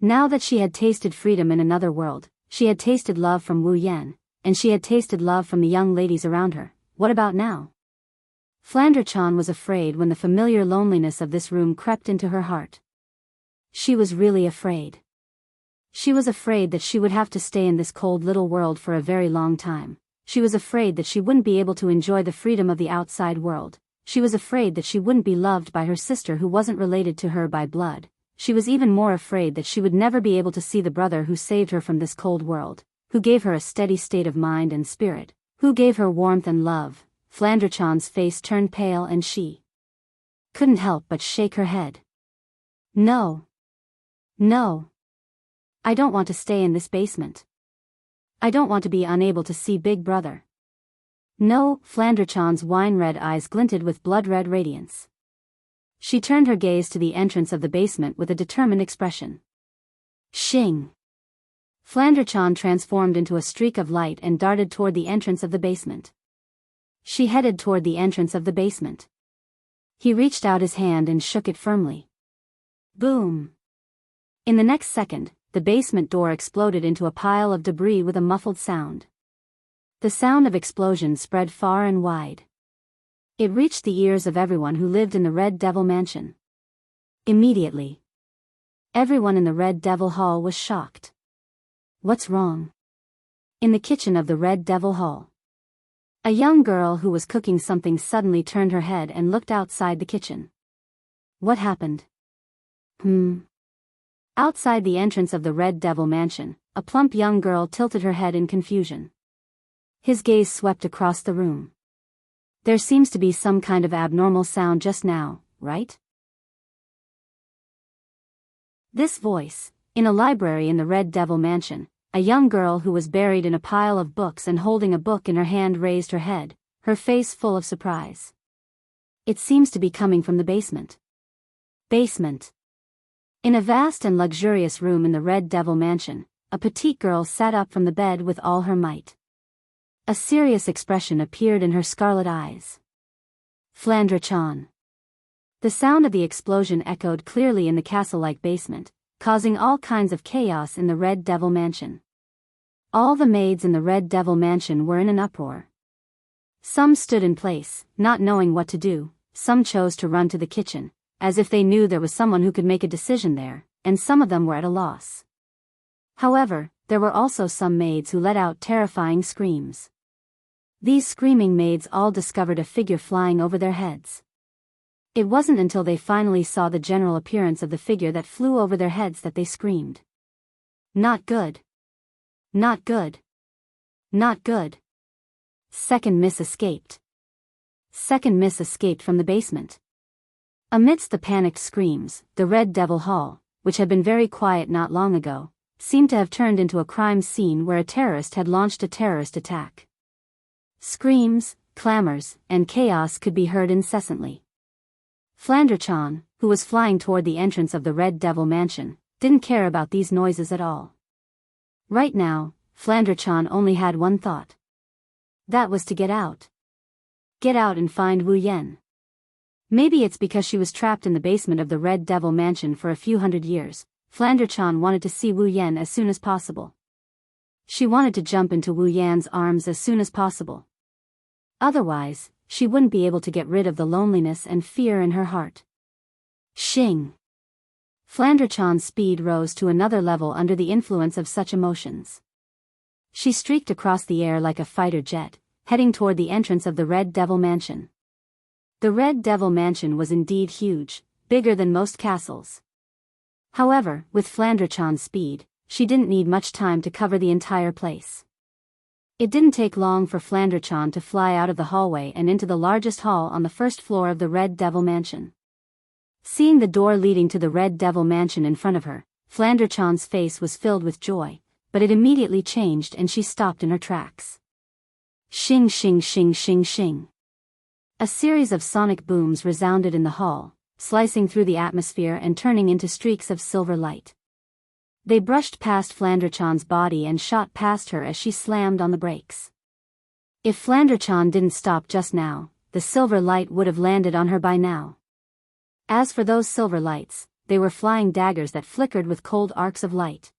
Now that she had tasted freedom in another world, she had tasted love from Wu Yan, and she had tasted love from the young ladies around her. What about now? Flanderchan was afraid when the familiar loneliness of this room crept into her heart. She was really afraid. She was afraid that she would have to stay in this cold little world for a very long time. She was afraid that she wouldn't be able to enjoy the freedom of the outside world, she was afraid that she wouldn't be loved by her sister who wasn't related to her by blood. She was even more afraid that she would never be able to see the brother who saved her from this cold world, who gave her a steady state of mind and spirit, who gave her warmth and love. Flandrachan's face turned pale and she couldn't help but shake her head. No. No. I don't want to stay in this basement. I don't want to be unable to see Big Brother. No. Flandrachan's wine-red eyes glinted with blood-red radiance. She turned her gaze to the entrance of the basement with a determined expression. Shing! Flandrachan transformed into a streak of light and darted toward the entrance of the basement. She headed toward the entrance of the basement. He reached out his hand and shook it firmly. Boom! In the next second, the basement door exploded into a pile of debris with a muffled sound. The sound of explosion spread far and wide. It reached the ears of everyone who lived in the Red Devil Mansion. Immediately, everyone in the Red Devil Hall was shocked. What's wrong? In the kitchen of the Red Devil Hall, a young girl who was cooking something suddenly turned her head and looked outside the kitchen. What happened? Outside the entrance of the Red Devil Mansion, a plump young girl tilted her head in confusion. His gaze swept across the room. There seems to be some kind of abnormal sound just now, right? This voice, in a library in the Red Devil Mansion, a young girl who was buried in a pile of books and holding a book in her hand raised her head, her face full of surprise. It seems to be coming from the basement. Basement. In a vast and luxurious room in the Red Devil Mansion, a petite girl sat up from the bed with all her might. A serious expression appeared in her scarlet eyes. Flandrachan. The sound of the explosion echoed clearly in the castle-like basement, causing all kinds of chaos in the Red Devil Mansion. All the maids in the Red Devil Mansion were in an uproar. Some stood in place, not knowing what to do. Some chose to run to the kitchen, as if they knew there was someone who could make a decision there, and some of them were at a loss. However, there were also some maids who let out terrifying screams. These screaming maids all discovered a figure flying over their heads. It wasn't until they finally saw the general appearance of the figure that flew over their heads that they screamed. Not good. Not good. Not good. Second Miss escaped. Second Miss escaped from the basement. Amidst the panicked screams, the Red Devil Hall, which had been very quiet not long ago, seemed to have turned into a crime scene where a terrorist had launched a terrorist attack. Screams, clamors, and chaos could be heard incessantly. Flandrachan, who was flying toward the entrance of the Red Devil Mansion, didn't care about these noises at all. Right now, Flandrachan only had one thought. That was to get out. Get out and find Wu Yen. Maybe it's because she was trapped in the basement of the Red Devil Mansion for a few hundred years. Flandrachan wanted to see Wu Yen as soon as possible. She wanted to jump into Wu Yan's arms as soon as possible. Otherwise, she wouldn't be able to get rid of the loneliness and fear in her heart. Shing! Flandrachan's speed rose to another level under the influence of such emotions. She streaked across the air like a fighter jet, heading toward the entrance of the Red Devil Mansion. The Red Devil Mansion was indeed huge, bigger than most castles. However, with Flandrachan's speed, she didn't need much time to cover the entire place. It didn't take long for Flandrachan to fly out of the hallway and into the largest hall on the first floor of the Red Devil Mansion. Seeing the door leading to the Red Devil Mansion in front of her, Flandrachan's face was filled with joy, but it immediately changed and she stopped in her tracks. Shing shing shing shing shing. A series of sonic booms resounded in the hall, slicing through the atmosphere and turning into streaks of silver light. They brushed past Flandrachan's body and shot past her as she slammed on the brakes. If Flandrachan didn't stop just now, the silver light would have landed on her by now. As for those silver lights, they were flying daggers that flickered with cold arcs of light.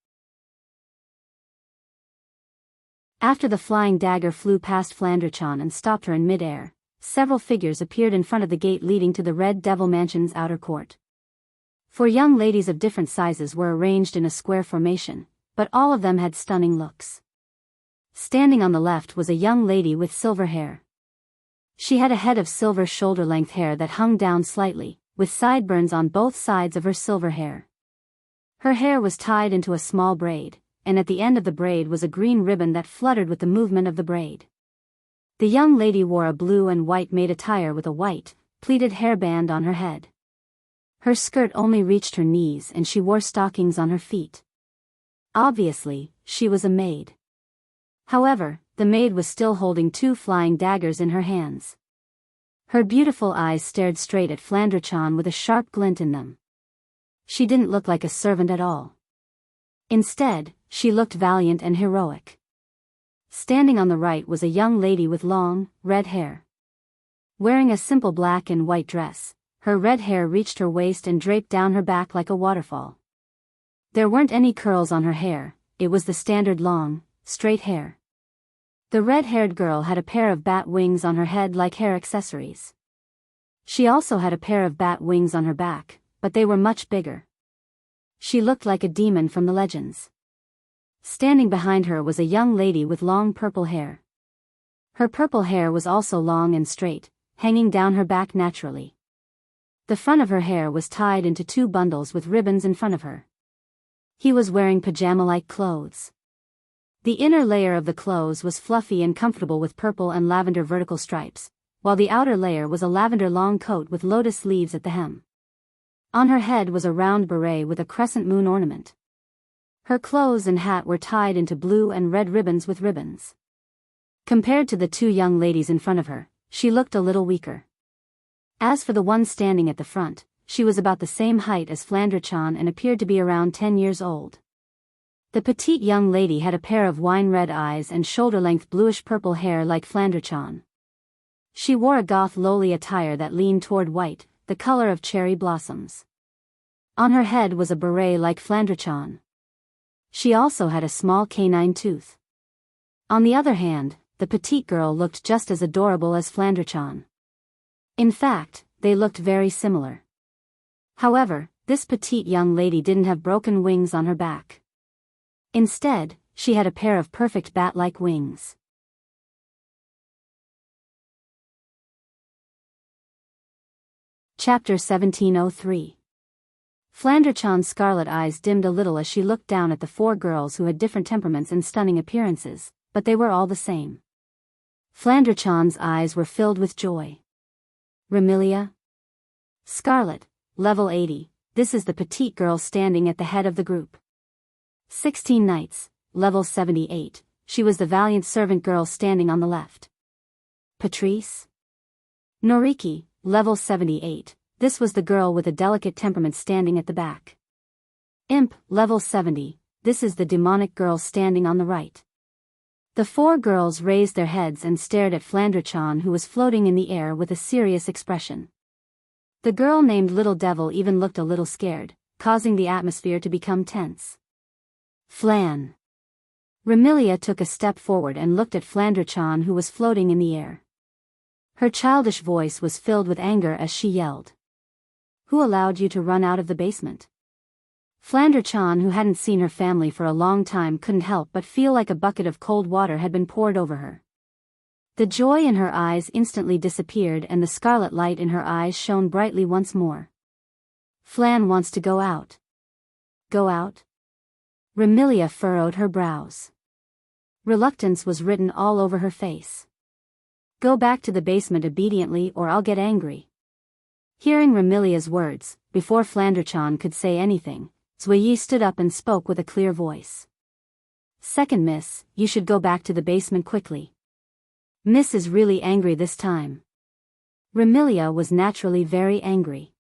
After the flying dagger flew past Flandrachan and stopped her in mid-air, several figures appeared in front of the gate leading to the Red Devil Mansion's outer court. 4 young ladies of different sizes were arranged in a square formation, but all of them had stunning looks. Standing on the left was a young lady with silver hair. She had a head of silver shoulder-length hair that hung down slightly, with sideburns on both sides of her silver hair. Her hair was tied into a small braid, and at the end of the braid was a green ribbon that fluttered with the movement of the braid. The young lady wore a blue and white maid attire with a white, pleated hairband on her head. Her skirt only reached her knees and she wore stockings on her feet. Obviously, she was a maid. However, the maid was still holding 2 flying daggers in her hands. Her beautiful eyes stared straight at Flandrachan with a sharp glint in them. She didn't look like a servant at all. Instead, she looked valiant and heroic. Standing on the right was a young lady with long, red hair. Wearing a simple black and white dress, her red hair reached her waist and draped down her back like a waterfall. There weren't any curls on her hair, it was the standard long, straight hair. The red-haired girl had a pair of bat wings on her head like hair accessories. She also had a pair of bat wings on her back, but they were much bigger. She looked like a demon from the legends. Standing behind her was a young lady with long purple hair. Her purple hair was also long and straight, hanging down her back naturally. The front of her hair was tied into 2 bundles with ribbons in front of her. He was wearing pajama-like clothes. The inner layer of the clothes was fluffy and comfortable with purple and lavender vertical stripes, while the outer layer was a lavender long coat with lotus leaves at the hem. On her head was a round beret with a crescent moon ornament. Her clothes and hat were tied into blue and red ribbons with ribbons. Compared to the 2 young ladies in front of her, she looked a little weaker. As for the one standing at the front, she was about the same height as Flandrachan and appeared to be around 10 years old. The petite young lady had a pair of wine-red eyes and shoulder-length bluish-purple hair like Flandrachan. She wore a goth lowly attire that leaned toward white, the color of cherry blossoms. On her head was a beret like Flandrachan. She also had a small canine tooth. On the other hand, the petite girl looked just as adorable as Flandrachan. In fact, they looked very similar. However, this petite young lady didn't have broken wings on her back. Instead, she had a pair of perfect bat-like wings. Chapter 1703. Flandrachan's scarlet eyes dimmed a little as she looked down at the 4 girls who had different temperaments and stunning appearances, but they were all the same. Flandrachan's eyes were filled with joy. Remilia? Scarlet, level 80, this is the petite girl standing at the head of the group. 16 Knights, level 78, she was the valiant servant girl standing on the left. Patrice? Noriki, level 78, this was the girl with a delicate temperament standing at the back. Imp, level 70, this is the demonic girl standing on the right. The 4 girls raised their heads and stared at Flandrachan, who was floating in the air with a serious expression. The girl named Little Devil even looked a little scared, causing the atmosphere to become tense. Flan. Remilia took a step forward and looked at Flandrachan, who was floating in the air. Her childish voice was filled with anger as she yelled. Who allowed you to run out of the basement? Flandrachan, who hadn't seen her family for a long time, couldn't help but feel like a bucket of cold water had been poured over her. The joy in her eyes instantly disappeared and the scarlet light in her eyes shone brightly once more. Flan wants to go out. Go out? Remilia furrowed her brows. Reluctance was written all over her face. Go back to the basement obediently or I'll get angry. Hearing Remilia's words, before Flandrachan could say anything, Zuyi stood up and spoke with a clear voice. Second miss, you should go back to the basement quickly. Miss is really angry this time. Remilia was naturally very angry.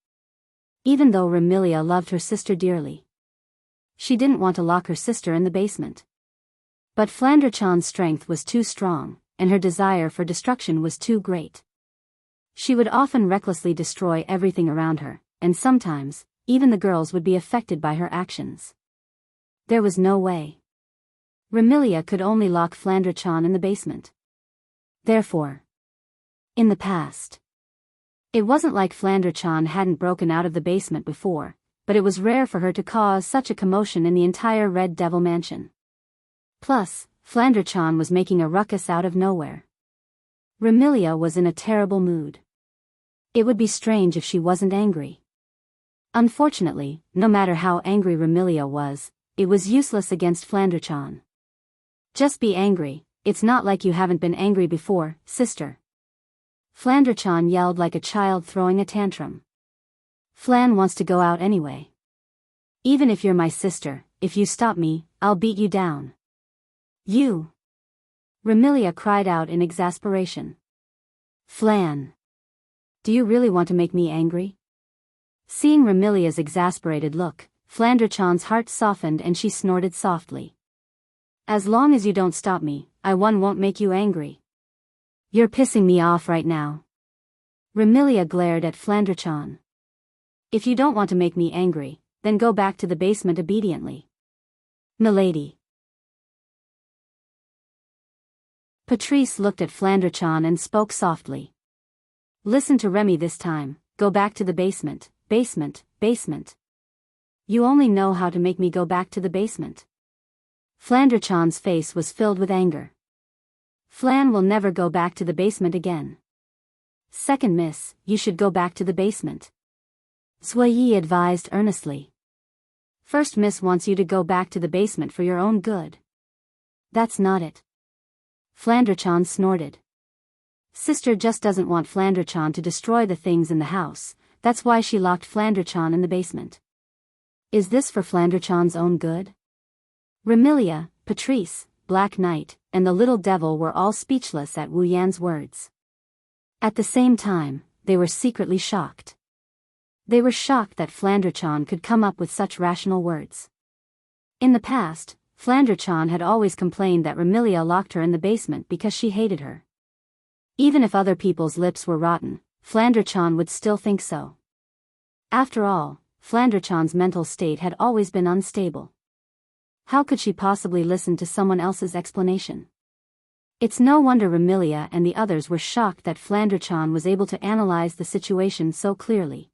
Even though Remilia loved her sister dearly, she didn't want to lock her sister in the basement. But Flandrachan's strength was too strong, and her desire for destruction was too great. She would often recklessly destroy everything around her, and sometimes, even the girls would be affected by her actions. There was no way. Remilia could only lock Flandrachan in the basement. Therefore, in the past, it wasn't like Flandrachan hadn't broken out of the basement before, but it was rare for her to cause such a commotion in the entire Red Devil Mansion. Plus, Flandrachan was making a ruckus out of nowhere. Remilia was in a terrible mood. It would be strange if she wasn't angry. Unfortunately, no matter how angry Remilia was, it was useless against Flandrachan. Just be angry, it's not like you haven't been angry before, sister. Flandrachan yelled like a child throwing a tantrum. Flan wants to go out anyway. Even if you're my sister, if you stop me, I'll beat you down. You! Remilia cried out in exasperation. Flan! Do you really want to make me angry? Seeing Remilia's exasperated look, Flandrachan's heart softened and she snorted softly. As long as you don't stop me, I won't make you angry. You're pissing me off right now. Remilia glared at Flandrachan. If you don't want to make me angry, then go back to the basement obediently. Milady. Patrice looked at Flandrachan and spoke softly. Listen to Remy this time, go back to the basement, basement. You only know how to make me go back to the basement. Flandrachan's face was filled with anger. Flan will never go back to the basement again. Second miss, you should go back to the basement. Suiyi advised earnestly. First miss wants you to go back to the basement for your own good. That's not it. Flandrachan snorted. Sister just doesn't want Flandrachan to destroy the things in the house, that's why she locked Flandrachan in the basement. Is this for Flandrachan's own good? Remilia, Patrice, Black Knight, and the little devil were all speechless at Wu Yan's words. At the same time, they were secretly shocked. They were shocked that Flandrachan could come up with such rational words. In the past, Flandrachan had always complained that Remilia locked her in the basement because she hated her. Even if other people's lips were rotten, Flandrachan would still think so. After all, Flandrachan's mental state had always been unstable. How could she possibly listen to someone else's explanation? It's no wonder Remilia and the others were shocked that Flandrachan was able to analyze the situation so clearly.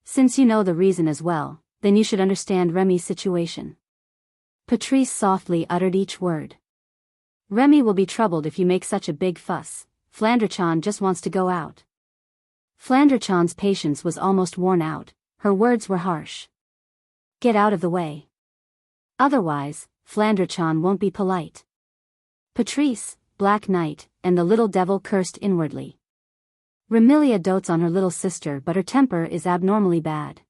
Since you know the reason as well, then you should understand Remy's situation. Patrice softly uttered each word. Remy will be troubled if you make such a big fuss. Flandrachan just wants to go out. Flandrachan's patience was almost worn out, her words were harsh. Get out of the way. Otherwise, Flandrachan won't be polite. Patrice, Black Knight, and the little devil cursed inwardly. Remilia dotes on her little sister but her temper is abnormally bad.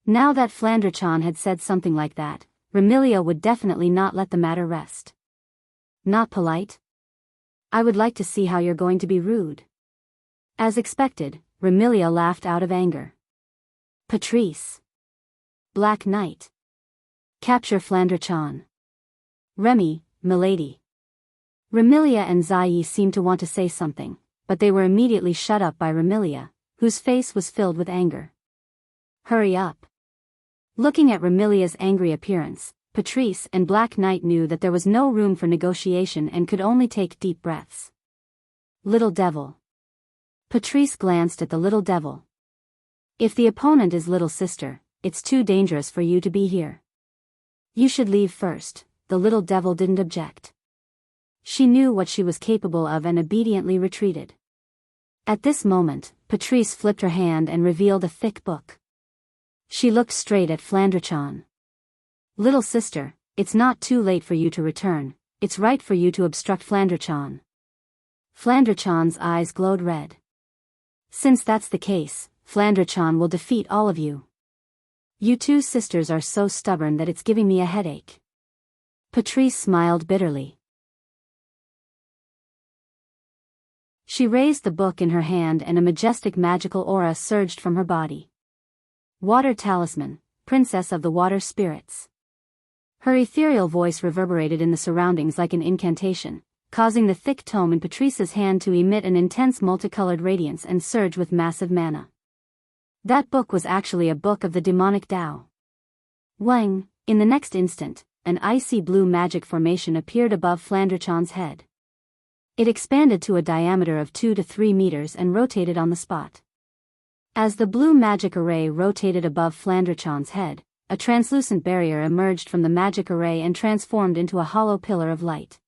Now that Flandrachan had said something like that, Remilia would definitely not let the matter rest. Not polite? I would like to see how you're going to be rude. As expected, Remilia laughed out of anger. Patrice. Black Knight. Capture Flandrachan. Remy, milady. Remilia and Zai seemed to want to say something, but they were immediately shut up by Remilia, whose face was filled with anger. Hurry up. Looking at Remilia's angry appearance, Patrice and Black Knight knew that there was no room for negotiation and could only take deep breaths. Little devil. Patrice glanced at the little devil. If the opponent is little sister, it's too dangerous for you to be here. You should leave first. The little devil didn't object. She knew what she was capable of and obediently retreated. At this moment, Patrice flipped her hand and revealed a thick book. She looked straight at Flandrachan. Little sister, it's not too late for you to return, it's right for you to obstruct Flandrachan. Flandrachan's eyes glowed red. Since that's the case, Flandrachan will defeat all of you. You two sisters are so stubborn that it's giving me a headache. Patrice smiled bitterly. She raised the book in her hand and a majestic magical aura surged from her body. Water Talisman, Princess of the Water Spirits. Her ethereal voice reverberated in the surroundings like an incantation, causing the thick tome in Patrice's hand to emit an intense multicolored radiance and surge with massive mana. That book was actually a book of the demonic Tao. Wang, in the next instant, an icy blue magic formation appeared above Flandrachan's head. It expanded to a diameter of 2 to 3 meters and rotated on the spot. As the blue magic array rotated above Flandrachan's head, a translucent barrier emerged from the magic array and transformed into a hollow pillar of light.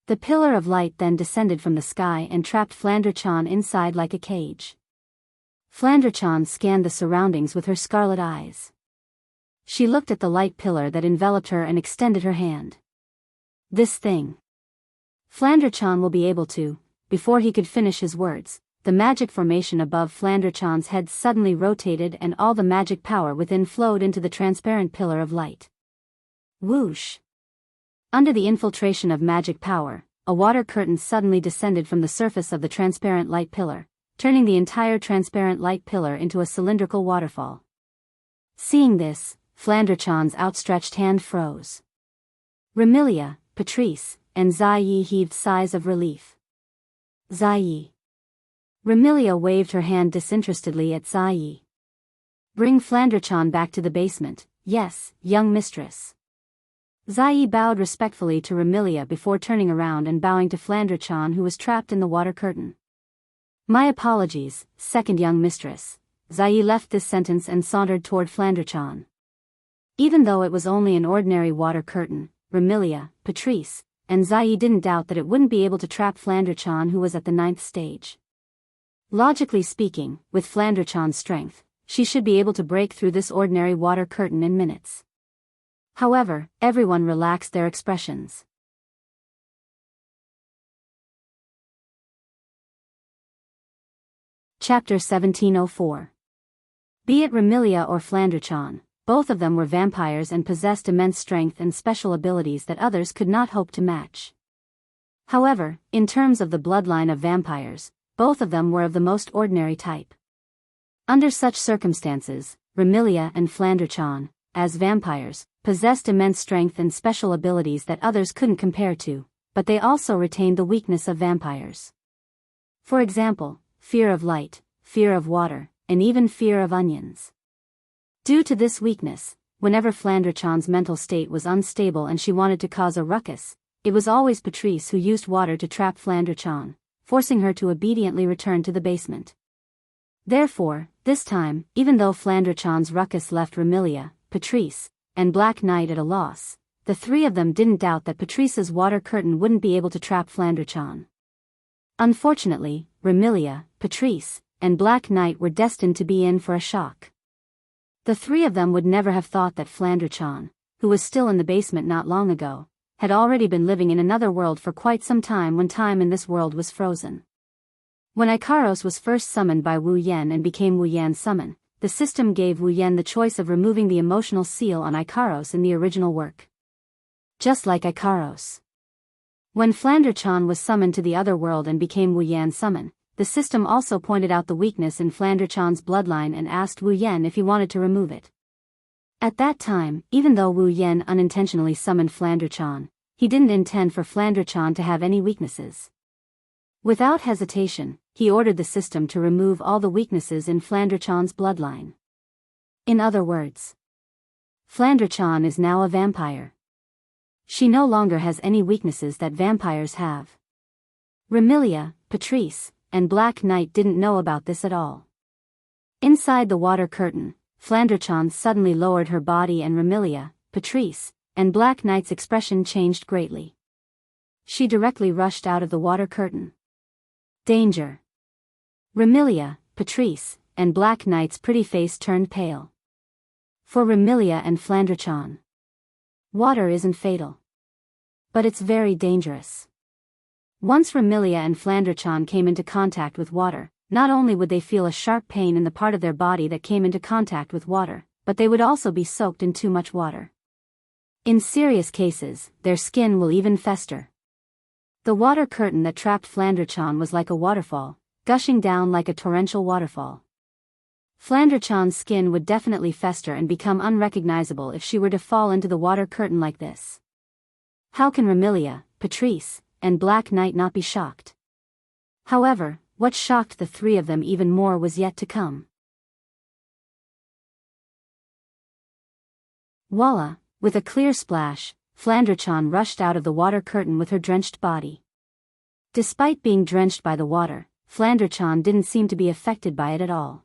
The pillar of light then descended from the sky and trapped Flandrachan inside like a cage. Flandrachan scanned the surroundings with her scarlet eyes. She looked at the light pillar that enveloped her and extended her hand. This thing. Flandrachan will be able to. Before he could finish his words, the magic formation above Flandrachan's head suddenly rotated and all the magic power within flowed into the transparent pillar of light. Whoosh! Under the infiltration of magic power, a water curtain suddenly descended from the surface of the transparent light pillar, turning the entire transparent light pillar into a cylindrical waterfall. Seeing this, Flandrachan's outstretched hand froze. Remilia, Patrice, and Ziyi heaved sighs of relief. Ziyi. Remilia waved her hand disinterestedly at Ziyi. Bring Flandrachan back to the basement, yes, young mistress. Ziyi bowed respectfully to Remilia before turning around and bowing to Flandrachan, who was trapped in the water curtain. My apologies, second young mistress. Ziyi left this sentence and sauntered toward Flandrachan. Even though it was only an ordinary water curtain, Remilia, Patrice, and Ziyi didn't doubt that it wouldn't be able to trap Flandrachan, who was at the 9th stage. Logically speaking, with Flandrachan's strength, she should be able to break through this ordinary water curtain in minutes. However, everyone relaxed their expressions. Chapter 1704. Be it Remilia or Flandrachan, both of them were vampires and possessed immense strength and special abilities that others could not hope to match. However, in terms of the bloodline of vampires, both of them were of the most ordinary type. Under such circumstances, Remilia and Flandrachan, as vampires, possessed immense strength and special abilities that others couldn't compare to, but they also retained the weakness of vampires. For example, fear of light, fear of water, and even fear of onions. Due to this weakness, whenever Flandrachan's mental state was unstable and she wanted to cause a ruckus, it was always Patrice who used water to trap Flandrachan, forcing her to obediently return to the basement. Therefore, this time, even though Flandrachan's ruckus left Remilia, Patrice, and Black Knight at a loss, the three of them didn't doubt that Patrice's water curtain wouldn't be able to trap Flandrachan. Unfortunately, Remilia, Patrice, and Black Knight were destined to be in for a shock. The three of them would never have thought that Flandrachan, who was still in the basement not long ago, had already been living in another world for quite some time when time in this world was frozen. When Icaros was first summoned by Wu Yan and became Wu Yan's summon, the system gave Wu Yan the choice of removing the emotional seal on Icaros in the original work. Just like Icaros. When Flandrachan was summoned to the other world and became Wu Yan's summon, the system also pointed out the weakness in Flandrachan's bloodline and asked Wu Yan if he wanted to remove it. At that time, even though Wu Yan unintentionally summoned Flandrachan, he didn't intend for Flandrachan to have any weaknesses. Without hesitation, he ordered the system to remove all the weaknesses in Flandrachan's bloodline. In other words, Flandrachan is now a vampire. She no longer has any weaknesses that vampires have. Remilia, Patrice, and Black Knight didn't know about this at all. Inside the water curtain, Flandrachan suddenly lowered her body and Remilia, Patrice, and Black Knight's expression changed greatly. She directly rushed out of the water curtain. Danger! Remilia, Patrice, and Black Knight's pretty face turned pale. For Remilia and Flandrachan, water isn't fatal. But it's very dangerous. Once Remilia and Flandrachan came into contact with water, not only would they feel a sharp pain in the part of their body that came into contact with water, but they would also be soaked in too much water. In serious cases, their skin will even fester. The water curtain that trapped Flandrachan was like a waterfall, gushing down like a torrential waterfall. Flandrachan's skin would definitely fester and become unrecognizable if she were to fall into the water curtain like this. How can Remilia, Patrice, and Black Knight not be shocked? However, what shocked the three of them even more was yet to come. Voila! With a clear splash, Flandrachan rushed out of the water curtain with her drenched body. Despite being drenched by the water, Flandrachan didn't seem to be affected by it at all.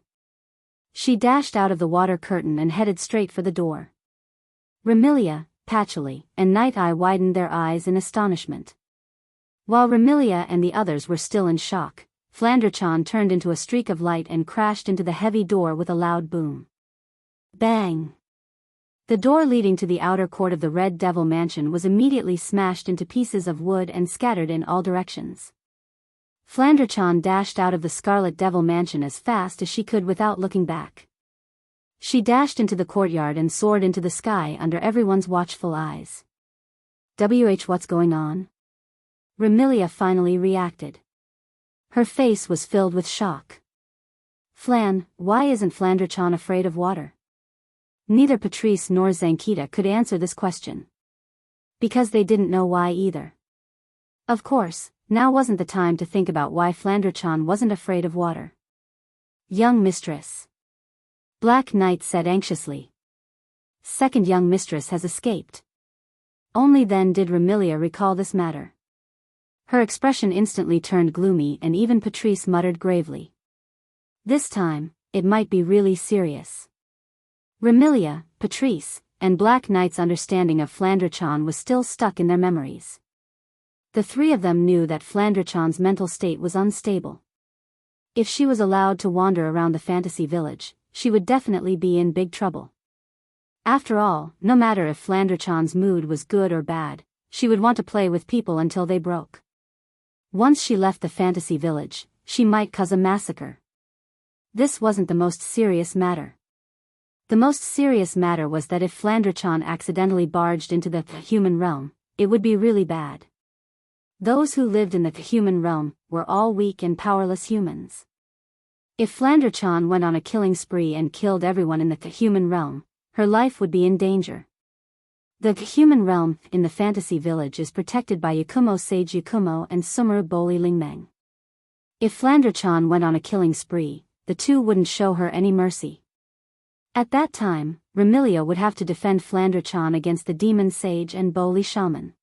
She dashed out of the water curtain and headed straight for the door. Remilia, Patchouli, and Night Eye widened their eyes in astonishment. While Remilia and the others were still in shock, Flanderchan turned into a streak of light and crashed into the heavy door with a loud boom. Bang! The door leading to the outer court of the Red Devil Mansion was immediately smashed into pieces of wood and scattered in all directions. Flanderchan dashed out of the Scarlet Devil Mansion as fast as she could without looking back. She dashed into the courtyard and soared into the sky under everyone's watchful eyes. What's going on? Remilia finally reacted. Her face was filled with shock. Flan, why isn't Flanderchan afraid of water? Neither Patrice nor Zankita could answer this question. Because they didn't know why either. Of course, now wasn't the time to think about why Flanderchan wasn't afraid of water. Young mistress. Black Knight said anxiously. Second young mistress has escaped. Only then did Remilia recall this matter. Her expression instantly turned gloomy and even Patrice muttered gravely. This time, it might be really serious. Remilia, Patrice, and Black Knight's understanding of Flanderchan was still stuck in their memories. The three of them knew that Flanderchan's mental state was unstable. If she was allowed to wander around the fantasy village, she would definitely be in big trouble. After all, no matter if Flanderchan's mood was good or bad, she would want to play with people until they broke. Once she left the fantasy village, she might cause a massacre. This wasn't the most serious matter. The most serious matter was that if Flanderchan accidentally barged into the human realm, it would be really bad. Those who lived in the human realm were all weak and powerless humans. If Flanderchan went on a killing spree and killed everyone in the human realm, her life would be in danger. The human realm in the fantasy village is protected by Yakumo Sage Yakumo and Sumeru Boli Lingmeng. If Flanderchan went on a killing spree, the two wouldn't show her any mercy. At that time, Remilia would have to defend Flanderchan against the Demon Sage and Boli Shaman.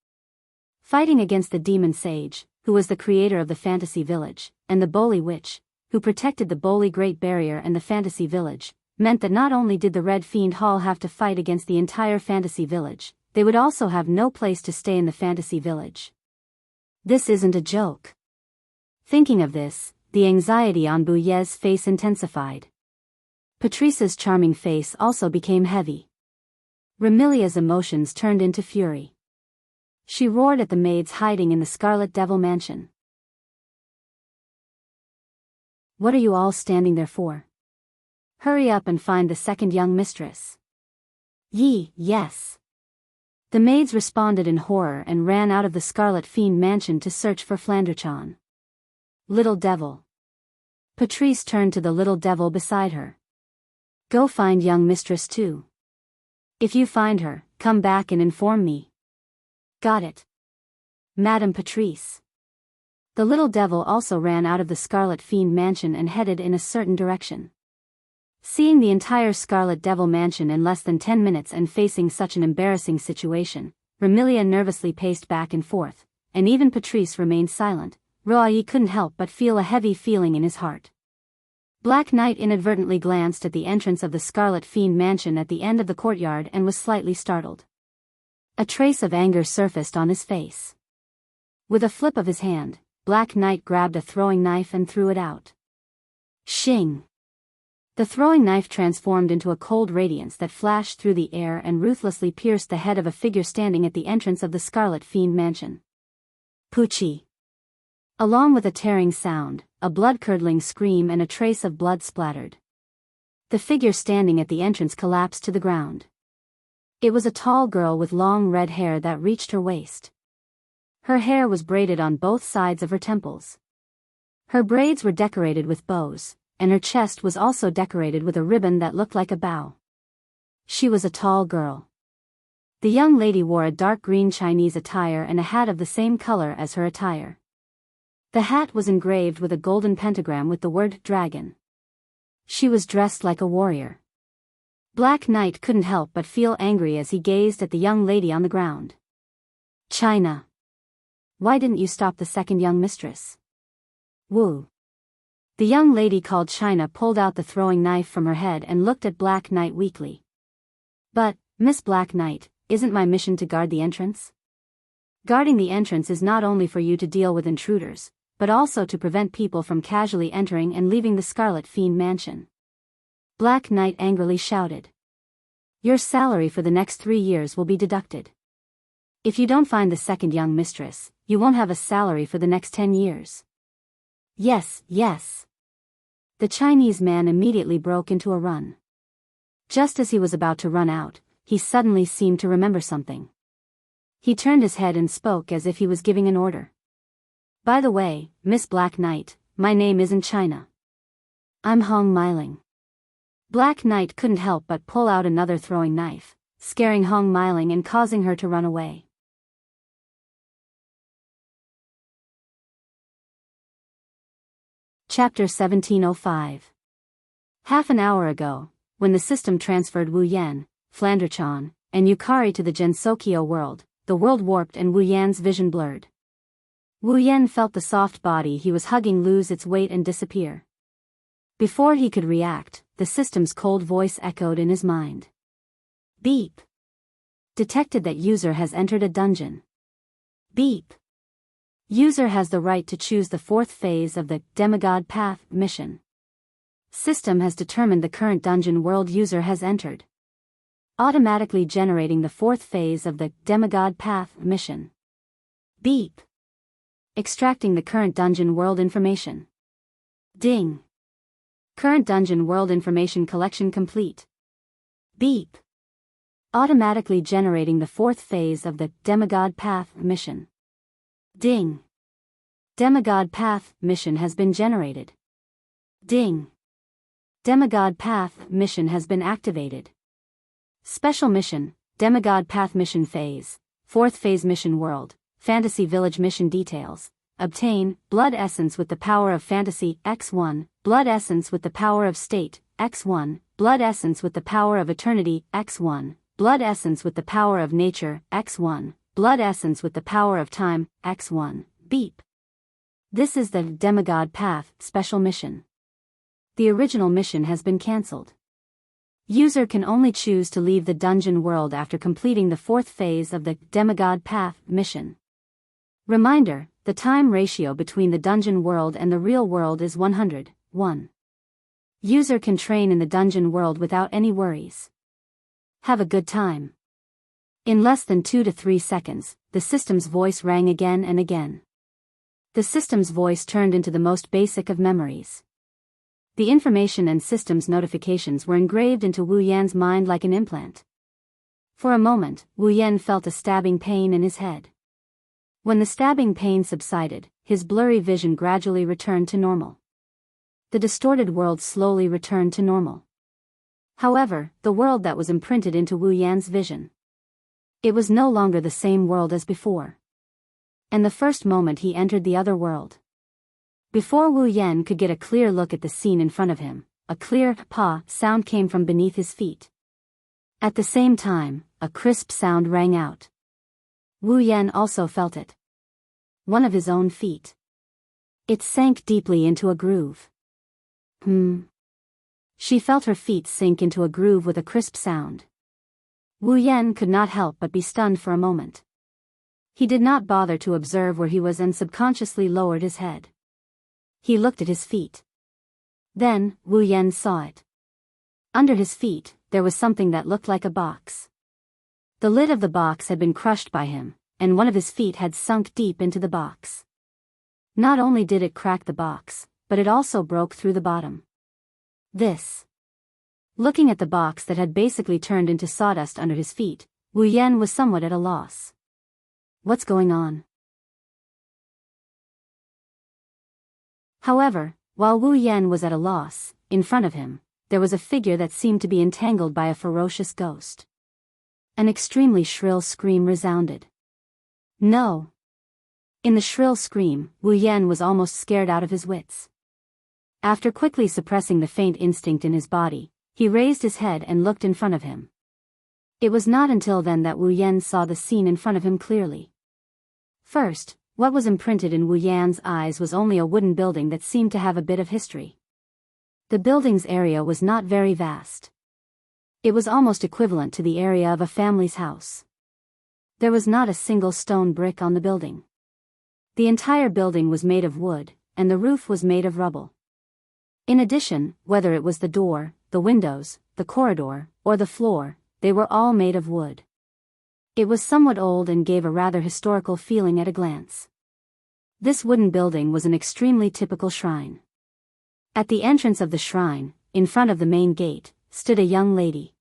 Fighting against the Demon Sage, who was the creator of the fantasy village, and the Boli Witch, who protected the Boli Great Barrier and the fantasy village, meant that not only did the Red Fiend Hall have to fight against the entire fantasy village, they would also have no place to stay in the fantasy village. This isn't a joke. Thinking of this, the anxiety on Bouye's face intensified. Patrice's charming face also became heavy. Remilia's emotions turned into fury. She roared at the maids hiding in the Scarlet Devil Mansion. What are you all standing there for? Hurry up and find the second young mistress. Yes. The maids responded in horror and ran out of the Scarlet Fiend Mansion to search for Flanderchan. Little devil. Patrice turned to the little devil beside her. Go find young mistress too. If you find her, come back and inform me. Got it. Madame Patrice. The little devil also ran out of the Scarlet Fiend Mansion and headed in a certain direction. Seeing the entire Scarlet Devil Mansion in less than 10 minutes and facing such an embarrassing situation, Remilia nervously paced back and forth, and even Patrice remained silent. Roai couldn't help but feel a heavy feeling in his heart. Black Knight inadvertently glanced at the entrance of the Scarlet Fiend Mansion at the end of the courtyard and was slightly startled. A trace of anger surfaced on his face. With a flip of his hand, Black Knight grabbed a throwing knife and threw it out. Shing! The throwing knife transformed into a cold radiance that flashed through the air and ruthlessly pierced the head of a figure standing at the entrance of the Scarlet Fiend Mansion. Poochie! Along with a tearing sound, a blood-curdling scream and a trace of blood splattered. The figure standing at the entrance collapsed to the ground. It was a tall girl with long red hair that reached her waist. Her hair was braided on both sides of her temples. Her braids were decorated with bows, and her chest was also decorated with a ribbon that looked like a bow. She was a tall girl. The young lady wore a dark green Chinese attire and a hat of the same color as her attire. The hat was engraved with a golden pentagram with the word dragon. She was dressed like a warrior. Black Knight couldn't help but feel angry as he gazed at the young lady on the ground. China. Why didn't you stop the second young mistress? Woo. The young lady called China pulled out the throwing knife from her head and looked at Black Knight weakly. But, Miss Black Knight, isn't my mission to guard the entrance? Guarding the entrance is not only for you to deal with intruders, but also to prevent people from casually entering and leaving the Scarlet Fiend mansion. Black Knight angrily shouted. Your salary for the next 3 years will be deducted. If you don't find the second young mistress, you won't have a salary for the next 10 years. Yes, yes. The Chinese man immediately broke into a run. Just as he was about to run out, he suddenly seemed to remember something. He turned his head and spoke as if he was giving an order. By the way, Miss Black Knight, my name isn't China. I'm Hong Miling. Black Knight couldn't help but pull out another throwing knife, scaring Hong Miling and causing her to run away. Chapter 1705. Half an hour ago, when the system transferred Wu Yan, Flanderchan, and Yukari to the Gensokyo world, the world warped and Wu Yan's vision blurred. Wu Yan felt the soft body he was hugging lose its weight and disappear. Before he could react, the system's cold voice echoed in his mind. Beep. Detected that user has entered a dungeon. Beep. User has the right to choose the 4th phase of the Demigod Path mission. System has determined the current dungeon world user has entered. Automatically generating the 4th phase of the Demigod Path mission. Beep. Extracting the current dungeon world information. Ding. Current dungeon world information collection complete. Beep. Automatically generating the 4th phase of the Demigod Path mission. Ding. Demigod Path mission has been generated. Ding. Demigod Path mission has been activated. Special mission, Demigod Path mission phase, 4th phase mission world, Fantasy Village mission details. Obtain, Blood Essence with the power of Fantasy, X1, Blood Essence with the power of State, X1, Blood Essence with the power of Eternity, X1, Blood Essence with the power of Nature, X1, Blood Essence with the power of Time, X1, Beep. This is the Demigod Path special mission. The original mission has been cancelled. User can only choose to leave the dungeon world after completing the 4th phase of the Demigod Path mission. Reminder, the time ratio between the dungeon world and the real world is 100:1. User can train in the dungeon world without any worries. Have a good time. In less than 2 to 3 seconds, the system's voice rang again and again. The system's voice turned into the most basic of memories. The information and system's notifications were engraved into Wu Yan's mind like an implant. For a moment, Wu Yan felt a stabbing pain in his head. When the stabbing pain subsided, his blurry vision gradually returned to normal. The distorted world slowly returned to normal. However, the world that was imprinted into Wu Yan's vision. It was no longer the same world as before. And the first moment he entered the other world. Before Wu Yan could get a clear look at the scene in front of him, a clear "pa" sound came from beneath his feet. At the same time, a crisp sound rang out. Wu Yan also felt it. One of his own feet. It sank deeply into a groove. She felt her feet sink into a groove with a crisp sound. Wu Yan could not help but be stunned for a moment. He did not bother to observe where he was and subconsciously lowered his head. He looked at his feet. Then, Wu Yan saw it. Under his feet, there was something that looked like a box. The lid of the box had been crushed by him, and one of his feet had sunk deep into the box. Not only did it crack the box, but it also broke through the bottom. Looking at the box that had basically turned into sawdust under his feet, Wu Yan was somewhat at a loss. What's going on? However, while Wu Yan was at a loss, in front of him, there was a figure that seemed to be entangled by a ferocious ghost. An extremely shrill scream resounded. No! In the shrill scream, Wu Yan was almost scared out of his wits. After quickly suppressing the faint instinct in his body, he raised his head and looked in front of him. It was not until then that Wu Yan saw the scene in front of him clearly. First, what was imprinted in Wu Yan's eyes was only a wooden building that seemed to have a bit of history. The building's area was not very vast. It was almost equivalent to the area of a family's house. There was not a single stone brick on the building. The entire building was made of wood, and the roof was made of rubble. In addition, whether it was the door, the windows, the corridor, or the floor, they were all made of wood. It was somewhat old and gave a rather historical feeling at a glance. This wooden building was an extremely typical shrine. At the entrance of the shrine, in front of the main gate, stood a young lady.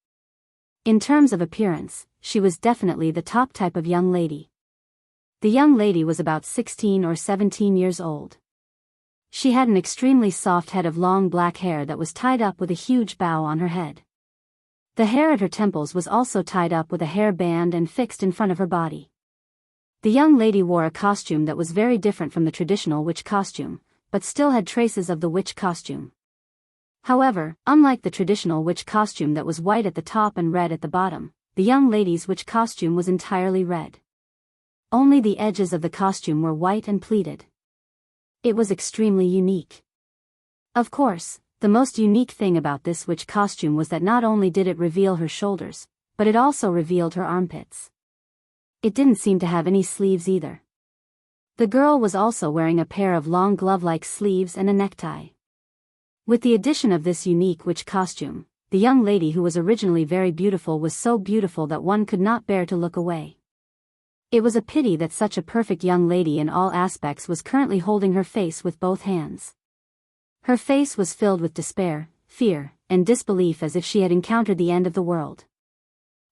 In terms of appearance, she was definitely the top type of young lady. The young lady was about 16 or 17 years old. She had an extremely soft head of long black hair that was tied up with a huge bow on her head. The hair at her temples was also tied up with a hair band and fixed in front of her body. The young lady wore a costume that was very different from the traditional witch costume, but still had traces of the witch costume. However, unlike the traditional witch costume that was white at the top and red at the bottom, the young lady's witch costume was entirely red. Only the edges of the costume were white and pleated. It was extremely unique. Of course, the most unique thing about this witch costume was that not only did it reveal her shoulders, but it also revealed her armpits. It didn't seem to have any sleeves either. The girl was also wearing a pair of long glove-like sleeves and a necktie. With the addition of this unique witch costume, the young lady who was originally very beautiful was so beautiful that one could not bear to look away. It was a pity that such a perfect young lady in all aspects was currently holding her face with both hands. Her face was filled with despair, fear, and disbelief as if she had encountered the end of the world.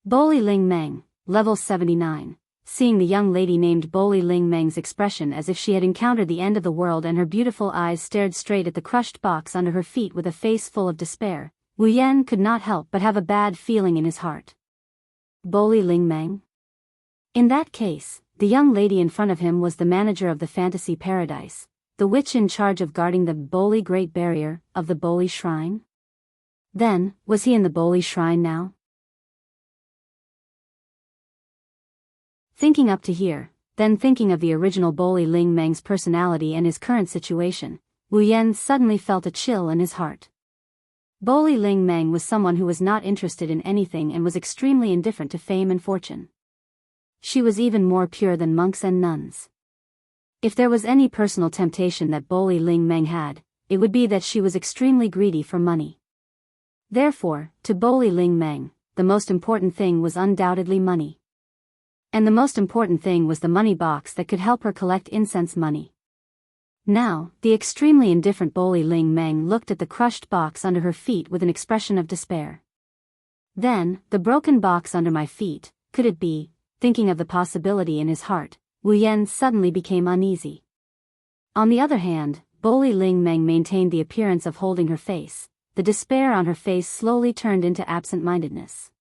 Boli Ling Meng, level 79. Seeing the young lady named Boli Ling Meng's expression as if she had encountered the end of the world and her beautiful eyes stared straight at the crushed box under her feet with a face full of despair, Wu Yan could not help but have a bad feeling in his heart. Boli Ling Meng? In that case, the young lady in front of him was the manager of the fantasy paradise, the witch in charge of guarding the Boli Great Barrier of the Boli Shrine? Then, was he in the Boli Shrine now? Thinking up to here, then thinking of the original Boli Ling Meng's personality and his current situation, Wu Yan suddenly felt a chill in his heart. Boli Ling Meng was someone who was not interested in anything and was extremely indifferent to fame and fortune. She was even more pure than monks and nuns. If there was any personal temptation that Boli Ling Meng had, it would be that she was extremely greedy for money. Therefore, to Boli Ling Meng, the most important thing was undoubtedly money. And the most important thing was the money box that could help her collect incense money. Now, the extremely indifferent Boli Ling Meng looked at the crushed box under her feet with an expression of despair. Then, the broken box under my feet, could it be? Thinking of the possibility in his heart, Wu Yan suddenly became uneasy. On the other hand, Boli Ling Meng maintained the appearance of holding her face. The despair on her face slowly turned into absent-mindedness.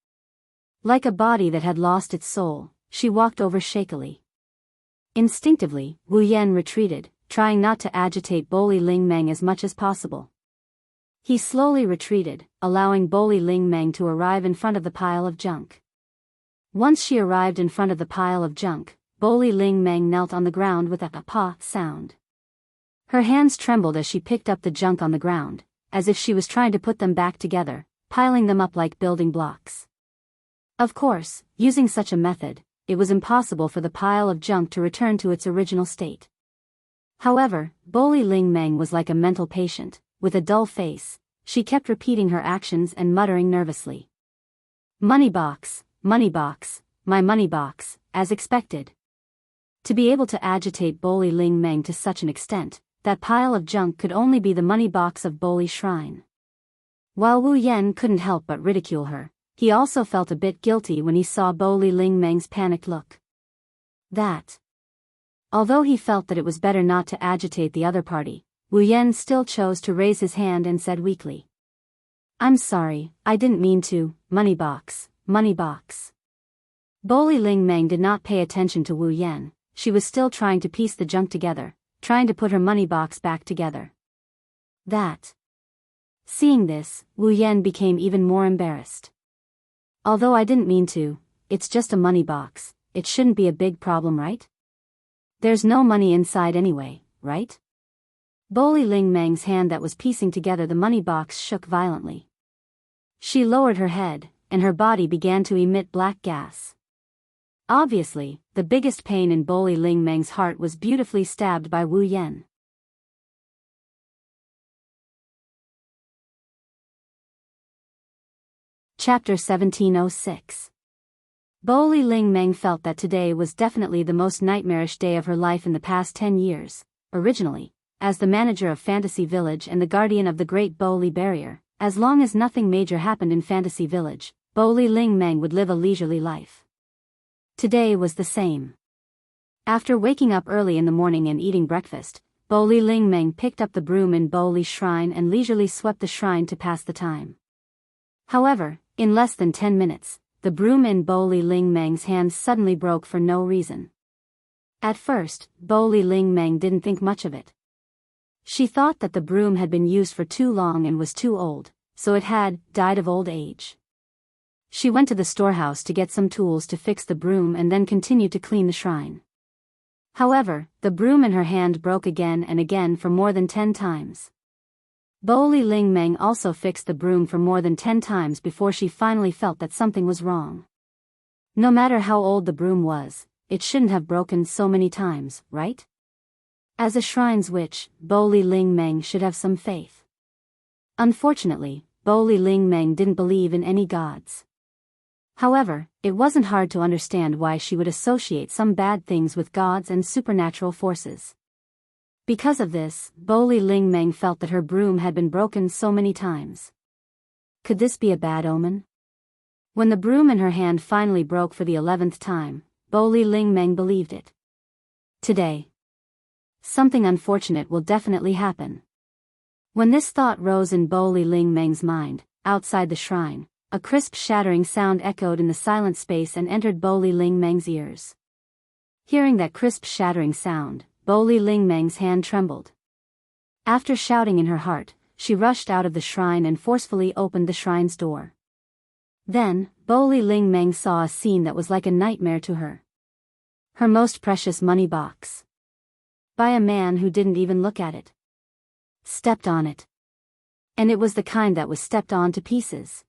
Like a body that had lost its soul, she walked over shakily. Instinctively, Wu Yan retreated, trying not to agitate Boli Ling Meng as much as possible. He slowly retreated, allowing Boli Ling Meng to arrive in front of the pile of junk. Once she arrived in front of the pile of junk, Boli Ling Meng knelt on the ground with a pa sound. Her hands trembled as she picked up the junk on the ground, as if she was trying to put them back together, piling them up like building blocks. Of course, using such a method, it was impossible for the pile of junk to return to its original state. However, Boli Ling Meng was like a mental patient, with a dull face. She kept repeating her actions and muttering nervously. Money box, my money box, as expected. To be able to agitate Boli Ling Meng to such an extent, that pile of junk could only be the money box of Boli Shrine. While Wu Yan couldn't help but ridicule her, he also felt a bit guilty when he saw Boli Ling Meng's panicked look. Although he felt that it was better not to agitate the other party, Wu Yan still chose to raise his hand and said weakly. I'm sorry, I didn't mean to, money box. Boli Ling Meng did not pay attention to Wu Yan. She was still trying to piece the junk together, trying to put her money box back together. Seeing this, Wu Yan became even more embarrassed. Although I didn't mean to, it's just a money box, it shouldn't be a big problem, right? There's no money inside anyway, right? Boli Ling Meng's hand that was piecing together the money box shook violently. She lowered her head, and her body began to emit black gas. Obviously, the biggest pain in Bo Li Ling Meng's heart was beautifully stabbed by Wu Yan. Chapter 1706. Bo Li Ling Meng felt that today was definitely the most nightmarish day of her life in the past 10 years. Originally, as the manager of Fantasy Village and the guardian of the Great Bo Li Barrier, as long as nothing major happened in Fantasy Village, Bo Li Ling Meng would live a leisurely life. Today was the same. After waking up early in the morning and eating breakfast, Bo Li Ling Meng picked up the broom in Bo Li Shrine and leisurely swept the shrine to pass the time. However, in less than 10 minutes, the broom in Bo Li Ling Meng's hands suddenly broke for no reason. At first, Bo Li Ling Meng didn't think much of it. She thought that the broom had been used for too long and was too old, so it had died of old age. She went to the storehouse to get some tools to fix the broom and then continued to clean the shrine. However, the broom in her hand broke again and again for more than 10 times. Bo Li Ling Meng also fixed the broom for more than 10 times before she finally felt that something was wrong. No matter how old the broom was, it shouldn't have broken so many times, right? As a shrine's witch, Bo Li Ling Meng should have some faith. Unfortunately, Bo Li Ling Meng didn't believe in any gods. However, it wasn't hard to understand why she would associate some bad things with gods and supernatural forces. Because of this, Bo Li Ling Meng felt that her broom had been broken so many times. Could this be a bad omen? When the broom in her hand finally broke for the 11th time, Bo Li Ling Meng believed it. Today, something unfortunate will definitely happen. When this thought rose in Bo Li Ling Meng's mind, outside the shrine, a crisp shattering sound echoed in the silent space and entered Bo Li Ling Meng's ears. Hearing that crisp shattering sound, Bo Li Ling Meng's hand trembled. After shouting in her heart, she rushed out of the shrine and forcefully opened the shrine's door. Then, Bo Li Ling Meng saw a scene that was like a nightmare to her. Her most precious money box. By a man who didn't even look at it. Stepped on it. And it was the kind that was stepped on to pieces.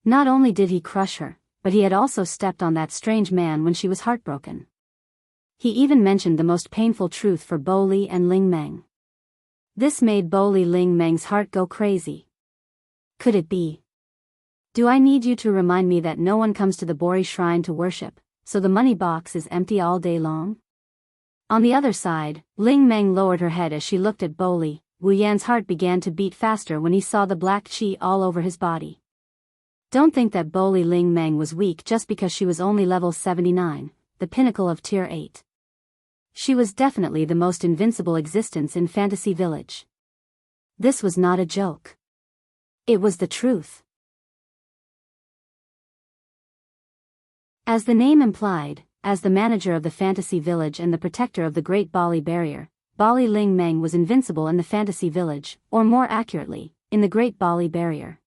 Not only did he crush her, but he had also stepped on that strange man when she was heartbroken. He even mentioned the most painful truth for Bo Li and Ling Meng. This made Bo Li Ling Meng's heart go crazy. Could it be? Do I need you to remind me that no one comes to the Bori shrine to worship, so the money box is empty all day long? On the other side, Ling Meng lowered her head as she looked at Bo Li. Wu Yan's heart began to beat faster when he saw the black qi all over his body. Don't think that Bo Li Ling Meng was weak just because she was only level 79, the pinnacle of tier 8. She was definitely the most invincible existence in Fantasy Village. This was not a joke. It was the truth. As the name implied, as the manager of the Fantasy Village and the protector of the Great Bali Barrier, Bo Li Ling Meng was invincible in the Fantasy Village, or more accurately, in the Great Bali Barrier.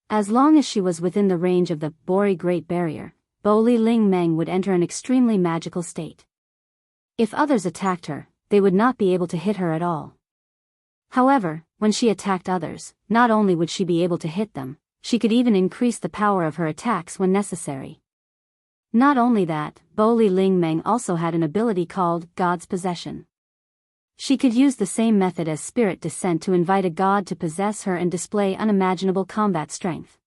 As long as she was within the range of the Bori Great Barrier, Bo Li Ling Meng would enter an extremely magical state. If others attacked her, they would not be able to hit her at all. However, when she attacked others, not only would she be able to hit them, she could even increase the power of her attacks when necessary. Not only that, Bo Li Ling Meng also had an ability called God's Possession. She could use the same method as Spirit Descent to invite a god to possess her and display unimaginable combat strength.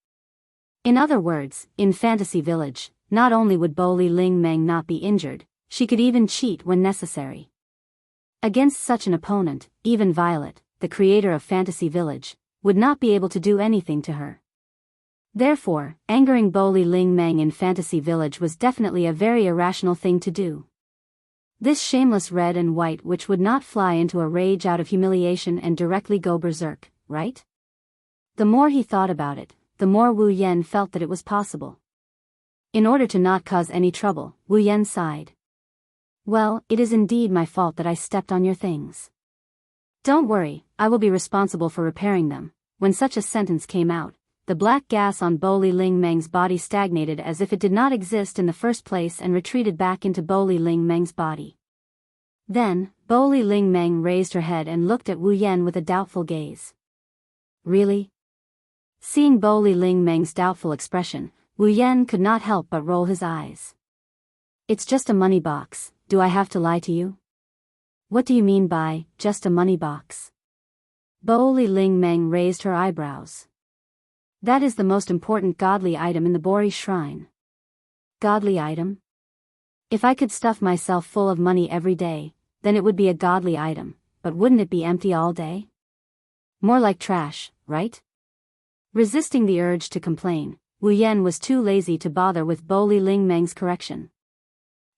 In other words, in Fantasy Village, not only would Bo Li Ling Meng not be injured, she could even cheat when necessary. Against such an opponent, even Violet, the creator of Fantasy Village, would not be able to do anything to her. Therefore, angering Bo Li Ling Meng in Fantasy Village was definitely a very irrational thing to do. This shameless red and white witch would not fly into a rage out of humiliation and directly go berserk, right? The more he thought about it, the more Wu Yan felt that it was possible. In order to not cause any trouble, Wu Yan sighed. Well, it is indeed my fault that I stepped on your things. Don't worry, I will be responsible for repairing them. When such a sentence came out, the black gas on Bo Li Ling Meng's body stagnated as if it did not exist in the first place and retreated back into Bo Li Ling Meng's body. Then, Bo Li Ling Meng raised her head and looked at Wu Yan with a doubtful gaze. Really? Seeing Bo Li Ling Meng's doubtful expression, Wu Yan could not help but roll his eyes. It's just a money box, do I have to lie to you? What do you mean by, just a money box? Bo Li Ling Meng raised her eyebrows. That is the most important godly item in the Bori shrine. Godly item? If I could stuff myself full of money every day, then it would be a godly item, but wouldn't it be empty all day? More like trash, right? Resisting the urge to complain, Wu Yan was too lazy to bother with Bo Li Ling Meng's correction.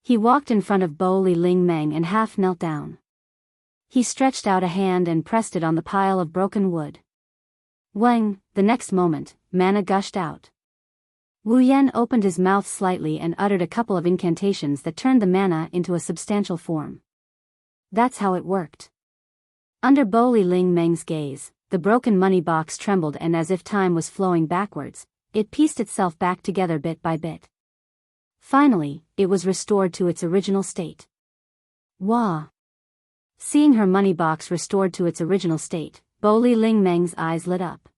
He walked in front of Bo Li Ling Meng and half knelt down. He stretched out a hand and pressed it on the pile of broken wood. Wang, the next moment, mana gushed out. Wu Yan opened his mouth slightly and uttered a couple of incantations that turned the mana into a substantial form. That's how it worked. Under Bo Li Ling Meng's gaze, the broken money box trembled, and as if time was flowing backwards, it pieced itself back together bit by bit. Finally, it was restored to its original state. Wah! Seeing her money box restored to its original state, Bo Li Ling Meng's eyes lit up.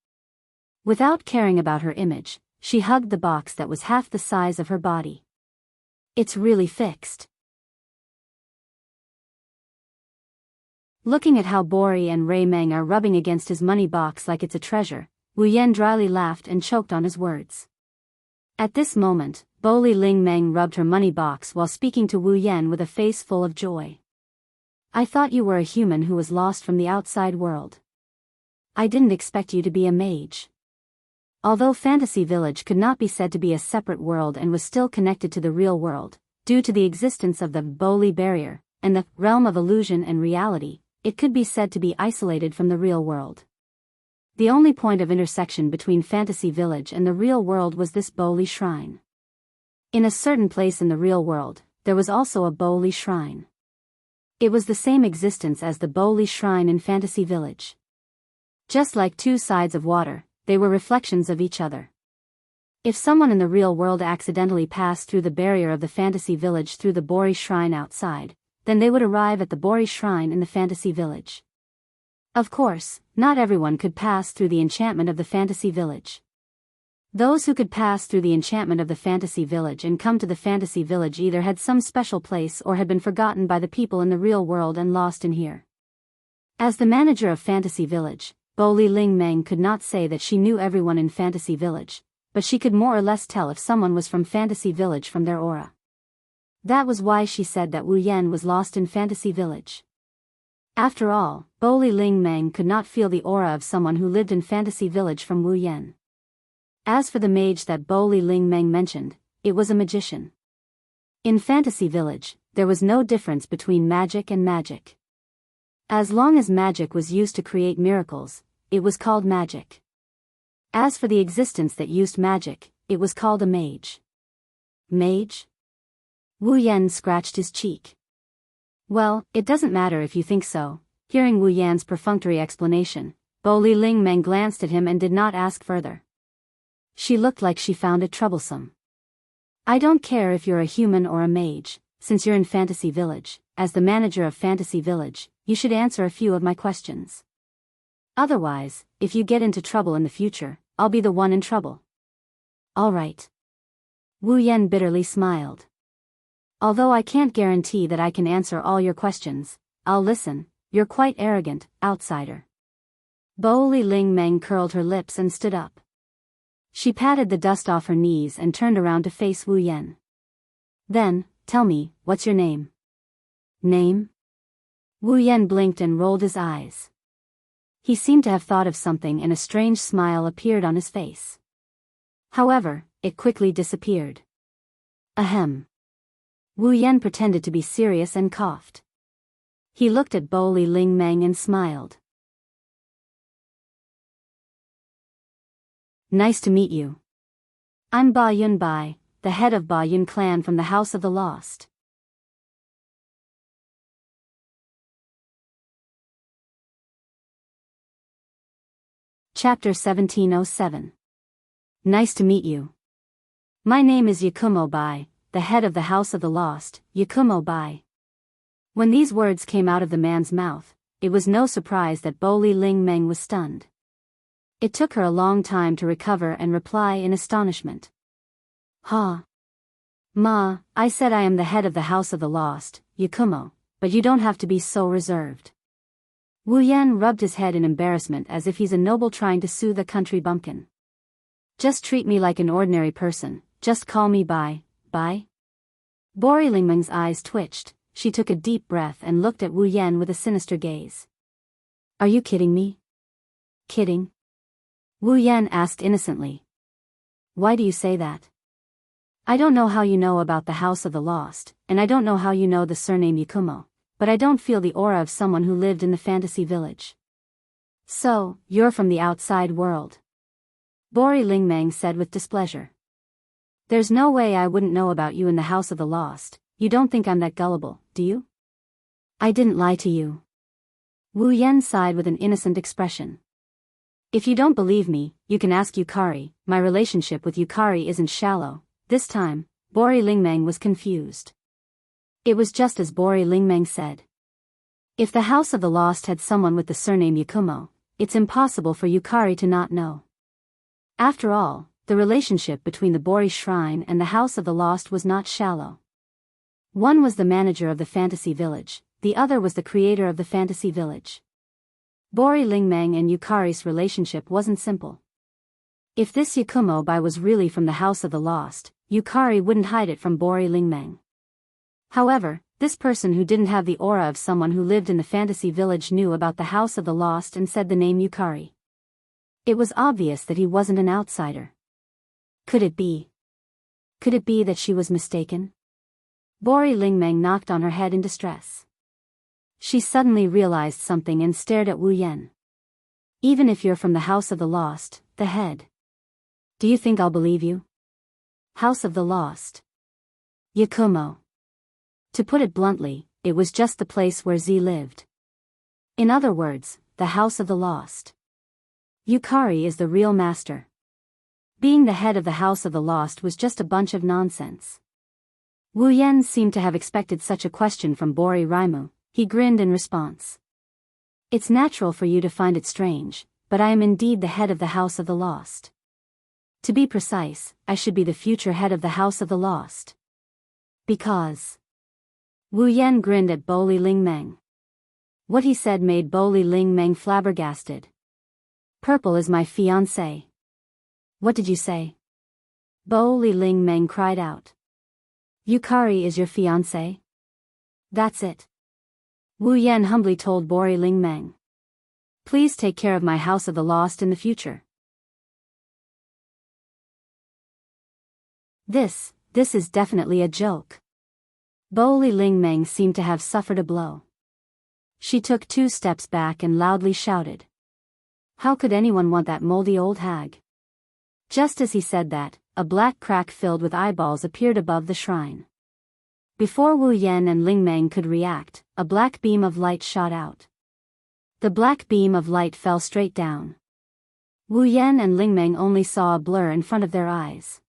Without caring about her image, she hugged the box that was half the size of her body. It's really fixed. Looking at how Bori and Ray Meng are rubbing against his money box like it's a treasure, Wu Yan dryly laughed and choked on his words. At this moment, Bo Li Ling Meng rubbed her money box while speaking to Wu Yan with a face full of joy. I thought you were a human who was lost from the outside world. I didn't expect you to be a mage. Although Fantasy Village could not be said to be a separate world and was still connected to the real world, due to the existence of the Bo Li barrier, and the realm of illusion and reality, it could be said to be isolated from the real world. The only point of intersection between Fantasy Village and the real world was this Bo Li shrine. In a certain place in the real world, there was also a Bo Li shrine. It was the same existence as the Bo Li shrine in Fantasy Village. Just like two sides of water, they were reflections of each other. If someone in the real world accidentally passed through the barrier of the Fantasy Village through the Bori shrine outside, then they would arrive at the Bori shrine in the Fantasy Village. Of course, not everyone could pass through the enchantment of the Fantasy Village. Those who could pass through the enchantment of the Fantasy Village and come to the Fantasy Village either had some special place or had been forgotten by the people in the real world and lost in here. As the manager of Fantasy Village, Bo Li Ling Meng could not say that she knew everyone in Fantasy Village, but she could more or less tell if someone was from Fantasy Village from their aura. That was why she said that Wu Yan was lost in Fantasy Village. After all, Bo Li Ling Meng could not feel the aura of someone who lived in Fantasy Village from Wu Yan. As for the mage that Bo Li Ling Meng mentioned, it was a magician. In Fantasy Village, there was no difference between magic and magic. As long as magic was used to create miracles, it was called magic. As for the existence that used magic, it was called a mage. Mage? Wu Yan scratched his cheek. Well, it doesn't matter if you think so. Hearing Wu Yan's perfunctory explanation, Bo Li Ling Meng glanced at him and did not ask further. She looked like she found it troublesome. I don't care if you're a human or a mage, since you're in Fantasy Village. As the manager of Fantasy Village, you should answer a few of my questions. Otherwise, if you get into trouble in the future, I'll be the one in trouble. All right. Wu Yan bitterly smiled. Although I can't guarantee that I can answer all your questions, I'll listen. You're quite arrogant, outsider. Bo Li Ling Meng curled her lips and stood up. She patted the dust off her knees and turned around to face Wu Yan. Then, tell me, what's your name? Name? Wu Yan blinked and rolled his eyes. He seemed to have thought of something and a strange smile appeared on his face. However, it quickly disappeared. Ahem. Wu Yan pretended to be serious and coughed. He looked at Bo Li Ling Meng and smiled. Nice to meet you. I'm Ba Yun Bai, the head of Ba Yun clan from the House of the Lost. Chapter 1707. Nice to meet you. My name is Yakumo Bai, the head of the House of the Lost, Yakumo Bai. When these words came out of the man's mouth, it was no surprise that Bo Li Ling Meng was stunned. It took her a long time to recover and reply in astonishment. Ha! Ma, I said I am the head of the House of the Lost, Yakumo, but you don't have to be so reserved. Wu Yan rubbed his head in embarrassment as if he's a noble trying to soothe a country bumpkin. Just treat me like an ordinary person, just call me by. Bori Lingmeng's eyes twitched, she took a deep breath and looked at Wu Yan with a sinister gaze. Are you kidding me? Kidding? Wu Yan asked innocently. Why do you say that? I don't know how you know about the House of the Lost, and I don't know how you know the surname Yakumo, but I don't feel the aura of someone who lived in the fantasy village. So, you're from the outside world. Bori Lingmeng said with displeasure. There's no way I wouldn't know about you in the House of the Lost. You don't think I'm that gullible, do you? I didn't lie to you. Wu Yan sighed with an innocent expression. If you don't believe me, you can ask Yukari. My relationship with Yukari isn't shallow. This time, Bori Lingmeng was confused. It was just as Bori Lingmeng said. If the House of the Lost had someone with the surname Yakumo, it's impossible for Yukari to not know. After all, the relationship between the Bori Shrine and the House of the Lost was not shallow. One was the manager of the fantasy village, the other was the creator of the fantasy village. Bori Lingmeng and Yukari's relationship wasn't simple. If this Yakumo Bai was really from the House of the Lost, Yukari wouldn't hide it from Bori Lingmeng. However, this person who didn't have the aura of someone who lived in the fantasy village knew about the House of the Lost and said the name Yukari. It was obvious that he wasn't an outsider. Could it be? Could it be that she was mistaken? Bori Lingmeng knocked on her head in distress. She suddenly realized something and stared at Wu Yan. Even if you're from the House of the Lost, the head. Do you think I'll believe you? House of the Lost. Yakumo. To put it bluntly, it was just the place where Z lived. In other words, the House of the Lost. Yukari is the real master. Being the head of the House of the Lost was just a bunch of nonsense. Wu Yan seemed to have expected such a question from Bori Raimu. He grinned in response. It's natural for you to find it strange, but I am indeed the head of the House of the Lost. To be precise, I should be the future head of the House of the Lost. Because... Wu Yan grinned at Boli Lingmeng. What he said made Boli Lingmeng flabbergasted. Purple is my fiancé. What did you say? Boli Lingmeng cried out. Yukari is your fiancé? That's it. Wu Yan humbly told Bori Lingmeng. Please take care of my House of the Lost in the future. This is definitely a joke. Boli Lingmeng seemed to have suffered a blow. She took 2 steps back and loudly shouted. How could anyone want that moldy old hag? Just as he said that, a black crack filled with eyeballs appeared above the shrine. Before Wu Yan and Lingmeng could react, a black beam of light shot out. The black beam of light fell straight down. Wu Yan and Lingmeng only saw a blur in front of their eyes.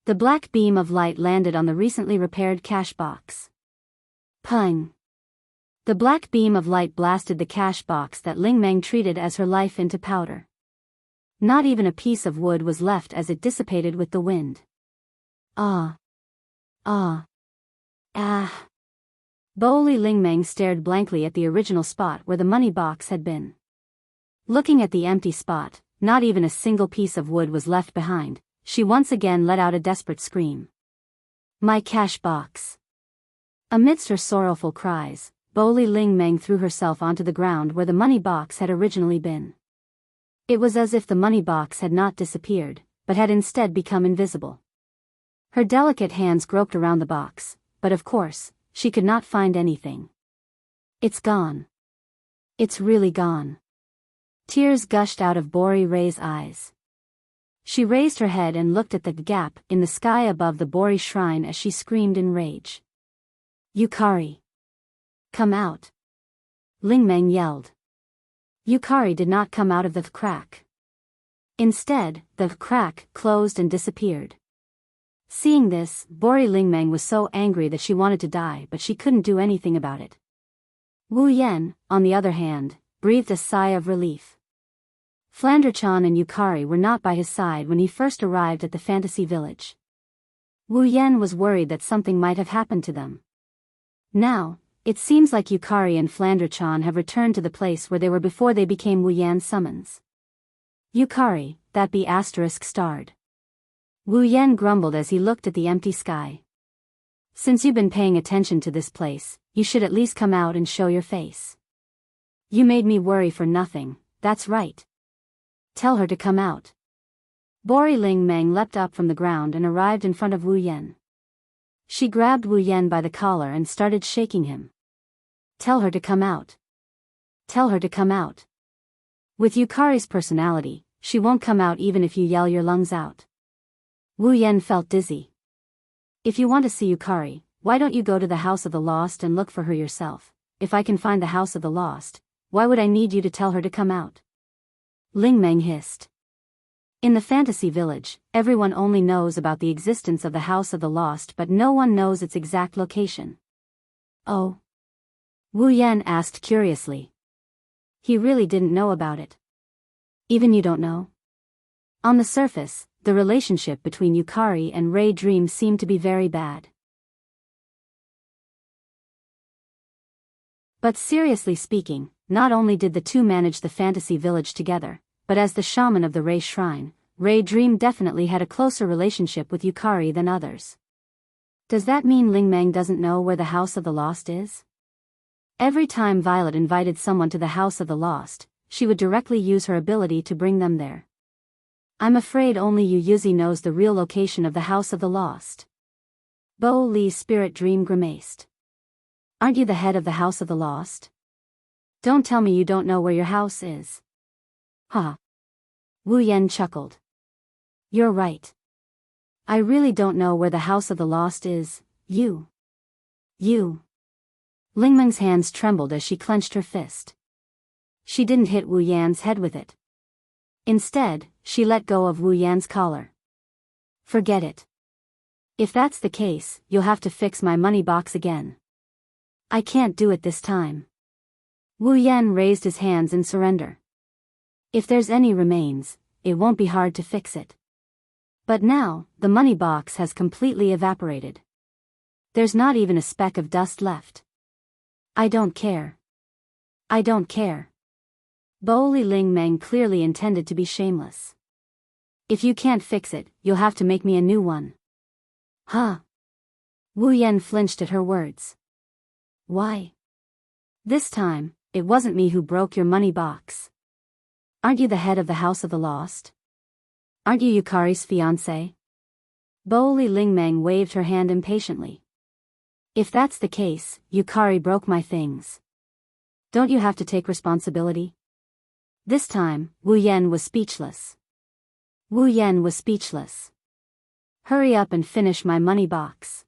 The black beam of light landed on the recently repaired cash box. Pung! The black beam of light blasted the cash box that Lingmeng treated as her life into powder. Not even a piece of wood was left as it dissipated with the wind. Ah! Ah! Ah! Boli Lingmeng stared blankly at the original spot where the money box had been. Looking at the empty spot, not even a single piece of wood was left behind, she once again let out a desperate scream. My cash box! Amidst her sorrowful cries, Boli Lingmeng threw herself onto the ground where the money box had originally been. It was as if the money box had not disappeared, but had instead become invisible. Her delicate hands groped around the box, but of course, she could not find anything. It's gone. It's really gone. Tears gushed out of Bori Ray's eyes. She raised her head and looked at the gap in the sky above the Bori shrine as she screamed in rage. Yukari! Come out! Lingmeng yelled. Yukari did not come out of the crack. Instead, the crack closed and disappeared. Seeing this, Bori Lingmeng was so angry that she wanted to die, but she couldn't do anything about it. Wu Yan, on the other hand, breathed a sigh of relief. Flanderchan and Yukari were not by his side when he first arrived at the fantasy village. Wu Yan was worried that something might have happened to them. Now, it seems like Yukari and Flandre-chan have returned to the place where they were before they became Wu Yan's summons. Yukari, that be *starred. Wu Yan grumbled as he looked at the empty sky. Since you've been paying attention to this place, you should at least come out and show your face. You made me worry for nothing, that's right. Tell her to come out. Bori Ling Meng leapt up from the ground and arrived in front of Wu Yan. She grabbed Wu Yan by the collar and started shaking him. Tell her to come out. Tell her to come out. With Yukari's personality, she won't come out even if you yell your lungs out. Wu Yan felt dizzy. If you want to see Yukari, why don't you go to the House of the Lost and look for her yourself? If I can find the House of the Lost, why would I need you to tell her to come out? Ling Meng hissed. In the fantasy village, everyone only knows about the existence of the House of the Lost, but no one knows its exact location. Oh? Wu Yan asked curiously. He really didn't know about it. Even you don't know? On the surface, the relationship between Yukari and Ray Dream seemed to be very bad. But seriously speaking, not only did the two manage the fantasy village together, but as the shaman of the Ray Shrine, Ray Dream definitely had a closer relationship with Yukari than others. Does that mean Ling Meng doesn't know where the House of the Lost is? Every time Violet invited someone to the House of the Lost, she would directly use her ability to bring them there. I'm afraid only Yu Yuzi knows the real location of the House of the Lost. Bo Li's spirit dream grimaced. Aren't you the head of the House of the Lost? Don't tell me you don't know where your house is. Ha. Wu Yan chuckled. You're right. I really don't know where the House of the Lost is, You. Ling Meng's hands trembled as she clenched her fist. She didn't hit Wu Yan's head with it. Instead, she let go of Wu Yan's collar. Forget it. If that's the case, you'll have to fix my money box again. I can't do it this time. Wu Yan raised his hands in surrender. If there's any remains, it won't be hard to fix it. But now, the money box has completely evaporated. There's not even a speck of dust left. I don't care. I don't care. Bo Ling Meng clearly intended to be shameless. If you can't fix it, you'll have to make me a new one. Huh? Wu Yan flinched at her words. Why? This time, it wasn't me who broke your money box. Aren't you the head of the House of the Lost? Aren't you Yukari's fiancé? Bo Ling Meng waved her hand impatiently. If that's the case, Yukari broke my things. Don't you have to take responsibility? This time, Wu Yan was speechless. Wu Yan was speechless. Hurry up and finish my money box.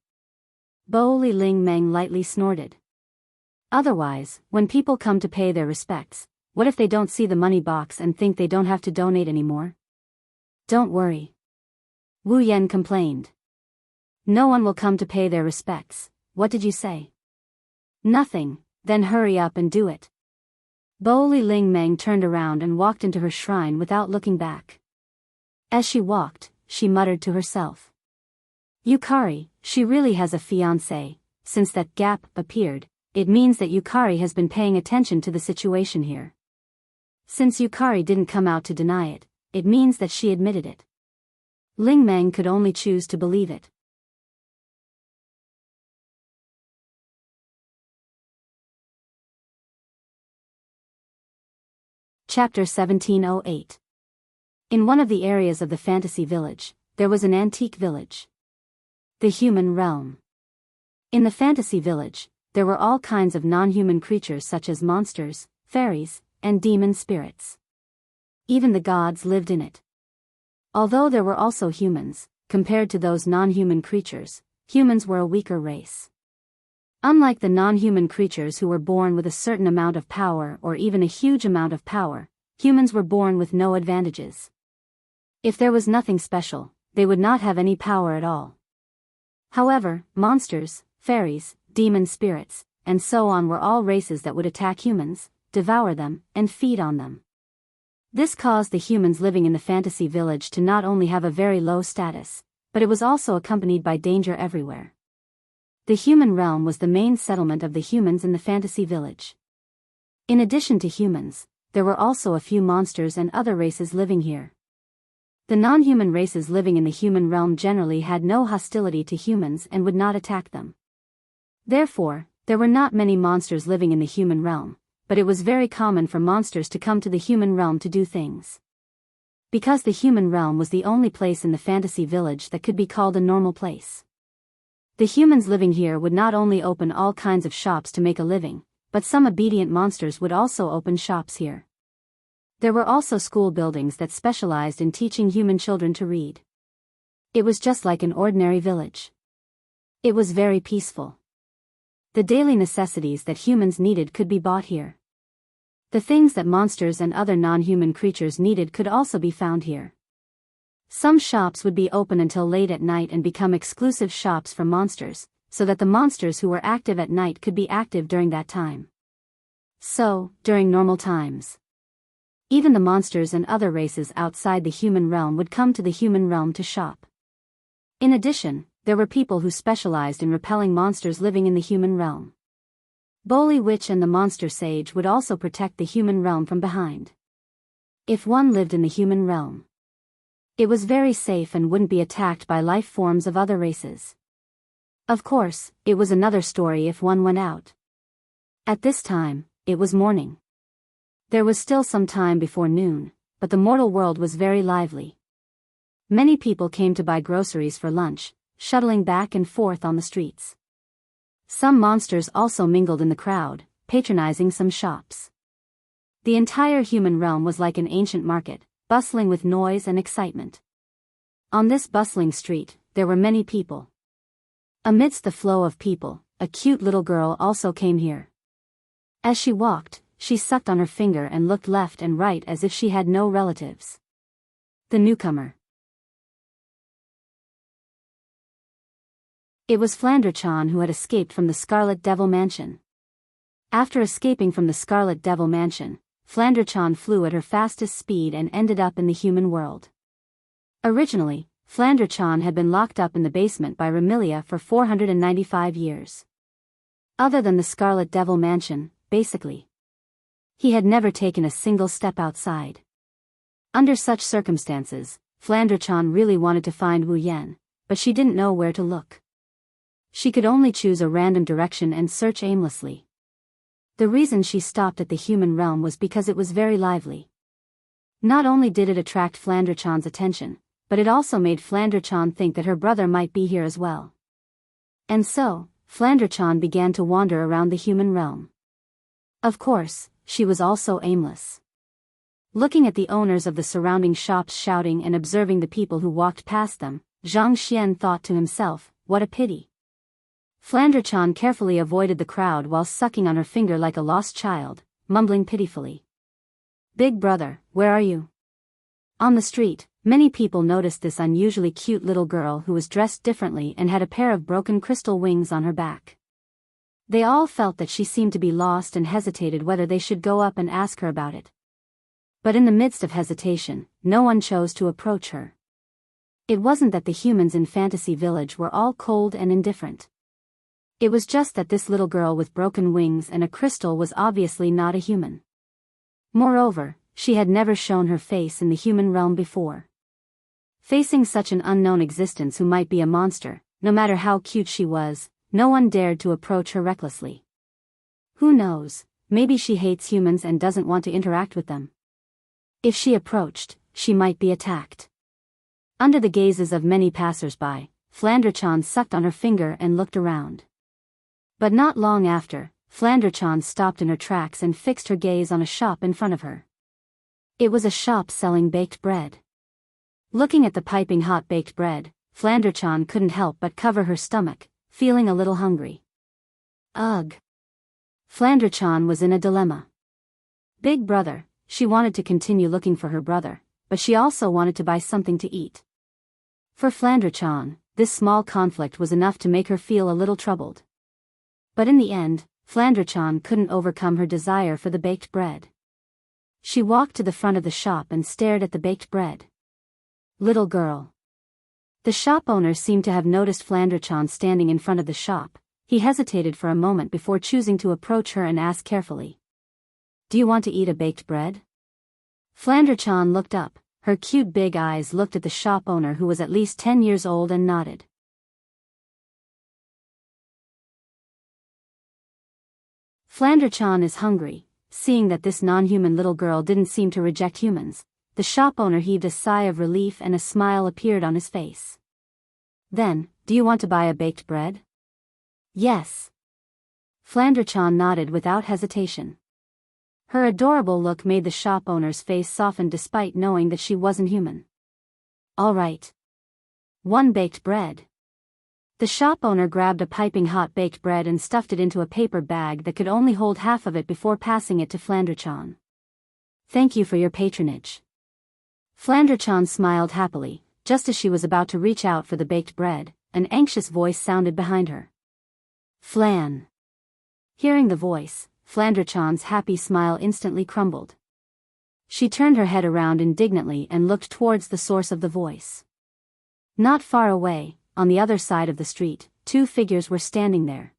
Bo Ling Meng lightly snorted. Otherwise, when people come to pay their respects, what if they don't see the money box and think they don't have to donate anymore? Don't worry. Wu Yan complained. No one will come to pay their respects. What did you say? Nothing, then hurry up and do it. Bo Ling Meng turned around and walked into her shrine without looking back. As she walked, she muttered to herself. Yukari, she really has a fiancé. Since that gap appeared, it means that Yukari has been paying attention to the situation here. Since Yukari didn't come out to deny it, it means that she admitted it. Ling Meng could only choose to believe it. Chapter 1708. In one of the areas of the fantasy village, there was an antique village. The human realm. In the fantasy village, there were all kinds of non-human creatures such as monsters, fairies, and demon spirits. Even the gods lived in it. Although there were also humans, compared to those non-human creatures, humans were a weaker race. Unlike the non-human creatures who were born with a certain amount of power or even a huge amount of power, humans were born with no advantages. If there was nothing special, they would not have any power at all. However, monsters, fairies, demon spirits, and so on were all races that would attack humans, devour them, and feed on them. This caused the humans living in the fantasy village to not only have a very low status, but it was also accompanied by danger everywhere. The human realm was the main settlement of the humans in the fantasy village. In addition to humans, there were also a few monsters and other races living here. The non-human races living in the human realm generally had no hostility to humans and would not attack them. Therefore, there were not many monsters living in the human realm, but it was very common for monsters to come to the human realm to do things. Because the human realm was the only place in the fantasy village that could be called a normal place. The humans living here would not only open all kinds of shops to make a living, but some obedient monsters would also open shops here. There were also school buildings that specialized in teaching human children to read. It was just like an ordinary village. It was very peaceful. The daily necessities that humans needed could be bought here. The things that monsters and other non-human creatures needed could also be found here. Some shops would be open until late at night and become exclusive shops for monsters, so that the monsters who were active at night could be active during that time. So, during normal times, even the monsters and other races outside the human realm would come to the human realm to shop. In addition, there were people who specialized in repelling monsters living in the human realm. Boli Witch and the Monster Sage would also protect the human realm from behind. If one lived in the human realm, it was very safe and wouldn't be attacked by life forms of other races. Of course, it was another story if one went out. At this time, it was morning. There was still some time before noon, but the mortal world was very lively. Many people came to buy groceries for lunch, shuttling back and forth on the streets. Some monsters also mingled in the crowd, patronizing some shops. The entire human realm was like an ancient market, bustling with noise and excitement. On this bustling street, there were many people. Amidst the flow of people, a cute little girl also came here. As she walked, she sucked on her finger and looked left and right as if she had no relatives. The newcomer. It was Flandre-chan who had escaped from the Scarlet Devil Mansion. After escaping from the Scarlet Devil Mansion, Flandre-chan flew at her fastest speed and ended up in the human world. Originally, Flandre-chan had been locked up in the basement by Remilia for 495 years. Other than the Scarlet Devil Mansion, basically, he had never taken a single step outside. Under such circumstances, Flandre-chan really wanted to find Wu Yan, but she didn't know where to look. She could only choose a random direction and search aimlessly. The reason she stopped at the human realm was because it was very lively. Not only did it attract Flandre-chan's attention, but it also made Flandre-chan think that her brother might be here as well. And so, Flandre-chan began to wander around the human realm. Of course, she was also aimless. Looking at the owners of the surrounding shops shouting and observing the people who walked past them, Zhang Xian thought to himself, what a pity. Flandre-chan carefully avoided the crowd while sucking on her finger like a lost child, mumbling pitifully. Big brother, where are you? On the street, many people noticed this unusually cute little girl who was dressed differently and had a pair of broken crystal wings on her back. They all felt that she seemed to be lost and hesitated whether they should go up and ask her about it. But in the midst of hesitation, no one chose to approach her. It wasn't that the humans in Fantasy Village were all cold and indifferent. It was just that this little girl with broken wings and a crystal was obviously not a human. Moreover, she had never shown her face in the human realm before. Facing such an unknown existence who might be a monster, no matter how cute she was, no one dared to approach her recklessly. Who knows, maybe she hates humans and doesn't want to interact with them. If she approached, she might be attacked. Under the gazes of many passers-by, Flandre-chan sucked on her finger and looked around. But not long after, Flandre-chan stopped in her tracks and fixed her gaze on a shop in front of her. It was a shop selling baked bread. Looking at the piping hot baked bread, Flandre-chan couldn't help but cover her stomach, feeling a little hungry. Ugh. Flandre-chan was in a dilemma. Big brother, she wanted to continue looking for her brother, but she also wanted to buy something to eat. For Flandre-chan, this small conflict was enough to make her feel a little troubled. But in the end, Flandre-chan couldn't overcome her desire for the baked bread. She walked to the front of the shop and stared at the baked bread. Little girl. The shop owner seemed to have noticed Flandrachan standing in front of the shop. He hesitated for a moment before choosing to approach her and ask carefully. "Do you want to eat a baked bread?" Flandrachan looked up. Her cute big eyes looked at the shop owner, who was at least 10 years old, and nodded. Flandrachan is hungry. Seeing that this non-human little girl didn't seem to reject humans, the shop owner heaved a sigh of relief and a smile appeared on his face. "Then, do you want to buy a baked bread?" "Yes." Flandrachan nodded without hesitation. Her adorable look made the shop owner's face soften despite knowing that she wasn't human. "All right. 1 baked bread." The shop owner grabbed a piping hot baked bread and stuffed it into a paper bag that could only hold half of it before passing it to Flandrachan. "Thank you for your patronage." Flandrachan smiled happily. Just as she was about to reach out for the baked bread, an anxious voice sounded behind her. "Flan." Hearing the voice, Flandrachan's happy smile instantly crumbled. She turned her head around indignantly and looked towards the source of the voice. Not far away, on the other side of the street, 2 figures were standing there.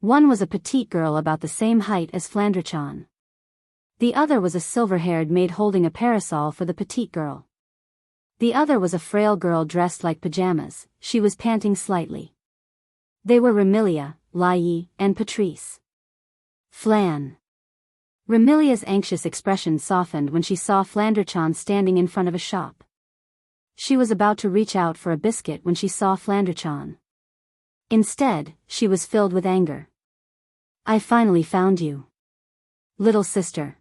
One was a petite girl about the same height as Flandrachan. The other was a silver-haired maid holding a parasol for the petite girl. The other was a frail girl dressed like pajamas. She was panting slightly. They were Remilia, Lai, and Patrice. "Flan." Remilia's anxious expression softened when she saw Flandrachan standing in front of a shop. She was about to reach out for a biscuit when she saw Flandrachan. Instead, she was filled with anger. "I finally found you, little sister."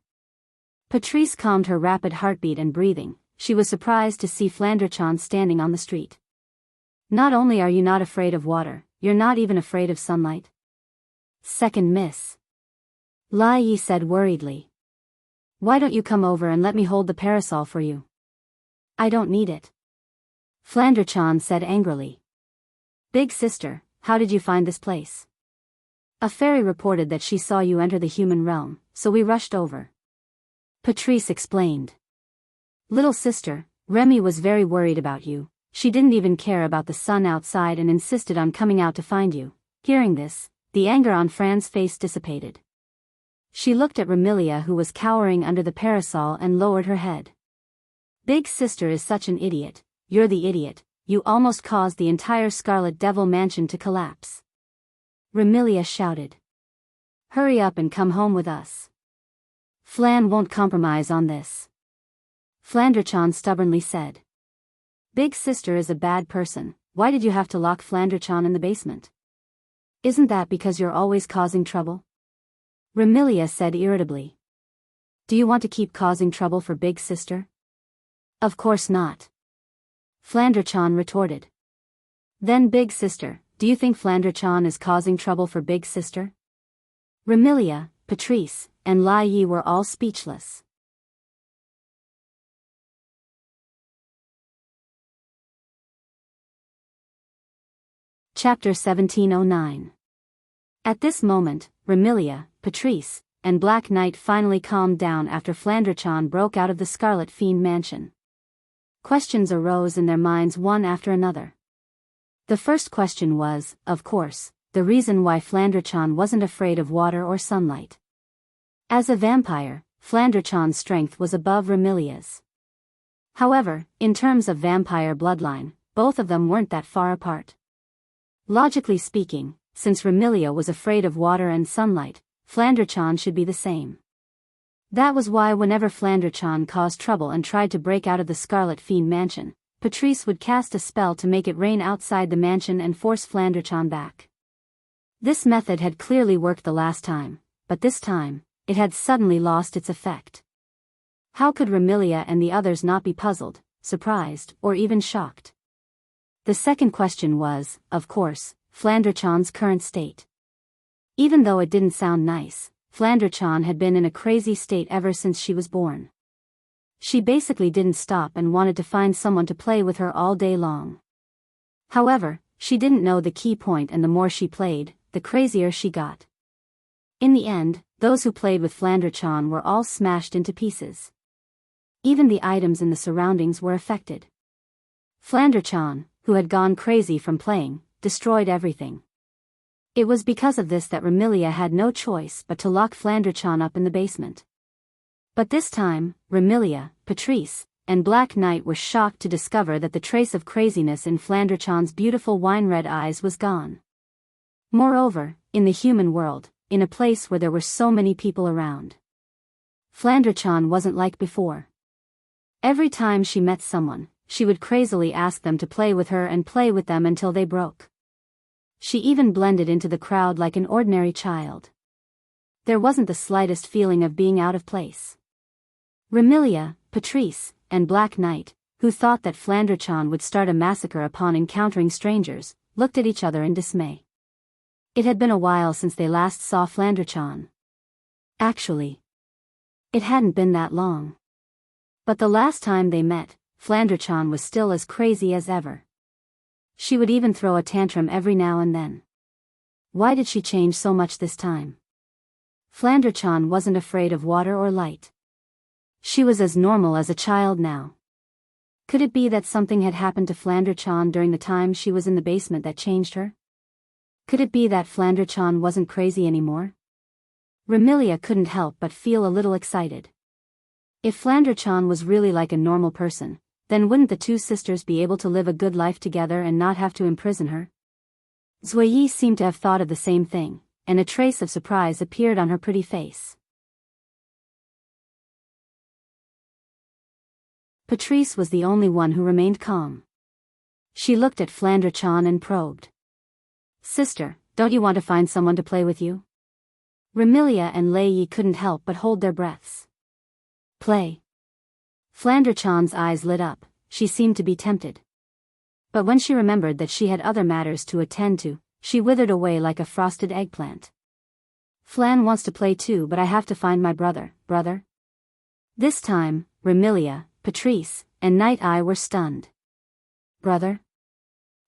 Patrice calmed her rapid heartbeat and breathing. She was surprised to see Flandrachan standing on the street. "Not only are you not afraid of water, you're not even afraid of sunlight." "Second miss," Lai said worriedly. "Why don't you come over and let me hold the parasol for you?" "I don't need it," Flandrachan said angrily. "Big sister, how did you find this place?" "A fairy reported that she saw you enter the human realm, so we rushed over," Patrice explained. "Little sister, Remy was very worried about you. She didn't even care about the sun outside and insisted on coming out to find you." Hearing this, the anger on Fran's face dissipated. She looked at Remilia, who was cowering under the parasol, and lowered her head. "Big sister is such an idiot. You're the idiot. You almost caused the entire Scarlet Devil mansion to collapse," Remilia shouted. "Hurry up and come home with us. Flan won't compromise on this," Flandrachan stubbornly said. "Big sister is a bad person. Why did you have to lock Flandrachan in the basement?" "Isn't that because you're always causing trouble?" Remilia said irritably. "Do you want to keep causing trouble for big sister?" "Of course not," Flandrachan retorted. "Then big sister, do you think Flandrachan is causing trouble for big sister?" Remilia, Patrice, and Lai were all speechless. Chapter 1709. At this moment, Remilia, Patrice, and Black Knight finally calmed down after Flandrachan broke out of the Scarlet Fiend mansion. Questions arose in their minds one after another. The first question was, of course, the reason why Flandrachan wasn't afraid of water or sunlight. As a vampire, Flandrachan's strength was above Remilia's. However, in terms of vampire bloodline, both of them weren't that far apart. Logically speaking, since Remilia was afraid of water and sunlight, Flandrachan should be the same. That was why whenever Flandrachan caused trouble and tried to break out of the Scarlet Fiend mansion, Patrice would cast a spell to make it rain outside the mansion and force Flandrachan back. This method had clearly worked the last time, but this time, it had suddenly lost its effect. How could Remilia and the others not be puzzled, surprised, or even shocked? The second question was, of course, Flandrachan's current state. Even though it didn't sound nice, Flandrachan had been in a crazy state ever since she was born. She basically didn't stop and wanted to find someone to play with her all day long. However, she didn't know the key point, and the more she played, the crazier she got. In the end, those who played with Flandrachan were all smashed into pieces. Even the items in the surroundings were affected. Flandrachan, who had gone crazy from playing, destroyed everything. It was because of this that Remilia had no choice but to lock Flandrachan up in the basement. But this time, Remilia, Patrice, and Black Knight were shocked to discover that the trace of craziness in Flandrachan's beautiful wine-red eyes was gone. Moreover, in the human world, in a place where there were so many people around, Flandrachan wasn't like before. Every time she met someone, she would crazily ask them to play with her and play with them until they broke. She even blended into the crowd like an ordinary child. There wasn't the slightest feeling of being out of place. Remilia, Patrice, and Black Knight, who thought that Flandrachan would start a massacre upon encountering strangers, looked at each other in dismay. It had been a while since they last saw Flandrachan. Actually, it hadn't been that long. But the last time they met, Flandrachan was still as crazy as ever. She would even throw a tantrum every now and then. Why did she change so much this time? Flandrachan wasn't afraid of water or light. She was as normal as a child now. Could it be that something had happened to Flandrachan during the time she was in the basement that changed her? Could it be that Flandrachan wasn't crazy anymore? Remilia couldn't help but feel a little excited. If Flandrachan was really like a normal person, then wouldn't the two sisters be able to live a good life together and not have to imprison her? Zuiyi seemed to have thought of the same thing, and a trace of surprise appeared on her pretty face. Patrice was the only one who remained calm. She looked at Flandrachan and probed. "Sister, don't you want to find someone to play with you?" Remilia and Lei Yi couldn't help but hold their breaths. Play. Flandrachan's eyes lit up, she seemed to be tempted. But when she remembered that she had other matters to attend to, she withered away like a frosted eggplant. "Flan wants to play too, but I have to find my brother." This time, Remilia, Patrice, and Night Eye were stunned. Brother?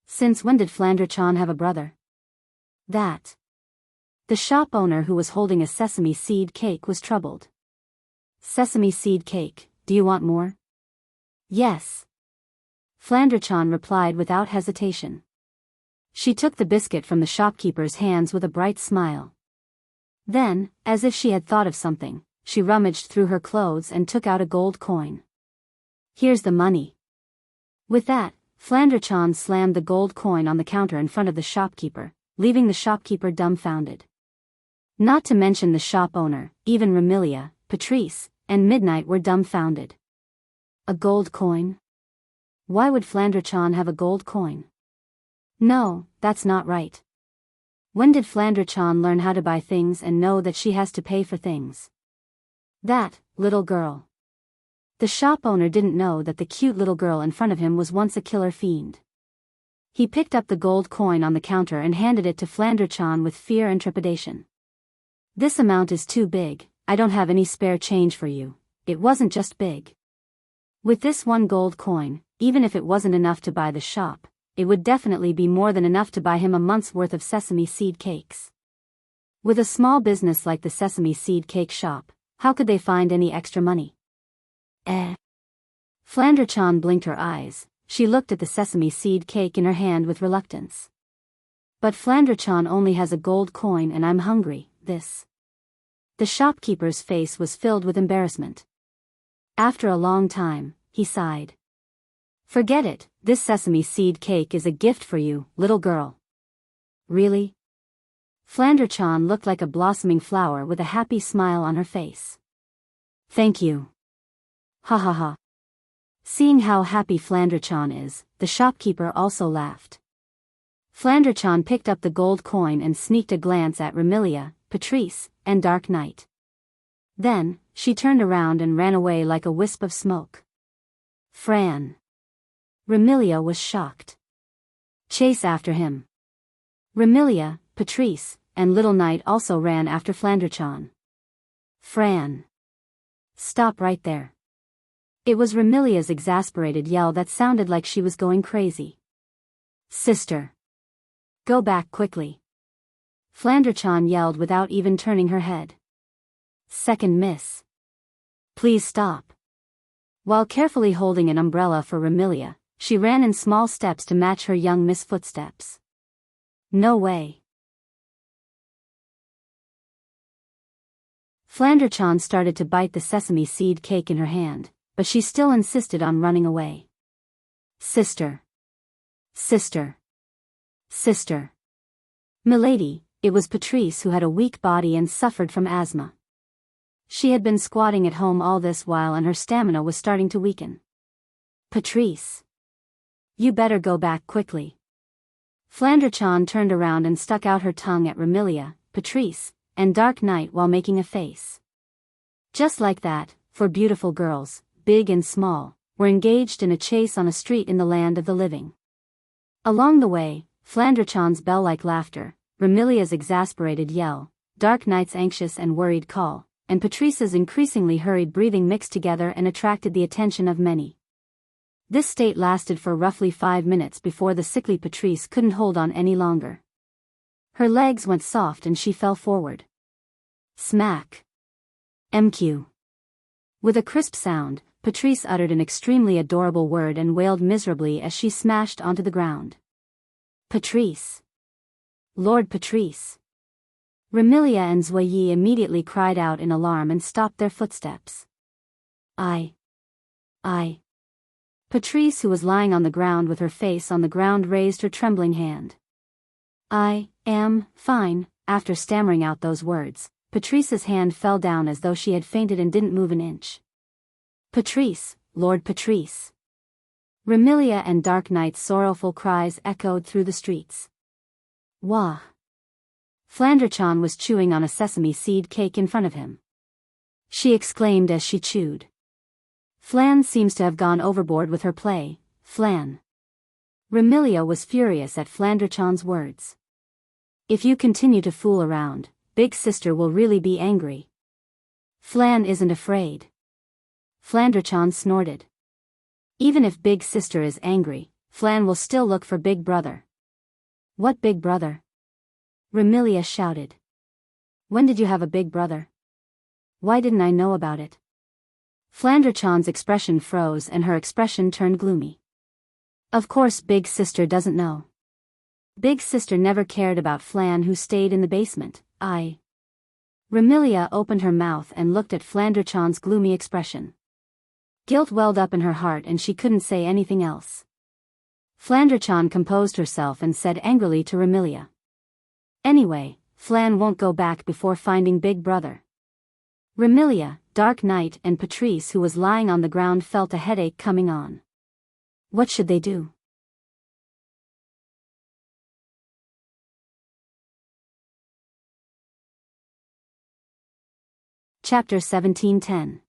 Since when did Flandrachan have a brother? That. The shop owner who was holding a sesame seed cake was troubled. "Sesame seed cake, do you want more?" "Yes." Flandrachan replied without hesitation. She took the biscuit from the shopkeeper's hands with a bright smile. Then, as if she had thought of something, she rummaged through her clothes and took out a gold coin. "Here's the money." With that, Flandrachan slammed the gold coin on the counter in front of the shopkeeper, leaving the shopkeeper dumbfounded. Not to mention the shop owner, even Remilia, Patrice, and Midnight were dumbfounded. A gold coin? Why would Flandrachan have a gold coin? No, that's not right. When did Flandrachan learn how to buy things and know that she has to pay for things? That little girl. The shop owner didn't know that the cute little girl in front of him was once a killer fiend. He picked up the gold coin on the counter and handed it to Flandrachan with fear and trepidation. "This amount is too big, I don't have any spare change for you." It wasn't just big. With this one gold coin, even if it wasn't enough to buy the shop, it would definitely be more than enough to buy him a month's worth of sesame seed cakes. With a small business like the sesame seed cake shop, how could they find any extra money? Flandrachan blinked her eyes. She looked at the sesame seed cake in her hand with reluctance. "But Flandrachan only has a gold coin and I'm hungry, this." The shopkeeper's face was filled with embarrassment. After a long time, he sighed. "Forget it, this sesame seed cake is a gift for you, little girl." "Really?" Flandrachan looked like a blossoming flower with a happy smile on her face. "Thank you." Ha ha ha. Seeing how happy Flandrachan is, the shopkeeper also laughed. Flandrachan picked up the gold coin and sneaked a glance at Remilia, Patrice, and Dark Knight. Then, she turned around and ran away like a wisp of smoke. Fran. Remilia was shocked. Chase after him. Remilia, Patrice, and Little Knight also ran after Flandrachan. Fran. Stop right there. It was Remilia's exasperated yell that sounded like she was going crazy. "Sister. Go back quickly." Flandrachan yelled without even turning her head. "Second miss. Please stop." While carefully holding an umbrella for Remilia, She ran in small steps to match her young miss footsteps. No way. Flanderchan started to bite the sesame seed cake in her hand, but she still insisted on running away. Sister. Sister. Sister. Milady, it was Patrice who had a weak body and suffered from asthma. She had been squatting at home all this while and her stamina was starting to weaken. Patrice. You better go back quickly. Flanderchan turned around and stuck out her tongue at Remilia, Patrice, and Dark Knight while making a face. Just like that, four beautiful girls, big and small, were engaged in a chase on a street in the land of the living. Along the way, Flanderchan's bell-like laughter, Remilia's exasperated yell, Dark Knight's anxious and worried call, and Patrice's increasingly hurried breathing mixed together and attracted the attention of many. This state lasted for roughly 5 minutes before the sickly Patrice couldn't hold on any longer. Her legs went soft and she fell forward. Smack. MQ. With a crisp sound, Patrice uttered an extremely adorable word and wailed miserably as she smashed onto the ground. Patrice. Lord Patrice. Remilia and Zhuyi immediately cried out in alarm and stopped their footsteps. I. Patrice, who was lying on the ground with her face on the ground, raised her trembling hand. I am fine. After stammering out those words, Patrice's hand fell down as though she had fainted and didn't move an inch. Patrice, Lord Patrice. Remilia and Dark Knight's sorrowful cries echoed through the streets. Wah. Flanderchan was chewing on a sesame seed cake in front of him. She exclaimed as she chewed. Flan seems to have gone overboard with her play, Flan. Remilia was furious at Flanderchan's words. If you continue to fool around, Big Sister will really be angry. Flan isn't afraid. Flanderchan snorted. Even if Big Sister is angry, Flan will still look for Big Brother. What Big Brother? Remilia shouted. When did you have a big brother? Why didn't I know about it? Flanderchan's expression froze and her expression turned gloomy. Of course Big Sister doesn't know. Big Sister never cared about Flan, who stayed in the basement. Remilia opened her mouth and looked at Flanderchan's gloomy expression. Guilt welled up in her heart and she couldn't say anything else. Flanderchan composed herself and said angrily to Remilia. Anyway, Flan won't go back before finding Big Brother. Remilia, Dark Knight and Patrice, who was lying on the ground, felt a headache coming on. What should they do? Chapter 17:10.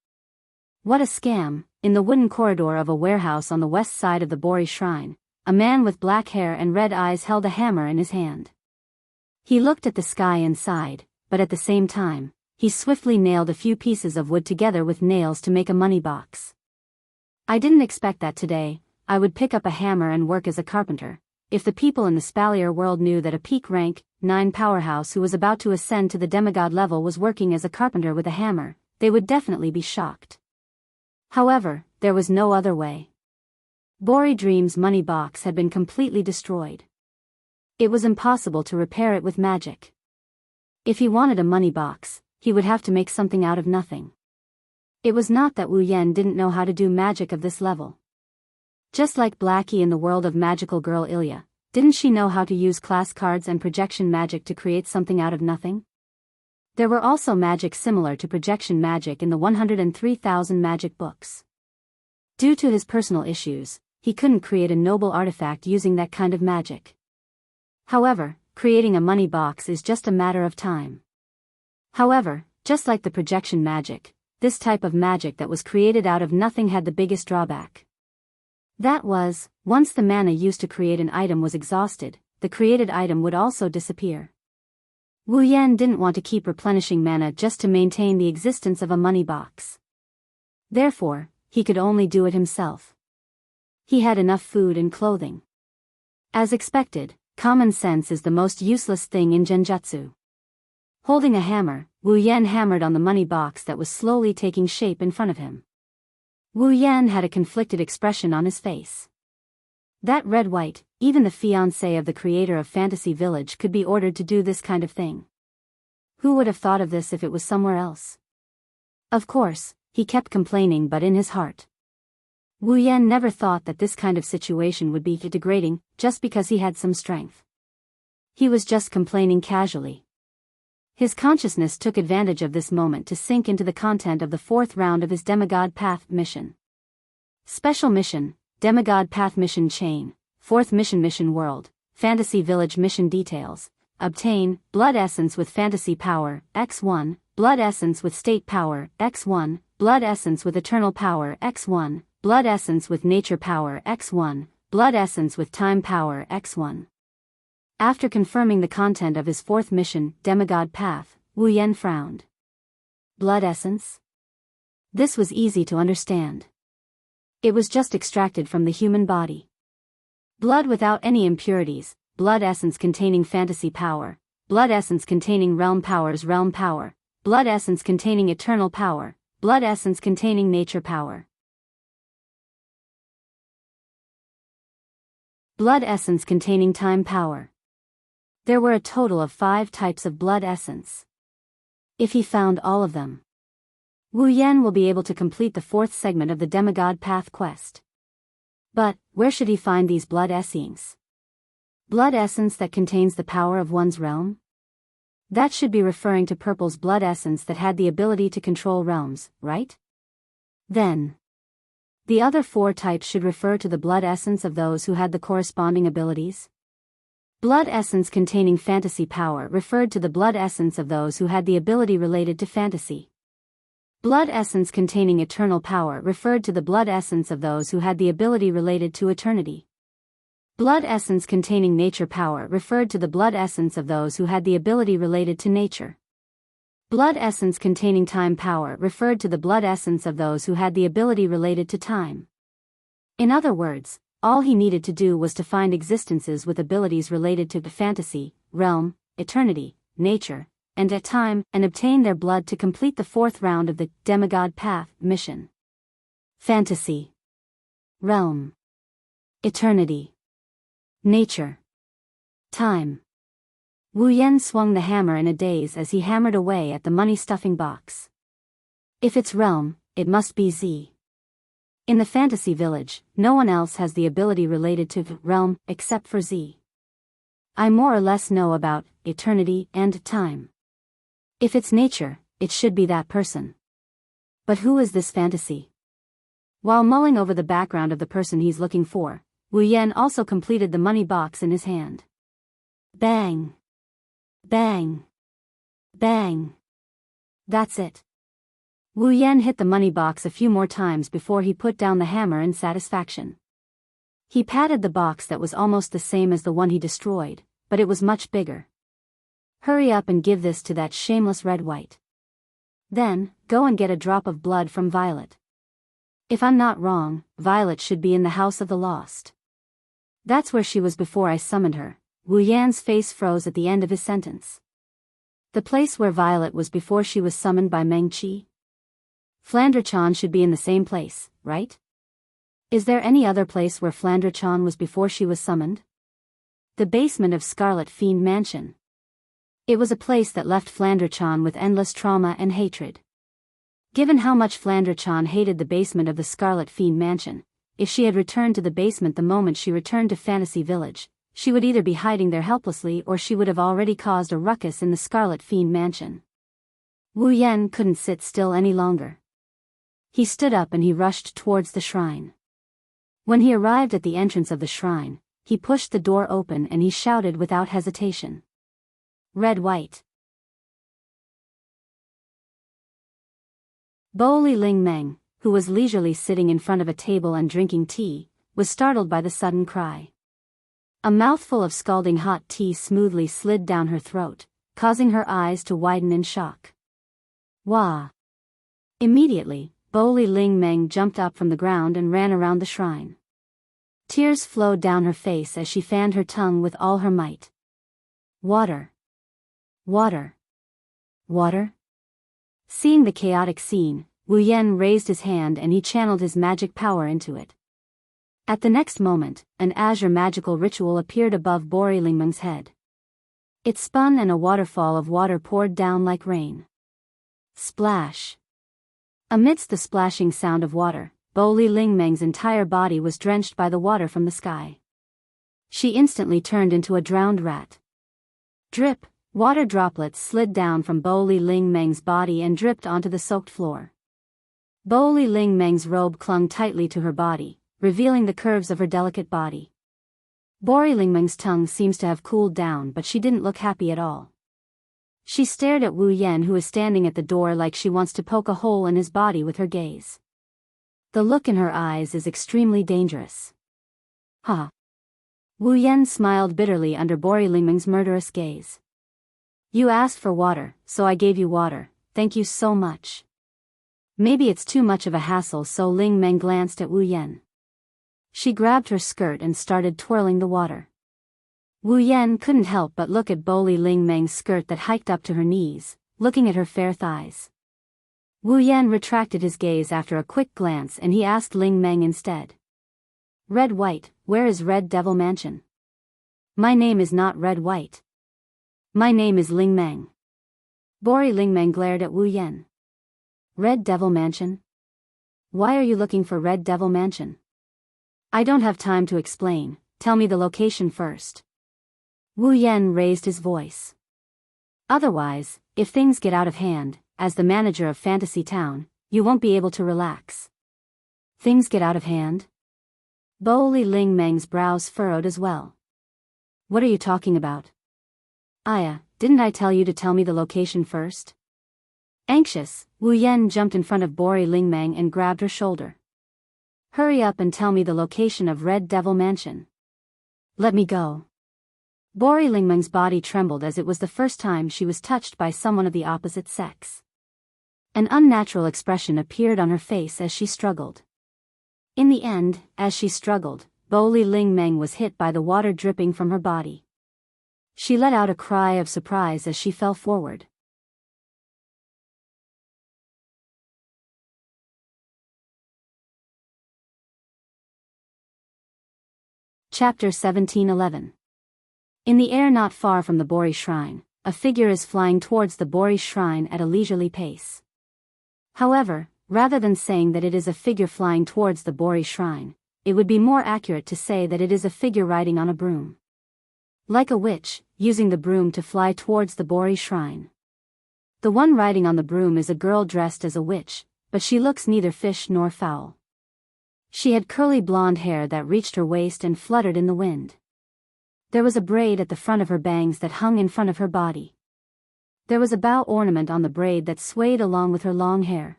What a scam! In the wooden corridor of a warehouse on the west side of the Bori Shrine, a man with black hair and red eyes held a hammer in his hand. He looked at the sky and sighed, but at the same time, he swiftly nailed a few pieces of wood together with nails to make a money box. I didn't expect that today. I would pick up a hammer and work as a carpenter. If the people in the Spalier world knew that a peak rank 9 powerhouse who was about to ascend to the demigod level was working as a carpenter with a hammer, they would definitely be shocked. However, there was no other way. Bori Dream's money box had been completely destroyed. It was impossible to repair it with magic. If he wanted a money box, he would have to make something out of nothing. It was not that Wu Yan didn't know how to do magic of this level. Just like Blackie in the world of magical girl Ilya, didn't she know how to use class cards and projection magic to create something out of nothing? There were also magic similar to projection magic in the 103,000 magic books. Due to his personal issues, he couldn't create a noble artifact using that kind of magic. However, creating a money box is just a matter of time. However, just like the projection magic, this type of magic that was created out of nothing had the biggest drawback. That was, once the mana used to create an item was exhausted, the created item would also disappear. Wu Yan didn't want to keep replenishing mana just to maintain the existence of a money box. Therefore, he could only do it himself. He had enough food and clothing. As expected, common sense is the most useless thing in genjutsu. Holding a hammer, Wu Yan hammered on the money box that was slowly taking shape in front of him. Wu Yan had a conflicted expression on his face. That red-white, even the fiancé of the creator of Fantasy Village could be ordered to do this kind of thing. Who would have thought of this if it was somewhere else? Of course, he kept complaining, but in his heart, Wu Yan never thought that this kind of situation would be degrading, just because he had some strength. He was just complaining casually. His consciousness took advantage of this moment to sink into the content of the 4th round of his Demigod Path mission. Special Mission, Demigod Path Mission Chain, 4th Mission World, Fantasy Village Mission Details. Obtain, Blood Essence with Fantasy Power, X1, Blood Essence with State Power, X1, Blood Essence with Eternal Power, X1, Blood Essence with Nature Power, X1, Blood Essence with Time Power, X1. After confirming the content of his 4th mission, Demigod Path, Wu Yan frowned. Blood Essence? This was easy to understand. It was just extracted from the human body. Blood without any impurities, Blood Essence containing Fantasy Power, Blood Essence containing Realm Powers, Realm Power, Blood Essence containing Eternal Power, Blood Essence containing Nature Power. Blood Essence containing Time Power. There were a total of 5 types of Blood Essence. If he found all of them, Wu Yan will be able to complete the 4th segment of the Demigod Path quest. But, where should he find these Blood Essence? Blood Essence that contains the power of one's realm? That should be referring to Purple's Blood Essence that had the ability to control realms, right? Then, the other 4 types should refer to the Blood Essence of those who had the corresponding abilities. Blood Essence containing Fantasy Power referred to the Blood Essence of those who had the ability related to fantasy. Blood Essence containing Eternal Power referred to the Blood Essence of those who had the ability related to eternity. Blood Essence containing Nature Power referred to the Blood Essence of those who had the ability related to nature. Blood Essence containing Time Power referred to the Blood Essence of those who had the ability related to time. In other words, all he needed to do was to find existences with abilities related to fantasy, realm, eternity, nature, and at time, and obtain their blood to complete the 4th round of the Demigod Path mission. Fantasy, realm, eternity, nature, time. Wu Yan swung the hammer in a daze as he hammered away at the money-stuffing box. If it's realm, it must be Z. In the Fantasy Village, no one else has the ability related to realm except for Z. I more or less know about eternity and time. If it's nature, it should be that person. But who is this fantasy? While mulling over the background of the person he's looking for, Wu Yan also completed the money box in his hand. Bang! Bang! Bang! That's it. Wu Yan hit the money box a few more times before he put down the hammer in satisfaction. He patted the box that was almost the same as the one he destroyed, but it was much bigger. Hurry up and give this to that shameless red-white. Then, go and get a drop of blood from Violet. If I'm not wrong, Violet should be in the House of the Lost. That's where she was before I summoned her. Wu Yan's face froze at the end of his sentence. The place where Violet was before she was summoned by Meng Qi? Flandre-chan should be in the same place, right? Is there any other place where Flandre-chan was before she was summoned? The basement of Scarlet Fiend Mansion. It was a place that left Flandre-chan with endless trauma and hatred. Given how much Flandre-chan hated the basement of the Scarlet Fiend Mansion, if she had returned to the basement the moment she returned to Fantasy Village, she would either be hiding there helplessly or she would have already caused a ruckus in the Scarlet Fiend Mansion. Wu Yan couldn't sit still any longer. He stood up and he rushed towards the shrine. When he arrived at the entrance of the shrine, he pushed the door open and he shouted without hesitation. Red-white. Bo Li Ling Meng, who was leisurely sitting in front of a table and drinking tea, was startled by the sudden cry. A mouthful of scalding hot tea smoothly slid down her throat, causing her eyes to widen in shock. Wah! Immediately, Bo Li Ling Meng jumped up from the ground and ran around the shrine. Tears flowed down her face as she fanned her tongue with all her might. Water! Water! Water? Seeing the chaotic scene, Wu Yan raised his hand and he channeled his magic power into it. At the next moment, an azure magical ritual appeared above Bori Lingmeng's head. It spun and a waterfall of water poured down like rain. Splash! Amidst the splashing sound of water, Bori Lingmeng's entire body was drenched by the water from the sky. She instantly turned into a drowned rat. Drip! Water droplets slid down from Bori Lingmeng's body and dripped onto the soaked floor. Bori Lingmeng's robe clung tightly to her body, revealing the curves of her delicate body. Bori Lingmeng's tongue seems to have cooled down, but she didn't look happy at all. She stared at Wu Yan, who is standing at the door, like she wants to poke a hole in his body with her gaze. The look in her eyes is extremely dangerous. Ha! Wu Yan smiled bitterly under Bori Lingmeng's murderous gaze. You asked for water, so I gave you water, thank you so much. Maybe it's too much of a hassle, so Lingmeng glanced at Wu Yan. She grabbed her skirt and started twirling the water. Wu Yan couldn't help but look at Bori Lingmeng's skirt that hiked up to her knees, looking at her fair thighs. Wu Yan retracted his gaze after a quick glance and he asked Lingmeng instead. Red White, where is Red Devil Mansion? My name is not Red White. My name is Lingmeng. Bori Lingmeng glared at Wu Yan. Red Devil Mansion? Why are you looking for Red Devil Mansion? I don't have time to explain, tell me the location first. Wu Yan raised his voice. Otherwise, if things get out of hand, as the manager of Fantasy Town, you won't be able to relax. Things get out of hand? Bori Lingmeng's brows furrowed as well. What are you talking about? Aya, didn't I tell you to tell me the location first? Anxious, Wu Yan jumped in front of Bori Lingmeng and grabbed her shoulder. Hurry up and tell me the location of Red Devil Mansion. Let me go. Bori Lingmeng's body trembled as it was the first time she was touched by someone of the opposite sex. An unnatural expression appeared on her face as she struggled. In the end, as she struggled, Bori Lingmeng was hit by the water dripping from her body. She let out a cry of surprise as she fell forward. Chapter 1711. In the air not far from the Bori shrine, a figure is flying towards the Bori shrine at a leisurely pace. However, rather than saying that it is a figure flying towards the Bori shrine, it would be more accurate to say that it is a figure riding on a broom. Like a witch, using the broom to fly towards the Bori shrine. The one riding on the broom is a girl dressed as a witch, but she looks neither fish nor fowl. She had curly blonde hair that reached her waist and fluttered in the wind. There was a braid at the front of her bangs that hung in front of her body. There was a bow ornament on the braid that swayed along with her long hair.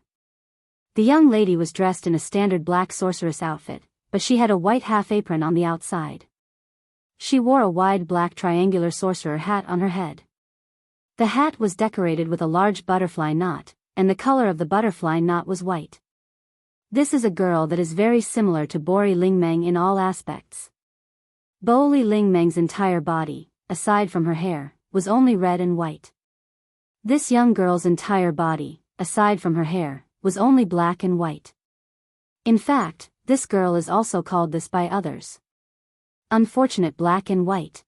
The young lady was dressed in a standard black sorceress outfit, but she had a white half-apron on the outside. She wore a wide black triangular sorcerer hat on her head. The hat was decorated with a large butterfly knot, and the color of the butterfly knot was white. This is a girl that is very similar to Bori Lingmeng in all aspects. Bori Lingmeng's entire body, aside from her hair, was only red and white. This young girl's entire body, aside from her hair, was only black and white. In fact, this girl is also called this by others. Unfortunate Black and White.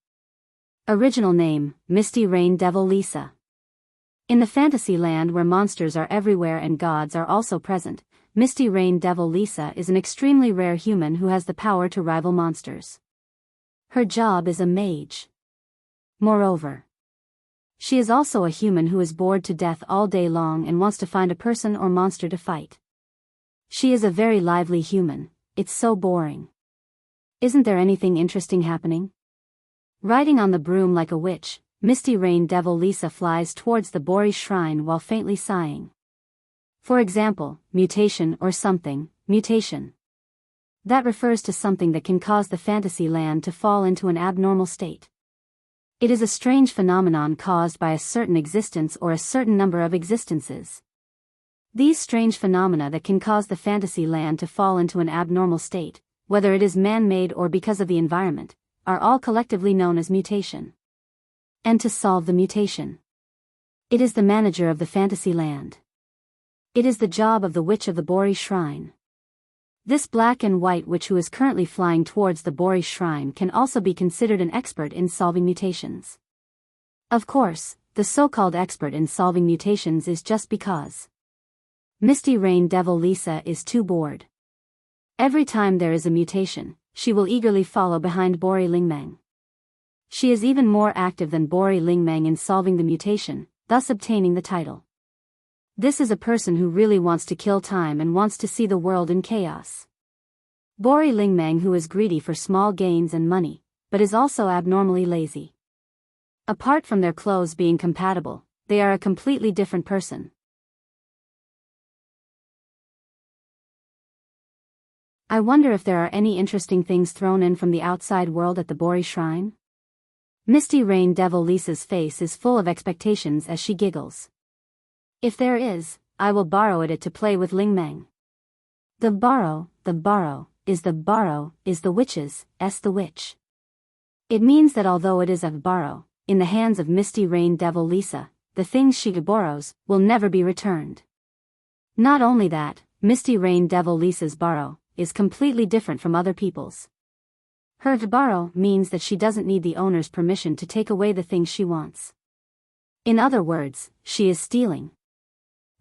Original name, Misty Rain Devil Lisa. In the fantasy land where monsters are everywhere and gods are also present, Misty Rain Devil Lisa is an extremely rare human who has the power to rival monsters. Her job is a mage. Moreover, she is also a human who is bored to death all day long and wants to find a person or monster to fight. She is a very lively human, it's so boring. Isn't there anything interesting happening? Riding on the broom like a witch, Misty Rain Devil Lisa flies towards the Bori shrine while faintly sighing. For example, mutation or something, mutation. That refers to something that can cause the fantasy land to fall into an abnormal state. It is a strange phenomenon caused by a certain existence or a certain number of existences. These strange phenomena that can cause the fantasy land to fall into an abnormal state, whether it is man-made or because of the environment, are all collectively known as mutation. And to solve the mutation, it is the manager of the fantasy land. It is the job of the witch of the Bori shrine. This black and white witch who is currently flying towards the Bori shrine can also be considered an expert in solving mutations. Of course, the so-called expert in solving mutations is just because Misty Rain Devil Lisa is too bored. Every time there is a mutation, she will eagerly follow behind Bori Lingmeng. She is even more active than Bori Lingmeng in solving the mutation, thus obtaining the title. This is a person who really wants to kill time and wants to see the world in chaos. Bori Lingmeng who is greedy for small gains and money, but is also abnormally lazy. Apart from their clothes being compatible, they are a completely different person. I wonder if there are any interesting things thrown in from the outside world at the Bori shrine? Misty Rain Devil Lisa's face is full of expectations as she giggles. If there is, I will borrow it to play with Lingmeng. The borrow is the witch's, the witch. It means that although it is a borrow, in the hands of Misty Rain Devil Lisa, the things she borrows will never be returned. Not only that, Misty Rain Devil Lisa's borrow is completely different from other people's. Her borrow means that she doesn't need the owner's permission to take away the things she wants. In other words, she is stealing.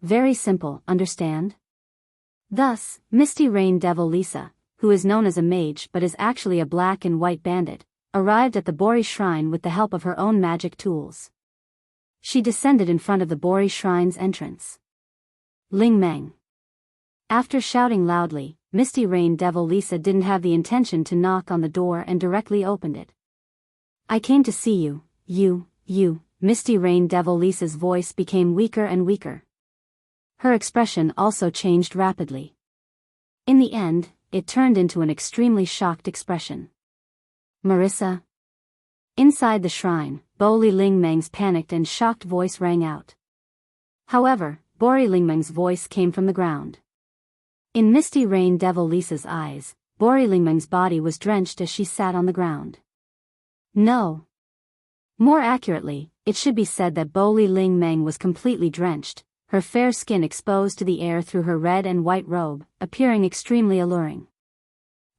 Very simple, understand? Thus, Misty Rain Devil Lisa, who is known as a mage but is actually a black and white bandit, arrived at the Bori shrine with the help of her own magic tools. She descended in front of the Bori shrine's entrance. Lingmeng. After shouting loudly, Misty Rain Devil Lisa didn't have the intention to knock on the door and directly opened it. I came to see you, you. Misty Rain Devil Lisa's voice became weaker and weaker. Her expression also changed rapidly. In the end, it turned into an extremely shocked expression. Marissa? Inside the shrine, Bori Lingmeng's panicked and shocked voice rang out. However, Bori Lingmeng's voice came from the ground. In Misty Rain Devil Lisa's eyes, Bori Lingmeng's body was drenched as she sat on the ground. No. More accurately, it should be said that Bori Lingmeng was completely drenched, her fair skin exposed to the air through her red and white robe, appearing extremely alluring.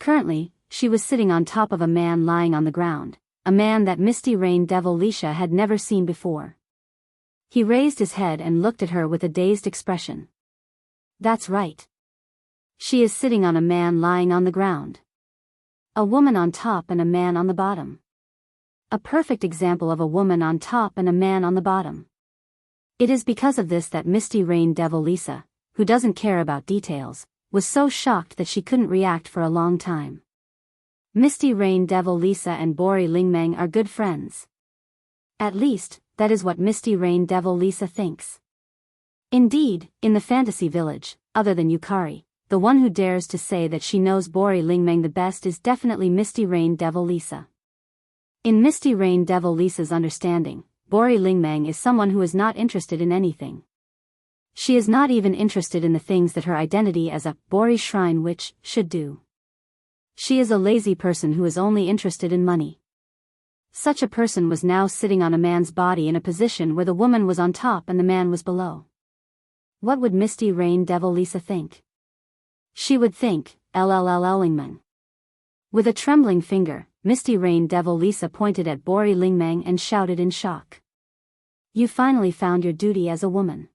Currently, she was sitting on top of a man lying on the ground, a man that Misty Rain Devil Lisa had never seen before. He raised his head and looked at her with a dazed expression. That's right. She is sitting on a man lying on the ground. A woman on top and a man on the bottom. A perfect example of a woman on top and a man on the bottom. It is because of this that Misty Rain Devil Lisa, who doesn't care about details, was so shocked that she couldn't react for a long time. Misty Rain Devil Lisa and Bori Lingmeng are good friends. At least, that is what Misty Rain Devil Lisa thinks. Indeed, in the fantasy village, other than Yukari, the one who dares to say that she knows Bori Lingmeng the best is definitely Misty Rain Devil Lisa. In Misty Rain Devil Lisa's understanding, Bori Lingmeng is someone who is not interested in anything. She is not even interested in the things that her identity as a Bori shrine witch should do. She is a lazy person who is only interested in money. Such a person was now sitting on a man's body in a position where the woman was on top and the man was below. What would Misty Rain Devil Lisa think? She would think, Lingmeng. With a trembling finger, Misty Rain Devil Lisa pointed at Bori Lingmeng and shouted in shock. You finally found your duty as a woman.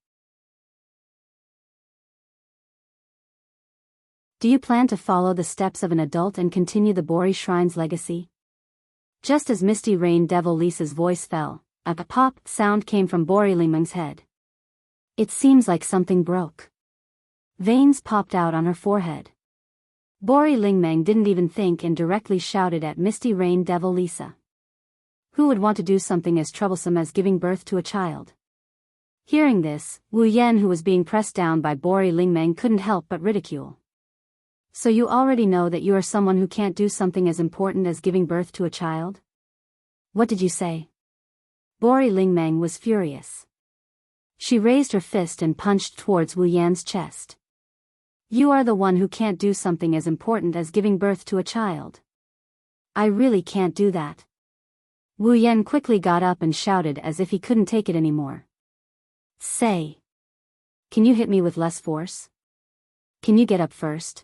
Do you plan to follow the steps of an adult and continue the Bori Shrine's legacy? Just as Misty Rain Devil Lisa's voice fell, a pop sound came from Bori Lingmeng's head. It seems like something broke. Veins popped out on her forehead. Bori Lingmeng didn't even think and directly shouted at Misty Rain Devil Lisa. Who would want to do something as troublesome as giving birth to a child? Hearing this, Wu Yan, who was being pressed down by Bori Lingmeng, couldn't help but ridicule. So you already know that you are someone who can't do something as important as giving birth to a child? What did you say? Bori Lingmeng was furious. She raised her fist and punched towards Wu Yan's chest. You are the one who can't do something as important as giving birth to a child. I really can't do that. Wu Yan quickly got up and shouted as if he couldn't take it anymore. Say. Can you hit me with less force? Can you get up first?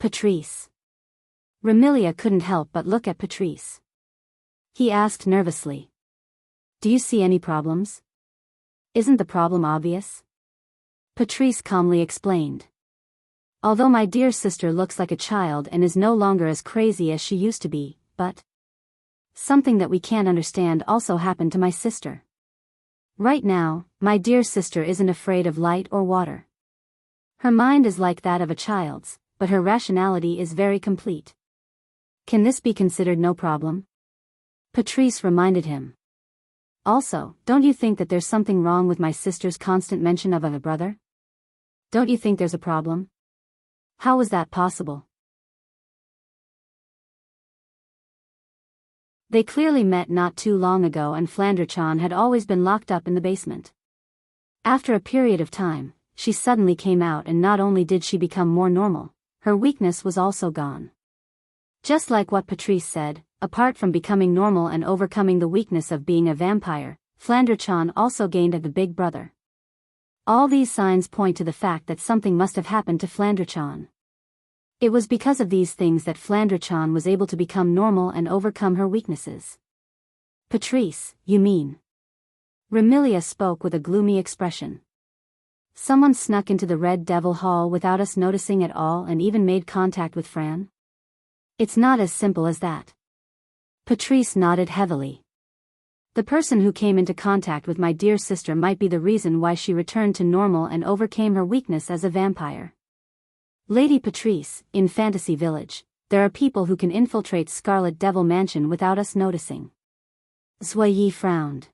Patrice. Remilia couldn't help but look at Patrice. He asked nervously. Do you see any problems? Isn't the problem obvious? Patrice calmly explained. Although my dear sister looks like a child and is no longer as crazy as she used to be, but something that we can't understand also happened to my sister. Right now, my dear sister isn't afraid of light or water. Her mind is like that of a child's, but her rationality is very complete. Can this be considered no problem? Patrice reminded him. Also, don't you think that there's something wrong with my sister's constant mention of a brother? Don't you think there's a problem? How was that possible? They clearly met not too long ago, and Flanderchan had always been locked up in the basement. After a period of time, she suddenly came out, and not only did she become more normal, her weakness was also gone. Just like what Patrice said, apart from becoming normal and overcoming the weakness of being a vampire, Flanderchan also gained a big brother. All these signs point to the fact that something must have happened to Flanderchan. It was because of these things that Flanderchan was able to become normal and overcome her weaknesses. Patrice, you mean? Remilia spoke with a gloomy expression. Someone snuck into the Red Devil Hall without us noticing at all and even made contact with Fran? It's not as simple as that. Patrice nodded heavily. The person who came into contact with my dear sister might be the reason why she returned to normal and overcame her weakness as a vampire. Lady Patrice, in Fantasy Village, there are people who can infiltrate Scarlet Devil Mansion without us noticing. Zhuyi frowned.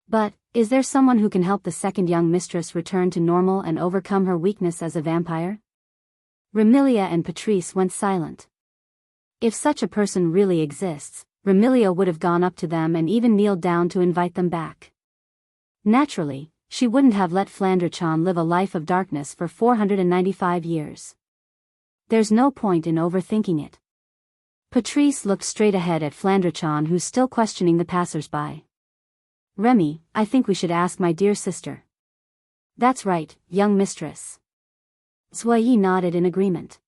But, is there someone who can help the second young mistress return to normal and overcome her weakness as a vampire? Remilia and Patrice went silent. If such a person really exists, Remilia would have gone up to them and even kneeled down to invite them back. Naturally, she wouldn't have let Flanderchan live a life of darkness for 495 years. There's no point in overthinking it. Patrice looked straight ahead at Flanderchan, who's still questioning the passers-by. Remy, I think we should ask my dear sister. That's right, young mistress. Zhuyi nodded in agreement.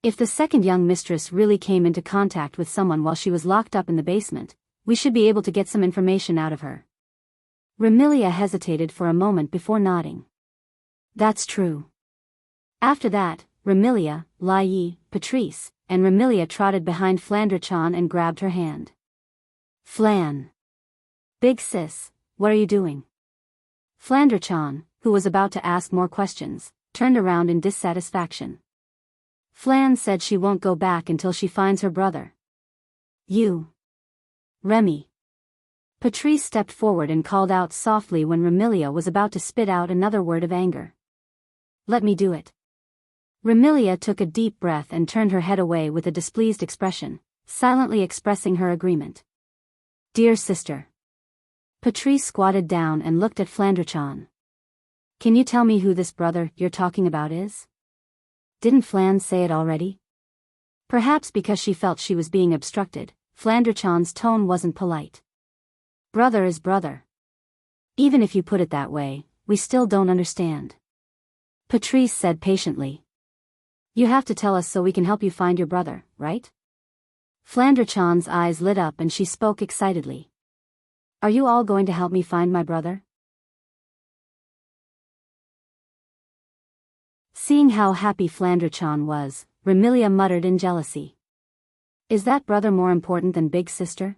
If the second young mistress really came into contact with someone while she was locked up in the basement, we should be able to get some information out of her. Remilia hesitated for a moment before nodding. That's true. After that, Remilia, Lai, Patrice, and Remilia trotted behind Flanderchan and grabbed her hand. Flan. Big sis, what are you doing? Flanderchan, who was about to ask more questions, turned around in dissatisfaction. Flan said she won't go back until she finds her brother. You. Remy. Patrice stepped forward and called out softly when Remilia was about to spit out another word of anger. Let me do it. Remilia took a deep breath and turned her head away with a displeased expression, silently expressing her agreement. Dear sister. Patrice squatted down and looked at Flanderchan. Can you tell me who this brother you're talking about is? Didn't Flan say it already? Perhaps because she felt she was being obstructed, Flanderchan's tone wasn't polite. Brother is brother. Even if you put it that way, we still don't understand. Patrice said patiently. You have to tell us so we can help you find your brother, right? Flanderchan's eyes lit up and she spoke excitedly. Are you all going to help me find my brother? Seeing how happy Flanderchan was, Remilia muttered in jealousy. Is that brother more important than big sister?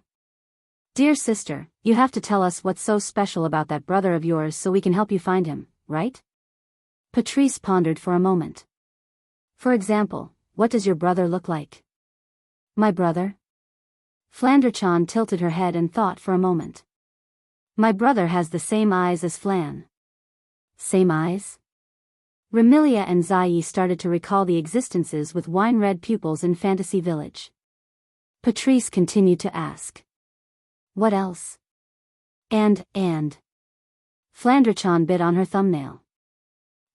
Dear sister, you have to tell us what's so special about that brother of yours so we can help you find him, right? Patrice pondered for a moment. For example, what does your brother look like? My brother? Flanderchan tilted her head and thought for a moment. My brother has the same eyes as Flan. Same eyes? Remilia and Zhuyi started to recall the existences with wine-red pupils in Fantasy Village. Patrice continued to ask. What else? And. Flanderchan bit on her thumbnail.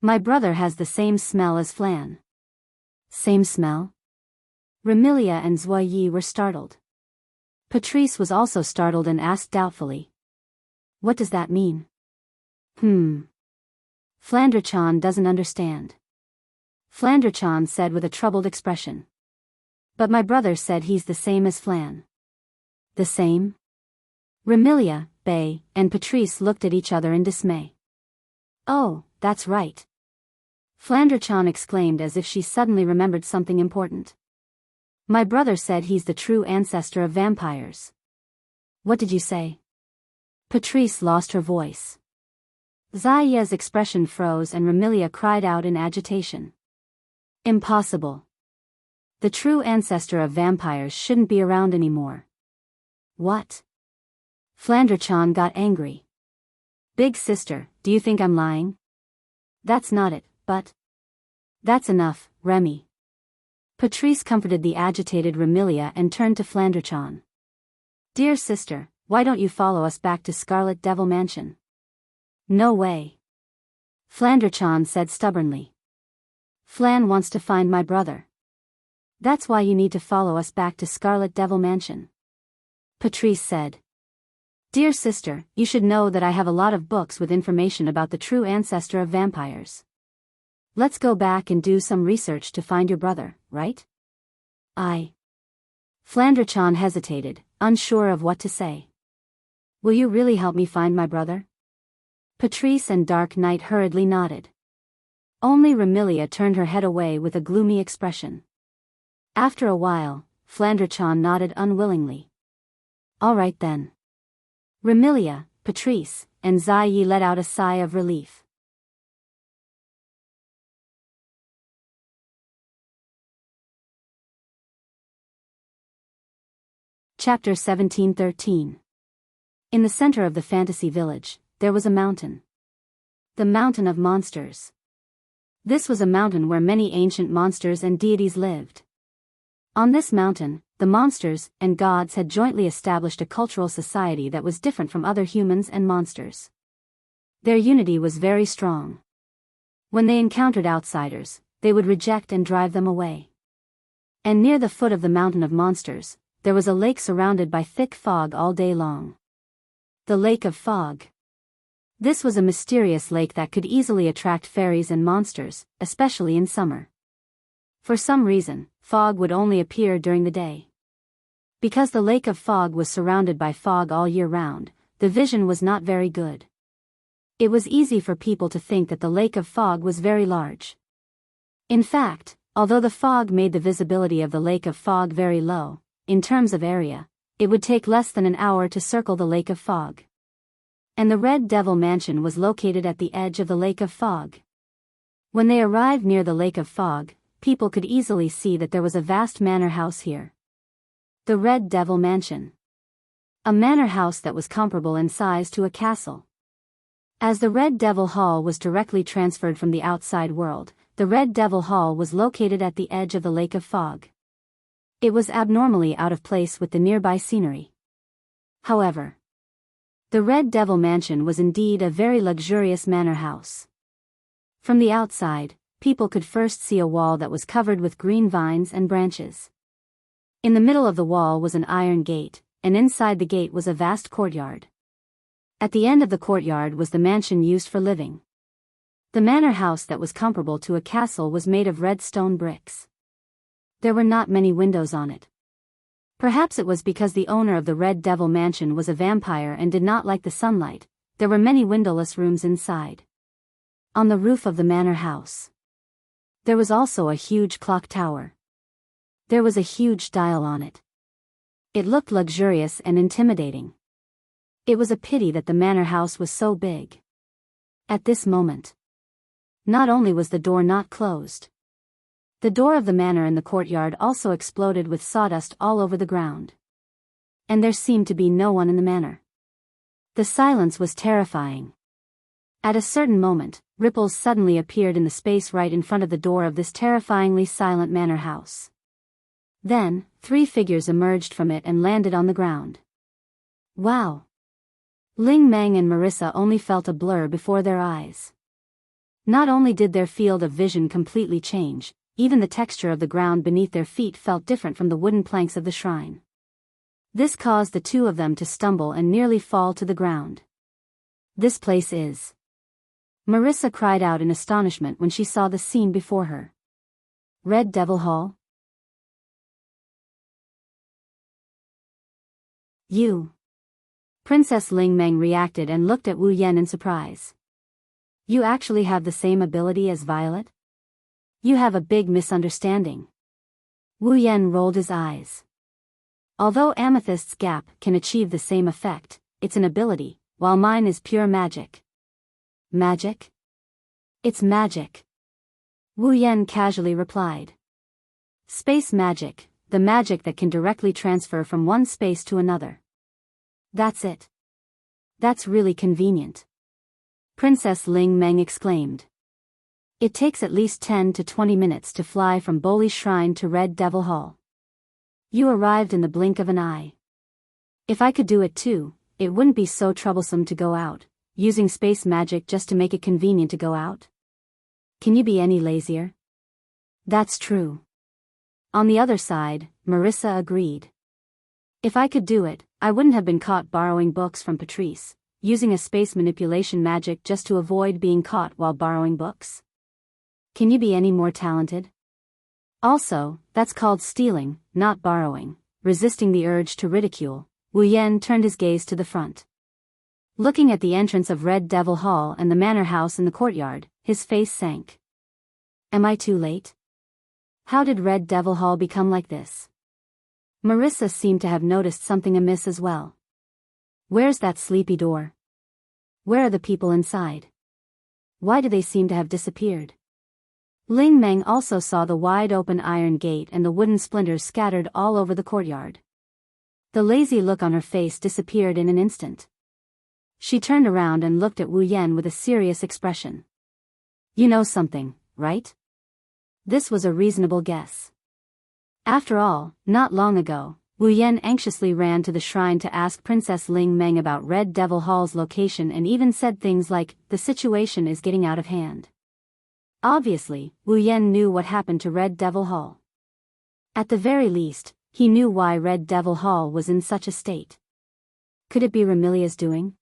My brother has the same smell as Flan. Same smell? Remilia and Zhuyi were startled. Patrice was also startled and asked doubtfully. What does that mean? Flanderchan doesn't understand. Flandrachan said with a troubled expression. But my brother said he's the same as Flan. The same? Remilia, Bay, and Patrice looked at each other in dismay. Oh, that's right. Flandrachan exclaimed as if she suddenly remembered something important. My brother said he's the true ancestor of vampires. What did you say? Patrice lost her voice. Xia's expression froze and Remilia cried out in agitation. Impossible. The true ancestor of vampires shouldn't be around anymore. What? Flandrachan got angry. Big sister, do you think I'm lying? That's not it, but... That's enough, Remy. Patrice comforted the agitated Remilia and turned to Flandrachan. Dear sister, why don't you follow us back to Scarlet Devil Mansion? No way. Flandrachan said stubbornly. Flan wants to find my brother. That's why you need to follow us back to Scarlet Devil Mansion. Patrice said. Dear sister, you should know that I have a lot of books with information about the true ancestor of vampires. Let's go back and do some research to find your brother, right? Flandrachan hesitated, unsure of what to say. Will you really help me find my brother? Patrice and Dark Knight hurriedly nodded. Only Remilia turned her head away with a gloomy expression. After a while, Flandrachan nodded unwillingly. All right then. Remilia, Patrice, and Xia let out a sigh of relief. Chapter 1713. In the center of the fantasy village, there was a mountain. The Mountain of Monsters. This was a mountain where many ancient monsters and deities lived. On this mountain, the monsters and gods had jointly established a cultural society that was different from other humans and monsters. Their unity was very strong. When they encountered outsiders, they would reject and drive them away. And near the foot of the Mountain of Monsters, there was a lake surrounded by thick fog all day long. The Lake of Fog. This was a mysterious lake that could easily attract fairies and monsters, especially in summer. For some reason, fog would only appear during the day. Because the Lake of Fog was surrounded by fog all year round, the vision was not very good. It was easy for people to think that the Lake of Fog was very large. In fact, although the fog made the visibility of the Lake of Fog very low, in terms of area, it would take less than an hour to circle the Lake of Fog. And the Red Devil Mansion was located at the edge of the Lake of Fog. When they arrived near the Lake of Fog, people could easily see that there was a vast manor house here. The Red Devil Mansion. A manor house that was comparable in size to a castle. As the Red Devil Hall was directly transferred from the outside world, the Red Devil Hall was located at the edge of the Lake of Fog. It was abnormally out of place with the nearby scenery. However, the Red Devil Mansion was indeed a very luxurious manor house. From the outside, people could first see a wall that was covered with green vines and branches. In the middle of the wall was an iron gate, and inside the gate was a vast courtyard. At the end of the courtyard was the mansion used for living. The manor house that was comparable to a castle was made of red stone bricks. There were not many windows on it. Perhaps it was because the owner of the Red Devil Mansion was a vampire and did not like the sunlight. There were many windowless rooms inside. On the roof of the manor house, there was also a huge clock tower. There was a huge dial on it. It looked luxurious and intimidating. It was a pity that the manor house was so big. At this moment, not only was the door not closed, the door of the manor in the courtyard also exploded with sawdust all over the ground. And there seemed to be no one in the manor. The silence was terrifying. At a certain moment, ripples suddenly appeared in the space right in front of the door of this terrifyingly silent manor house. Then, 3 figures emerged from it and landed on the ground. Wow! Ling Meng and Marissa only felt a blur before their eyes. Not only did their field of vision completely change, even the texture of the ground beneath their feet felt different from the wooden planks of the shrine. This caused the 2 of them to stumble and nearly fall to the ground. This place is... Marissa cried out in astonishment when she saw the scene before her. Red Devil Hall? You. Princess Ling Meng reacted and looked at Wu Yan in surprise. You actually have the same ability as Violet? You have a big misunderstanding. Wu Yan rolled his eyes. Although Amethyst's gap can achieve the same effect, it's an ability, while mine is pure magic. Magic? It's magic. Wu Yan casually replied. Space magic, the magic that can directly transfer from one space to another. That's it. That's really convenient. Princess Ling Meng exclaimed. It takes at least 10 to 20 minutes to fly from Boli Shrine to Red Devil Hall. You arrived in the blink of an eye. If I could do it too, it wouldn't be so troublesome to go out, using space magic just to make it convenient to go out. Can you be any lazier? That's true. On the other side, Marissa agreed. If I could do it, I wouldn't have been caught borrowing books from Patrice, using a space manipulation magic just to avoid being caught while borrowing books. Can you be any more talented? Also, that's called stealing, not borrowing. Resisting the urge to ridicule, Wu Yan turned his gaze to the front. Looking at the entrance of Red Devil Hall and the manor house in the courtyard, his face sank. Am I too late? How did Red Devil Hall become like this? Marissa seemed to have noticed something amiss as well. Where's that sleepy door? Where are the people inside? Why do they seem to have disappeared? Ling Meng also saw the wide-open iron gate and the wooden splinters scattered all over the courtyard. The lazy look on her face disappeared in an instant. She turned around and looked at Wu Yan with a serious expression. You know something, right? This was a reasonable guess. After all, not long ago, Wu Yan anxiously ran to the shrine to ask Princess Ling Meng about Red Devil Hall's location and even said things like, the situation is getting out of hand. Obviously, Wu Yan knew what happened to Red Devil Hall. At the very least, he knew why Red Devil Hall was in such a state. Could it be Remilia's doing?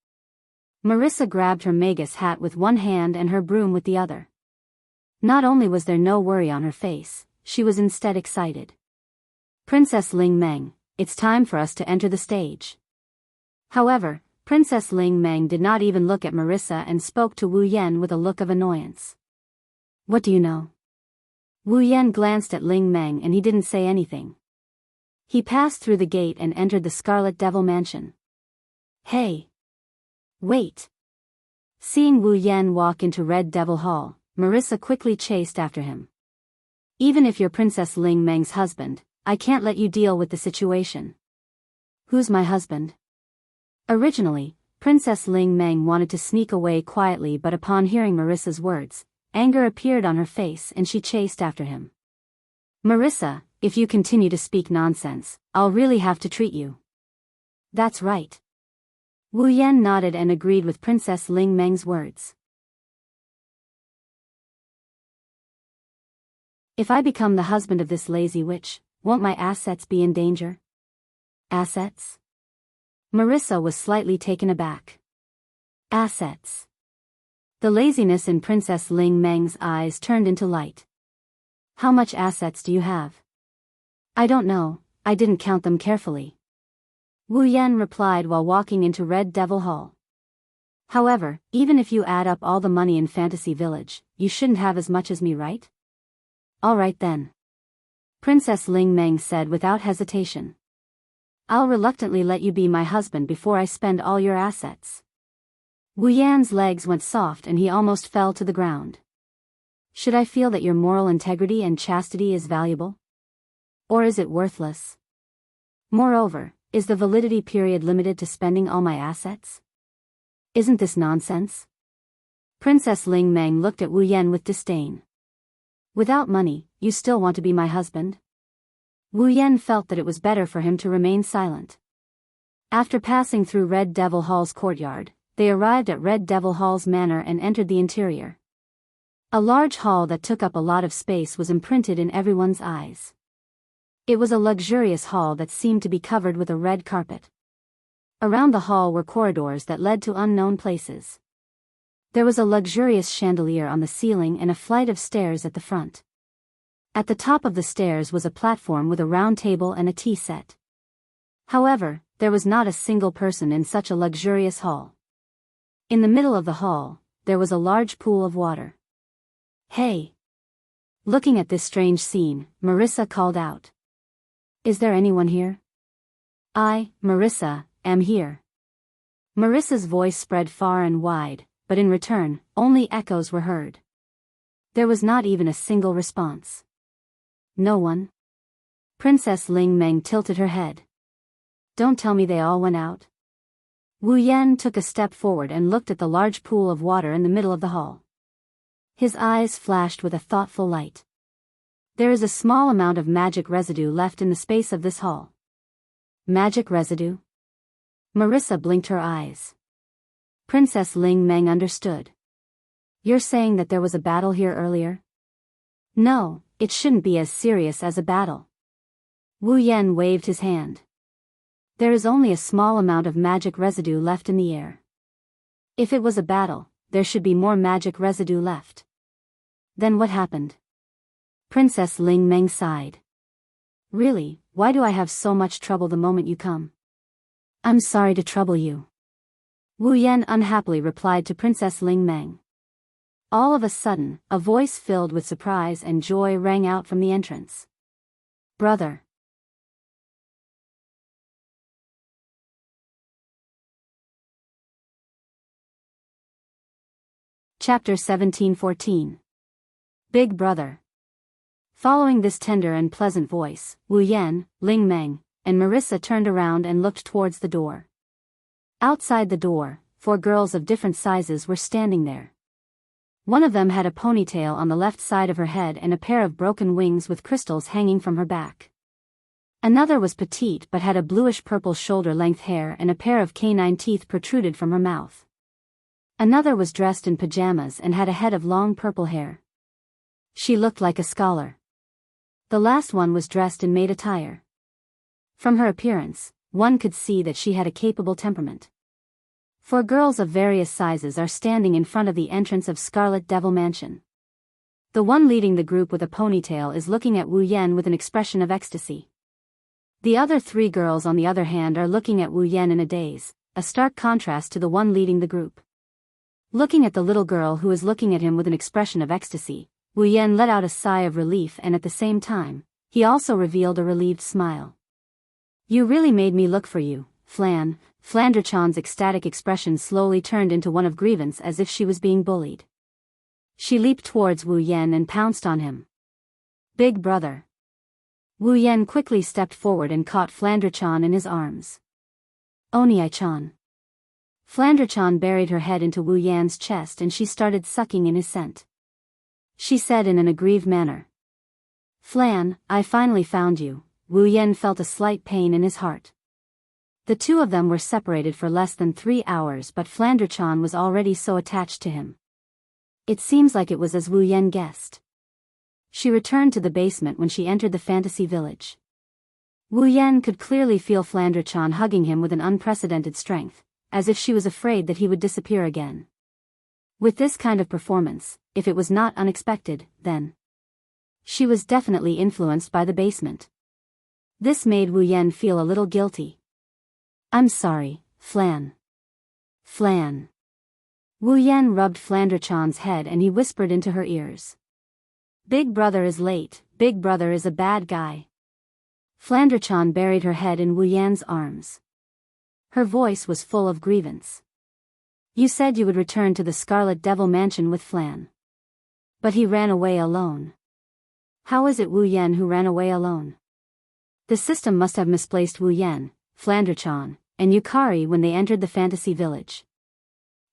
Marissa grabbed her magus hat with one hand and her broom with the other. Not only was there no worry on her face, she was instead excited. Princess Ling Meng, it's time for us to enter the stage. However, Princess Ling Meng did not even look at Marissa and spoke to Wu Yan with a look of annoyance. What do you know? Wu Yan glanced at Ling Meng and he didn't say anything. He passed through the gate and entered the Scarlet Devil Mansion. Hey! Wait! Seeing Wu Yan walk into Red Devil Hall, Marissa quickly chased after him. Even if you're Princess Ling Meng's husband, I can't let you deal with the situation. Who's my husband? Originally, Princess Ling Meng wanted to sneak away quietly, but upon hearing Marissa's words, anger appeared on her face and she chased after him. Marissa, if you continue to speak nonsense, I'll really have to treat you. That's right. Wu Yan nodded and agreed with Princess Ling Meng's words. If I become the husband of this lazy witch, won't my assets be in danger? Assets? Marissa was slightly taken aback. Assets. The laziness in Princess Ling Meng's eyes turned into light. How much assets do you have? I don't know, I didn't count them carefully. Wu Yan replied while walking into Red Devil Hall. However, even if you add up all the money in Fantasy Village, you shouldn't have as much as me, right? All right then. Princess Ling Meng said without hesitation. I'll reluctantly let you be my husband before I spend all your assets. Wu Yan's legs went soft and he almost fell to the ground. Should I feel that your moral integrity and chastity is valuable? Or is it worthless? Moreover, is the validity period limited to spending all my assets? Isn't this nonsense? Princess Ling Meng looked at Wu Yan with disdain. Without money, you still want to be my husband? Wu Yan felt that it was better for him to remain silent. After passing through Red Devil Hall's courtyard, they arrived at Red Devil Hall's manor and entered the interior. A large hall that took up a lot of space was imprinted in everyone's eyes. It was a luxurious hall that seemed to be covered with a red carpet. Around the hall were corridors that led to unknown places. There was a luxurious chandelier on the ceiling and a flight of stairs at the front. At the top of the stairs was a platform with a round table and a tea set. However, there was not a single person in such a luxurious hall. In the middle of the hall, there was a large pool of water. "Hey!" Looking at this strange scene, Marissa called out. "Is there anyone here?" "I, Marissa, am here." Marissa's voice spread far and wide, but in return, only echoes were heard. There was not even a single response. "No one?" Princess Ling Meng tilted her head. "Don't tell me they all went out." Wu Yan took a step forward and looked at the large pool of water in the middle of the hall. His eyes flashed with a thoughtful light. "There is a small amount of magic residue left in the space of this hall." "Magic residue?" Marissa blinked her eyes. Princess Ling Meng understood. "You're saying that there was a battle here earlier?" "No, it shouldn't be as serious as a battle." Wu Yan waved his hand. "There is only a small amount of magic residue left in the air. If it was a battle, there should be more magic residue left." "Then what happened?" Princess Ling Meng sighed. "Really, why do I have so much trouble the moment you come?" "I'm sorry to trouble you." Wu Yan unhappily replied to Princess Ling Meng. All of a sudden, a voice filled with surprise and joy rang out from the entrance. "Brother." Chapter 17-14. Big Brother. Following this tender and pleasant voice, Wu Yan, Ling Meng, and Marissa turned around and looked towards the door. Outside the door, 4 girls of different sizes were standing there. One of them had a ponytail on the left side of her head and a pair of broken wings with crystals hanging from her back. Another was petite but had a bluish-purple shoulder-length hair and a pair of canine teeth protruded from her mouth. Another was dressed in pajamas and had a head of long purple hair. She looked like a scholar. The last one was dressed in maid attire. From her appearance, one could see that she had a capable temperament. 4 girls of various sizes are standing in front of the entrance of Scarlet Devil Mansion. The one leading the group with a ponytail is looking at Wu Yan with an expression of ecstasy. The other 3 girls on the other hand are looking at Wu Yan in a daze, a stark contrast to the one leading the group. Looking at the little girl who is looking at him with an expression of ecstasy, Wu Yan let out a sigh of relief and at the same time, he also revealed a relieved smile. "You really made me look for you, Flan." Flanderchan's ecstatic expression slowly turned into one of grievance as if she was being bullied. She leaped towards Wu Yan and pounced on him. "Big brother." Wu Yan quickly stepped forward and caught Flanderchan in his arms. "Oniai-chan." Flanderchan buried her head into Wu Yan's chest and she started sucking in his scent. She said in an aggrieved manner. "Flan, I finally found you." Wu Yan felt a slight pain in his heart. The two of them were separated for less than 3 hours but Flanderchan was already so attached to him. It seems like it was as Wu Yan guessed. She returned to the basement when she entered the fantasy village. Wu Yan could clearly feel Flanderchan hugging him with an unprecedented strength, as if she was afraid that he would disappear again. With this kind of performance, if it was not unexpected, then she was definitely influenced by the basement. This made Wu Yan feel a little guilty. "I'm sorry, Flan." "Flan." Wu Yan rubbed Flanderchan's head and he whispered into her ears. "Big brother is late, Big brother is a bad guy." Flanderchan buried her head in Wu Yan's arms. Her voice was full of grievance. "You said you would return to the Scarlet Devil Mansion with Flan. But he ran away alone." "How is it Wu Yan who ran away alone?" The system must have misplaced Wu Yan, Flanderchan, and Yukari when they entered the fantasy village.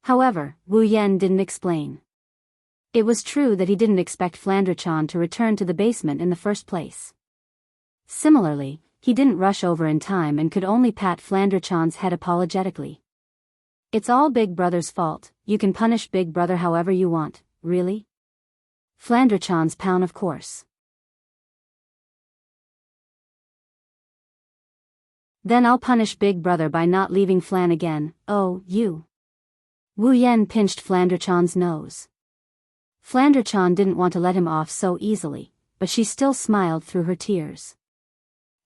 However, Wu Yan didn't explain. It was true that he didn't expect Flanderchan to return to the basement in the first place. Similarly, he didn't rush over in time and could only pat Flanderchan's head apologetically. "It's all Big Brother's fault. You can punish Big Brother however you want, really?" Flanderchan's pound of course. "Then I'll punish Big Brother by not leaving Flan again." "Oh, you." Wu Yan pinched Flanderchan's nose. Flanderchan didn't want to let him off so easily, but she still smiled through her tears.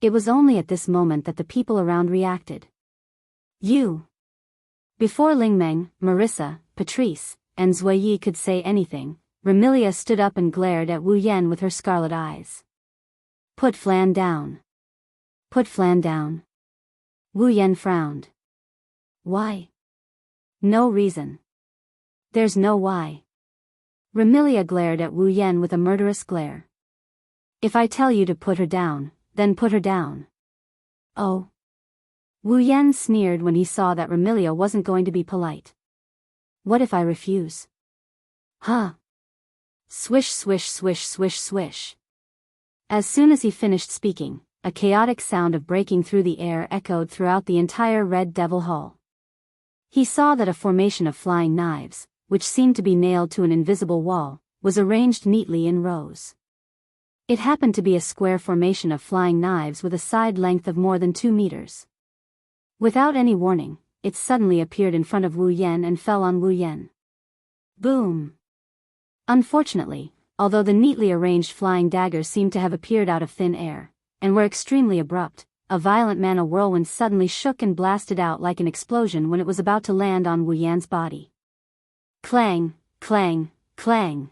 It was only at this moment that the people around reacted. You. Before Lingmeng, Marissa, Patrice, and Zuiyi could say anything, Remilia stood up and glared at Wu Yan with her scarlet eyes. Put Flan down. Put Flan down. Wu Yan frowned. Why? No reason. There's no why. Remilia glared at Wu Yan with a murderous glare. If I tell you to put her down, then put her down. Oh. Wu Yan sneered when he saw that Remilia wasn't going to be polite. What if I refuse? Huh. Swish swish swish swish swish. As soon as he finished speaking, a chaotic sound of breaking through the air echoed throughout the entire Red Devil Hall. He saw that a formation of flying knives, which seemed to be nailed to an invisible wall, was arranged neatly in rows. It happened to be a square formation of flying knives with a side length of more than 2 meters. Without any warning, it suddenly appeared in front of Wu Yan and fell on Wu Yan. Boom! Unfortunately, although the neatly arranged flying daggers seemed to have appeared out of thin air, and were extremely abrupt, a violent mana whirlwind suddenly shook and blasted out like an explosion when it was about to land on Wu Yan's body. Clang, clang, clang.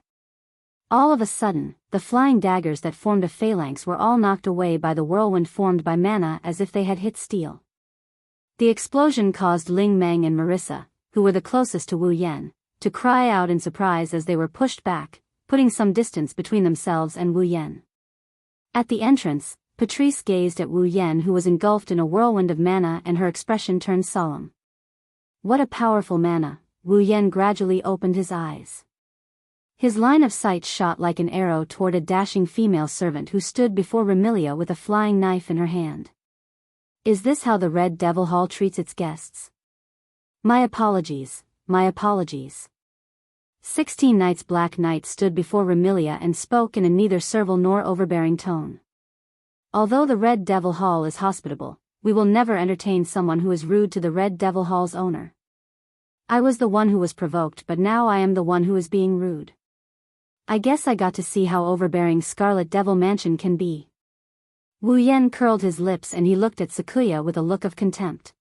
All of a sudden, the flying daggers that formed a phalanx were all knocked away by the whirlwind formed by mana as if they had hit steel. The explosion caused Ling Meng and Marissa, who were the closest to Wu Yan, to cry out in surprise as they were pushed back, putting some distance between themselves and Wu Yan. At the entrance, Patrice gazed at Wu Yan, who was engulfed in a whirlwind of mana, and her expression turned solemn. What a powerful mana! Wu Yan gradually opened his eyes. His line of sight shot like an arrow toward a dashing female servant who stood before Remilia with a flying knife in her hand. Is this how the Red Devil Hall treats its guests? My apologies, my apologies. 16 Knights. Black Knight stood before Remilia and spoke in a neither servile nor overbearing tone. Although the Red Devil Hall is hospitable, we will never entertain someone who is rude to the Red Devil Hall's owner. I was the one who was provoked, but now I am the one who is being rude. I guess I got to see how overbearing Scarlet Devil Mansion can be. Wu Yan curled his lips and he looked at Sakuya with a look of contempt.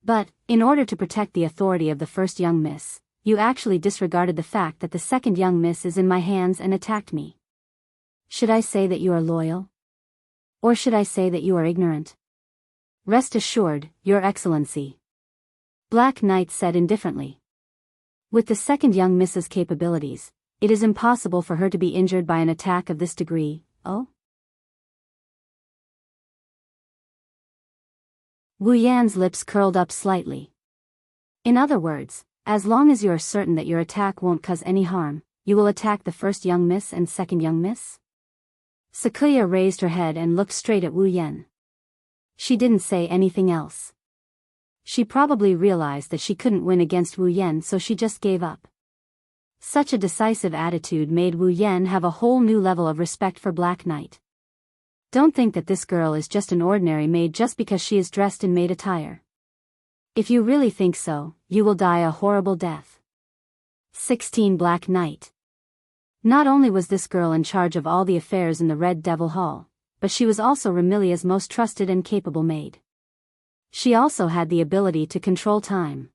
But, in order to protect the authority of the first young miss, you actually disregarded the fact that the second young miss is in my hands and attacked me. Should I say that you are loyal? Or should I say that you are ignorant? Rest assured, Your Excellency. Black Knight said indifferently. With the second young miss's capabilities, it is impossible for her to be injured by an attack of this degree. Oh? Wu Yan's lips curled up slightly. In other words, as long as you are certain that your attack won't cause any harm, you will attack the first young miss and second young miss? Sakuya raised her head and looked straight at Wu Yan. She didn't say anything else. She probably realized that she couldn't win against Wu Yan, so she just gave up. Such a decisive attitude made Wu Yan have a whole new level of respect for Black Knight. Don't think that this girl is just an ordinary maid just because she is dressed in maid attire. If you really think so, you will die a horrible death. 16 Black Knight. Not only was this girl in charge of all the affairs in the Red Devil Hall, but she was also Remilia's most trusted and capable maid. She also had the ability to control time.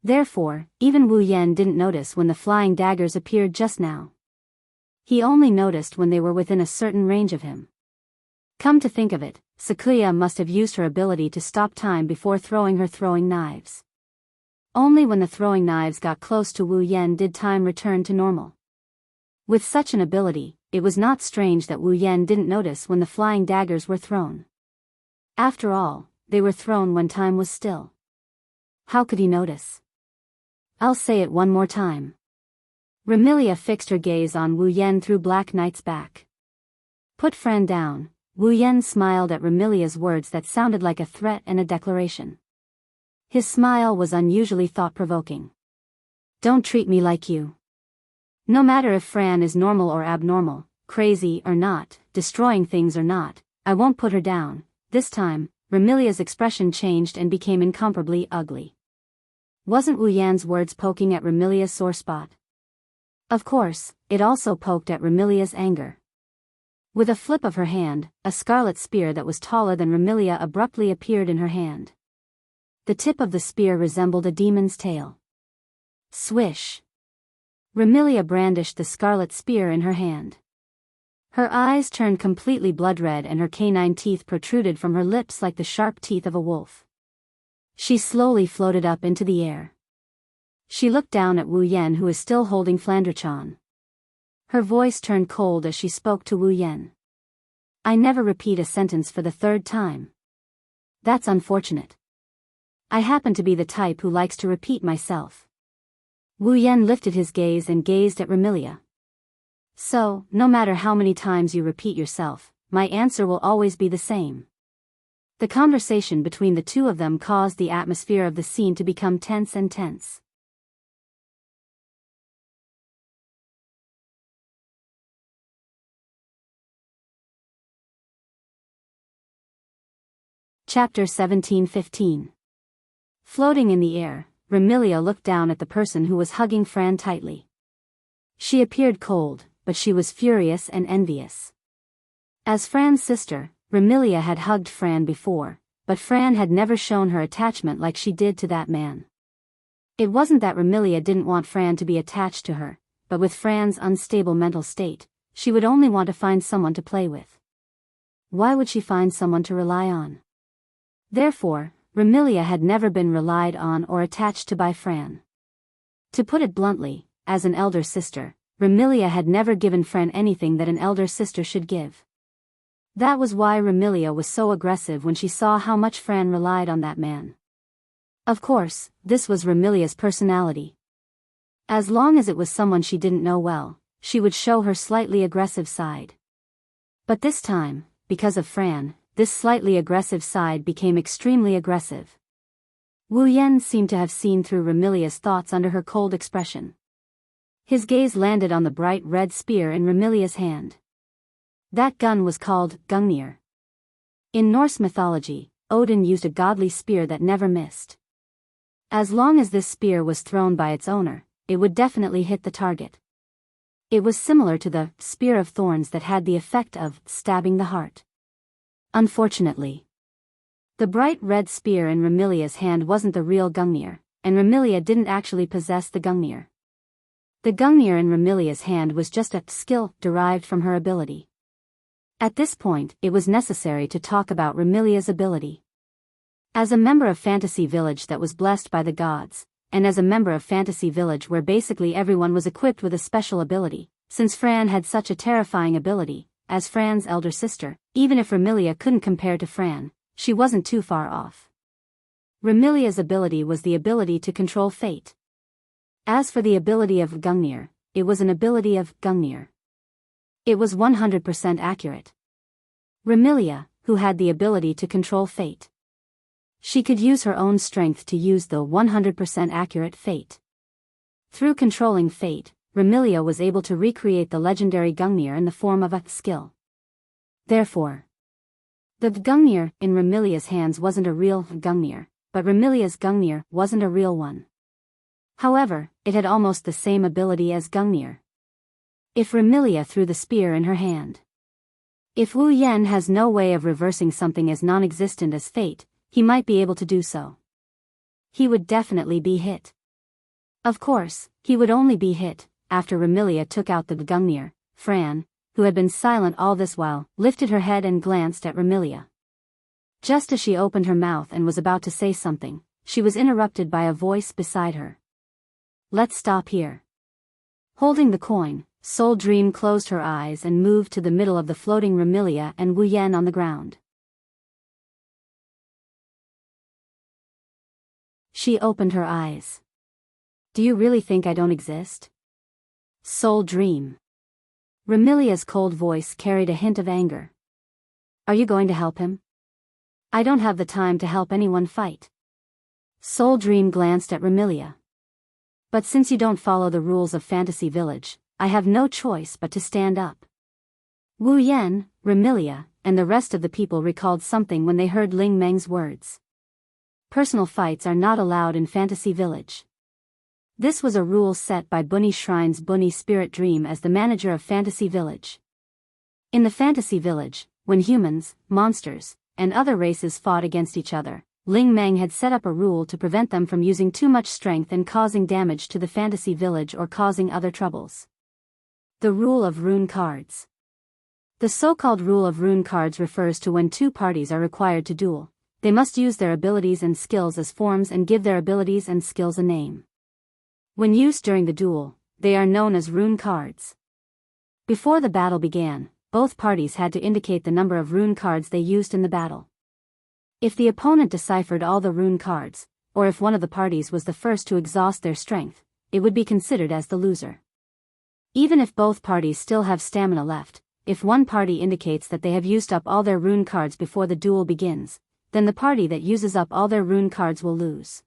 Therefore, even Wu Yan didn't notice when the flying daggers appeared just now. He only noticed when they were within a certain range of him. Come to think of it, Sakuya must have used her ability to stop time before throwing her throwing knives. Only when the throwing knives got close to Wu Yan did time return to normal. With such an ability, it was not strange that Wu Yan didn't notice when the flying daggers were thrown. After all, they were thrown when time was still. How could he notice? I'll say it one more time. Remilia fixed her gaze on Wu Yan through Black Knight's back. Put Fran down. Wu Yan smiled at Remilia's words that sounded like a threat and a declaration. His smile was unusually thought-provoking. Don't treat me like you. No matter if Fran is normal or abnormal, crazy or not, destroying things or not, I won't put her down. This time, Remilia's expression changed and became incomparably ugly. Wasn't Wu Yan's words poking at Remilia's sore spot? Of course, it also poked at Remilia's anger. With a flip of her hand, a scarlet spear that was taller than Remilia abruptly appeared in her hand. The tip of the spear resembled a demon's tail. Swish! Remilia brandished the scarlet spear in her hand. Her eyes turned completely blood-red and her canine teeth protruded from her lips like the sharp teeth of a wolf. She slowly floated up into the air. She looked down at Wu Yan, who is still holding Flandrachan. Her voice turned cold as she spoke to Wu Yan. I never repeat a sentence for the third time. That's unfortunate. I happen to be the type who likes to repeat myself. Wu Yan lifted his gaze and gazed at Remilia. So, no matter how many times you repeat yourself, my answer will always be the same. The conversation between the two of them caused the atmosphere of the scene to become tense and tense. Chapter 17:15. Floating in the air, Remilia looked down at the person who was hugging Fran tightly. She appeared cold, but she was furious and envious. As Fran's sister, Remilia had hugged Fran before, but Fran had never shown her attachment like she did to that man. It wasn't that Remilia didn't want Fran to be attached to her, but with Fran's unstable mental state, she would only want to find someone to play with. Why would she find someone to rely on? Therefore, Remilia had never been relied on or attached to by Fran. To put it bluntly, as an elder sister, Remilia had never given Fran anything that an elder sister should give. That was why Remilia was so aggressive when she saw how much Fran relied on that man. Of course, this was Remilia's personality. As long as it was someone she didn't know well, she would show her slightly aggressive side. But this time, because of Fran, this slightly aggressive side became extremely aggressive. Wu Yan seemed to have seen through Remilia's thoughts under her cold expression. His gaze landed on the bright red spear in Remilia's hand. That gun was called Gungnir. In Norse mythology, Odin used a godly spear that never missed. As long as this spear was thrown by its owner, it would definitely hit the target. It was similar to the spear of thorns that had the effect of stabbing the heart. Unfortunately, the bright red spear in Remilia's hand wasn't the real Gungnir, and Remilia didn't actually possess the Gungnir. The Gungnir in Remilia's hand was just a skill derived from her ability. At this point, it was necessary to talk about Remilia's ability. As a member of Fantasy Village that was blessed by the gods, and as a member of Fantasy Village where basically everyone was equipped with a special ability, since Fran had such a terrifying ability, as Fran's elder sister, even if Remilia couldn't compare to Fran, she wasn't too far off. Remilia's ability was the ability to control fate. As for the ability of Gungnir, it was an ability of Gungnir. It was 100% accurate. Remilia, who had the ability to control fate. She could use her own strength to use the 100% accurate fate. Through controlling fate, Remilia was able to recreate the legendary Gungnir in the form of a skill. Therefore, the Gungnir in Remilia's hands wasn't a real Gungnir, but Remilia's Gungnir wasn't a real one. However, it had almost the same ability as Gungnir. If Remilia threw the spear in her hand. If Wu Yan has no way of reversing something as non-existent as fate, he might be able to do so. He would definitely be hit. Of course, he would only be hit after Remilia took out the Gungnir. Fran, who had been silent all this while, lifted her head and glanced at Remilia. Just as she opened her mouth and was about to say something, she was interrupted by a voice beside her. Let's stop here. Holding the coin, Soul Dream closed her eyes and moved to the middle of the floating Remilia and Wu Yan on the ground. She opened her eyes. Do you really think I don't exist? Soul Dream. Remilia's cold voice carried a hint of anger. Are you going to help him? I don't have the time to help anyone fight. Soul Dream glanced at Remilia. But since you don't follow the rules of Fantasy Village, I have no choice but to stand up. Wu Yan, Remilia, and the rest of the people recalled something when they heard Ling Meng's words. Personal fights are not allowed in Fantasy Village. This was a rule set by Bunny Shrine's Bunny Spirit Dream as the manager of Fantasy Village. In the fantasy village, when humans, monsters, and other races fought against each other, Ling Meng had set up a rule to prevent them from using too much strength and causing damage to the fantasy village or causing other troubles. The rule of rune cards. The so-called rule of rune cards refers to when two parties are required to duel. They must use their abilities and skills as forms and give their abilities and skills a name. When used during the duel, they are known as rune cards. Before the battle began, both parties had to indicate the number of rune cards they used in the battle. If the opponent deciphered all the rune cards, or if one of the parties was the first to exhaust their strength, it would be considered as the loser. Even if both parties still have stamina left, if one party indicates that they have used up all their rune cards before the duel begins, then the party that uses up all their rune cards will lose.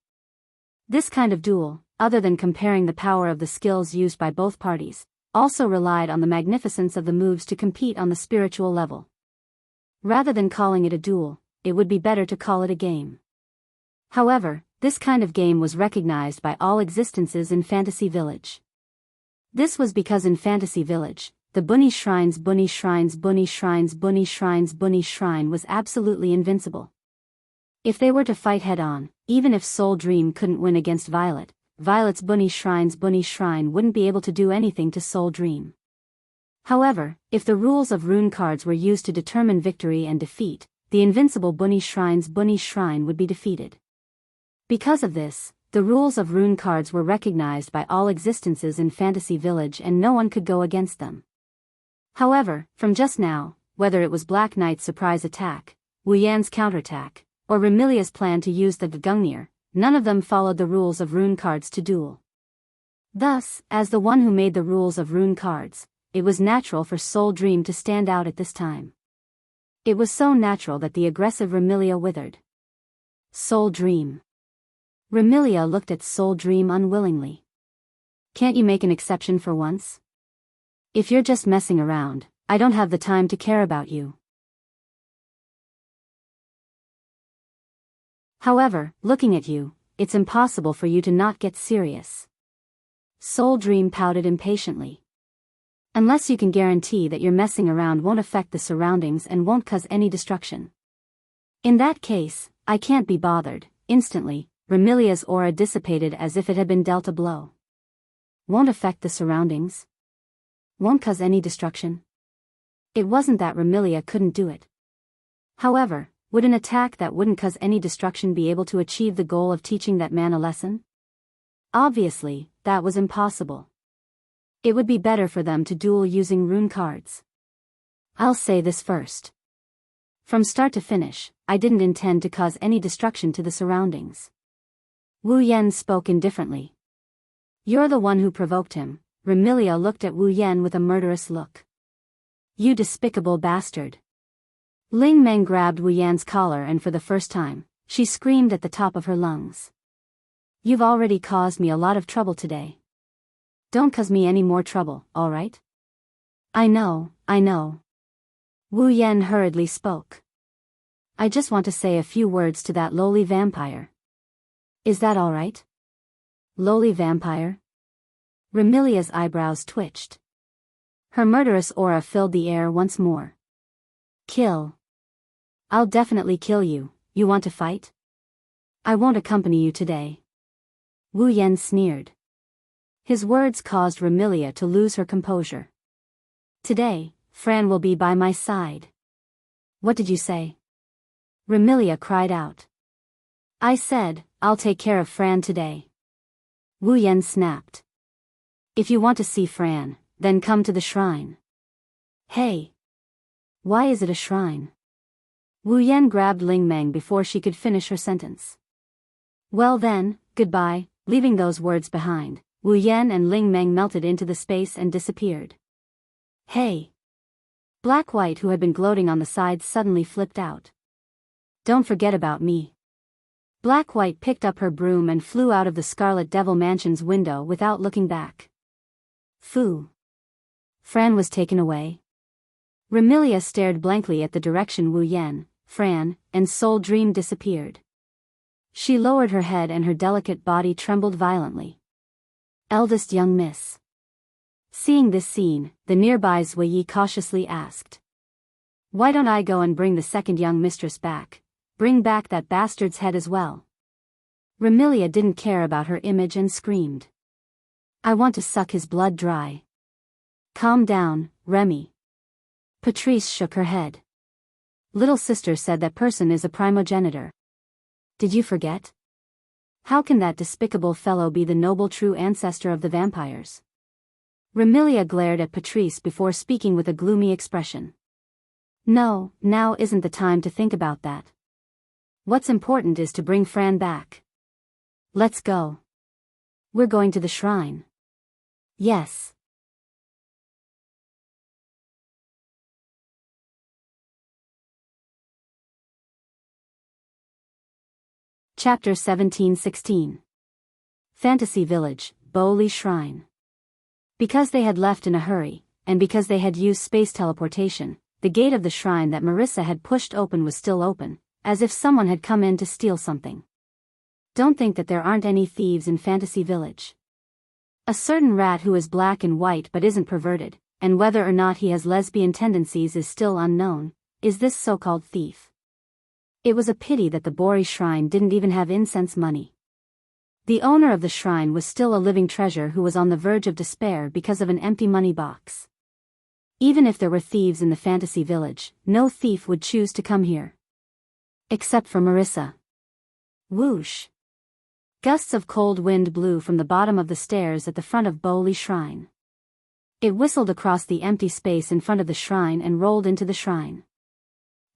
This kind of duel, other than comparing the power of the skills used by both parties, also relied on the magnificence of the moves to compete on the spiritual level. Rather than calling it a duel, it would be better to call it a game. However, this kind of game was recognized by all existences in Fantasy Village. This was because in Fantasy Village, the Bunny Shrines Bunny Shrines Bunny Shrines Bunny Shrines Bunny Shrine was absolutely invincible. If they were to fight head-on, even if Soul Dream couldn't win against Violet, Violet's Bunny Shrine's Bunny Shrine wouldn't be able to do anything to Soul Dream. However, if the rules of rune cards were used to determine victory and defeat, the invincible Bunny Shrine's Bunny Shrine would be defeated. Because of this, the rules of rune cards were recognized by all existences in Fantasy Village and no one could go against them. However, from just now, whether it was Black Knight's surprise attack, Wu Yan's counterattack, or Remilia's plan to use the Gungnir, none of them followed the rules of rune cards to duel. Thus, as the one who made the rules of rune cards, it was natural for Soul Dream to stand out at this time. It was so natural that the aggressive Remilia withered. Soul Dream. Remilia looked at Soul Dream unwillingly. Can't you make an exception for once? If you're just messing around, I don't have the time to care about you. However, looking at you, it's impossible for you to not get serious. Soul Dream pouted impatiently. Unless you can guarantee that your messing around won't affect the surroundings and won't cause any destruction. In that case, I can't be bothered. Instantly, Remilia's aura dissipated as if it had been dealt a blow. Won't affect the surroundings? Won't cause any destruction? It wasn't that Remilia couldn't do it. However, would an attack that wouldn't cause any destruction be able to achieve the goal of teaching that man a lesson? Obviously, that was impossible. It would be better for them to duel using rune cards. I'll say this first. From start to finish, I didn't intend to cause any destruction to the surroundings. Wu Yan spoke indifferently. You're the one who provoked him. Remilia looked at Wu Yan with a murderous look. You despicable bastard. Ling Meng grabbed Wu Yan's collar and for the first time, she screamed at the top of her lungs. You've already caused me a lot of trouble today. Don't cause me any more trouble, all right? I know. Wu Yan hurriedly spoke. I just want to say a few words to that lowly vampire. Is that all right? Lowly vampire? Remilia's eyebrows twitched. Her murderous aura filled the air once more. Kill. I'll definitely kill you. You want to fight? I won't accompany you today. Wu Yan sneered. His words caused Remilia to lose her composure. Today, Fran will be by my side. What did you say? Remilia cried out. I said, I'll take care of Fran today. Wu Yan snapped. If you want to see Fran, then come to the shrine. Hey. Why is it a shrine? Wu Yan grabbed Ling Meng before she could finish her sentence. Well then, goodbye. Leaving those words behind, Wu Yan and Ling Meng melted into the space and disappeared. Hey. Black White, who had been gloating on the side, suddenly flipped out. Don't forget about me. Black White picked up her broom and flew out of the Scarlet Devil Mansion's window without looking back. Foo. Fran was taken away. Remilia stared blankly at the direction Wu Yan, Fran, and Soul Dream disappeared. She lowered her head and her delicate body trembled violently. Eldest young miss. Seeing this scene, the nearby Zui cautiously asked. Why don't I go and bring the second young mistress back? Bring back that bastard's head as well. Remilia didn't care about her image and screamed. I want to suck his blood dry. Calm down, Remy. Patrice shook her head. Little sister said that person is a primogenitor. Did you forget? How can that despicable fellow be the noble true ancestor of the vampires? Remilia glared at Patrice before speaking with a gloomy expression. No, now isn't the time to think about that. What's important is to bring Fran back. Let's go. We're going to the shrine. Yes. Chapter 17-16. Fantasy Village, Bowli Shrine. Because they had left in a hurry, and because they had used space teleportation, the gate of the shrine that Marissa had pushed open was still open, as if someone had come in to steal something. Don't think that there aren't any thieves in Fantasy Village. A certain rat who is black and white but isn't perverted, and whether or not he has lesbian tendencies is still unknown, is this so-called thief. It was a pity that the Bori shrine didn't even have incense money. The owner of the shrine was still a living treasure who was on the verge of despair because of an empty money box. Even if there were thieves in the Fantasy Village, no thief would choose to come here. Except for Marissa. Whoosh! Gusts of cold wind blew from the bottom of the stairs at the front of Bowli Shrine. It whistled across the empty space in front of the shrine and rolled into the shrine.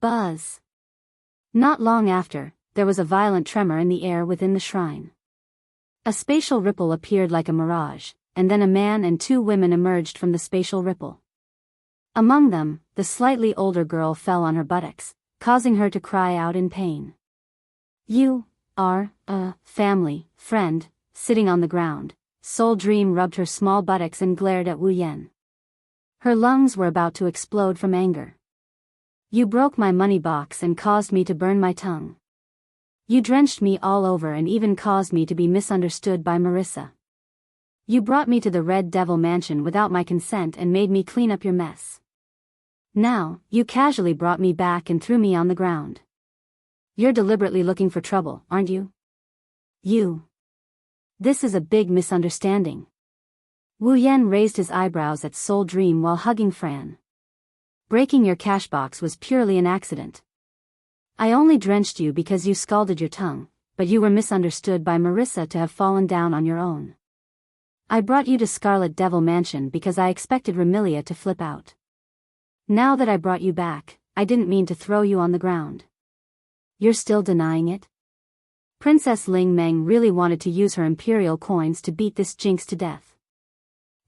Buzz! Not long after, there was a violent tremor in the air within the shrine. A spatial ripple appeared like a mirage, and then a man and two women emerged from the spatial ripple. Among them, the slightly older girl fell on her buttocks, causing her to cry out in pain. You are a family friend, sitting on the ground. Soul Dream rubbed her small buttocks and glared at Wu Yan. Her lungs were about to explode from anger. You broke my money box and caused me to burn my tongue. You drenched me all over and even caused me to be misunderstood by Marissa. You brought me to the Red Devil Mansion without my consent and made me clean up your mess. Now, you casually brought me back and threw me on the ground. You're deliberately looking for trouble, aren't you? You. This is a big misunderstanding. Wu Yan raised his eyebrows at Soul Dream while hugging Fran. Breaking your cash box was purely an accident. I only drenched you because you scalded your tongue, but you were misunderstood by Marissa to have fallen down on your own. I brought you to Scarlet Devil Mansion because I expected Remilia to flip out. Now that I brought you back, I didn't mean to throw you on the ground. You're still denying it? Princess Ling Meng really wanted to use her imperial coins to beat this jinx to death.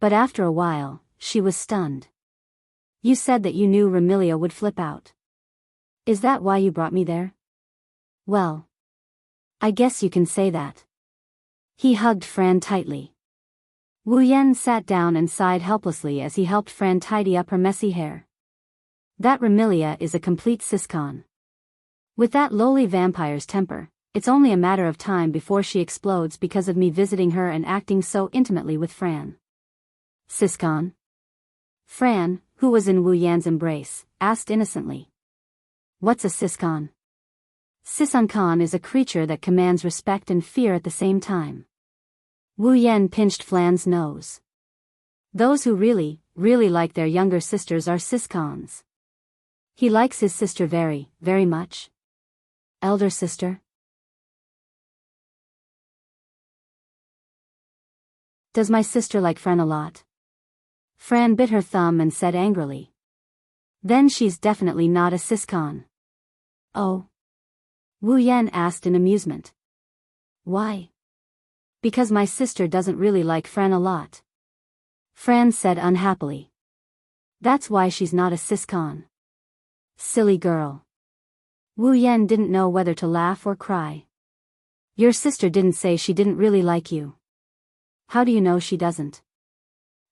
But after a while, she was stunned. You said that you knew Remilia would flip out. Is that why you brought me there? Well, I guess you can say that. He hugged Fran tightly. Wu Yan sat down and sighed helplessly as he helped Fran tidy up her messy hair. That Remilia is a complete siscon. With that lowly vampire's temper, it's only a matter of time before she explodes because of me visiting her and acting so intimately with Fran. Siscon? Fran, who was in Wu Yan's embrace, asked innocently. What's a siscon? Siscon is a creature that commands respect and fear at the same time. Wu Yan pinched Fran's nose. Those who really like their younger sisters are siscons. He likes his sister very, very much. Elder sister? Does my sister like Fran a lot? Fran bit her thumb and said angrily. Then she's definitely not a siscon. Oh? Wu Yan asked in amusement. Why? Because my sister doesn't really like Fran a lot. Fran said unhappily. That's why she's not a siscon. Silly girl. Wu Yan didn't know whether to laugh or cry. Your sister didn't say she didn't really like you. How do you know she doesn't?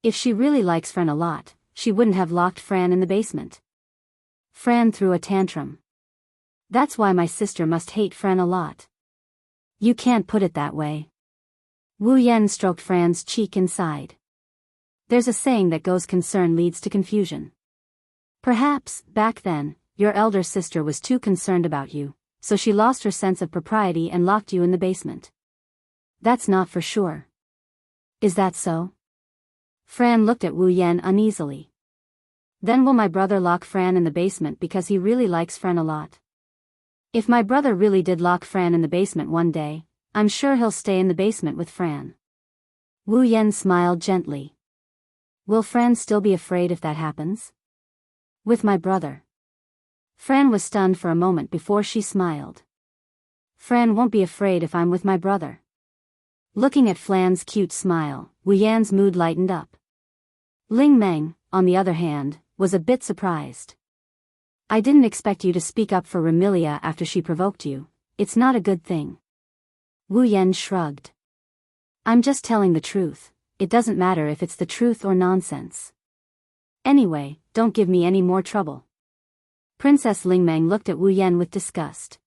If she really likes Fran a lot, she wouldn't have locked Fran in the basement. Fran threw a tantrum. That's why my sister must hate Fran a lot. You can't put it that way. Wu Yan stroked Fran's cheek and sighed. There's a saying that goes concern leads to confusion. Perhaps, back then, your elder sister was too concerned about you, so she lost her sense of propriety and locked you in the basement. That's not for sure. Is that so? Fran looked at Wu Yan uneasily. Then will my brother lock Fran in the basement because he really likes Fran a lot? If my brother really did lock Fran in the basement one day, I'm sure he'll stay in the basement with Fran. Wu Yan smiled gently. Will Fran still be afraid if that happens? With my brother. Fran was stunned for a moment before she smiled. Fran won't be afraid if I'm with my brother. Looking at Fran's cute smile, Wu Yan's mood lightened up. Ling Meng, on the other hand, was a bit surprised. I didn't expect you to speak up for Remilia after she provoked you. It's not a good thing. Wu Yan shrugged. I'm just telling the truth. It doesn't matter if it's the truth or nonsense. Anyway, don't give me any more trouble. Princess Lingmeng looked at Wu Yan with disgust.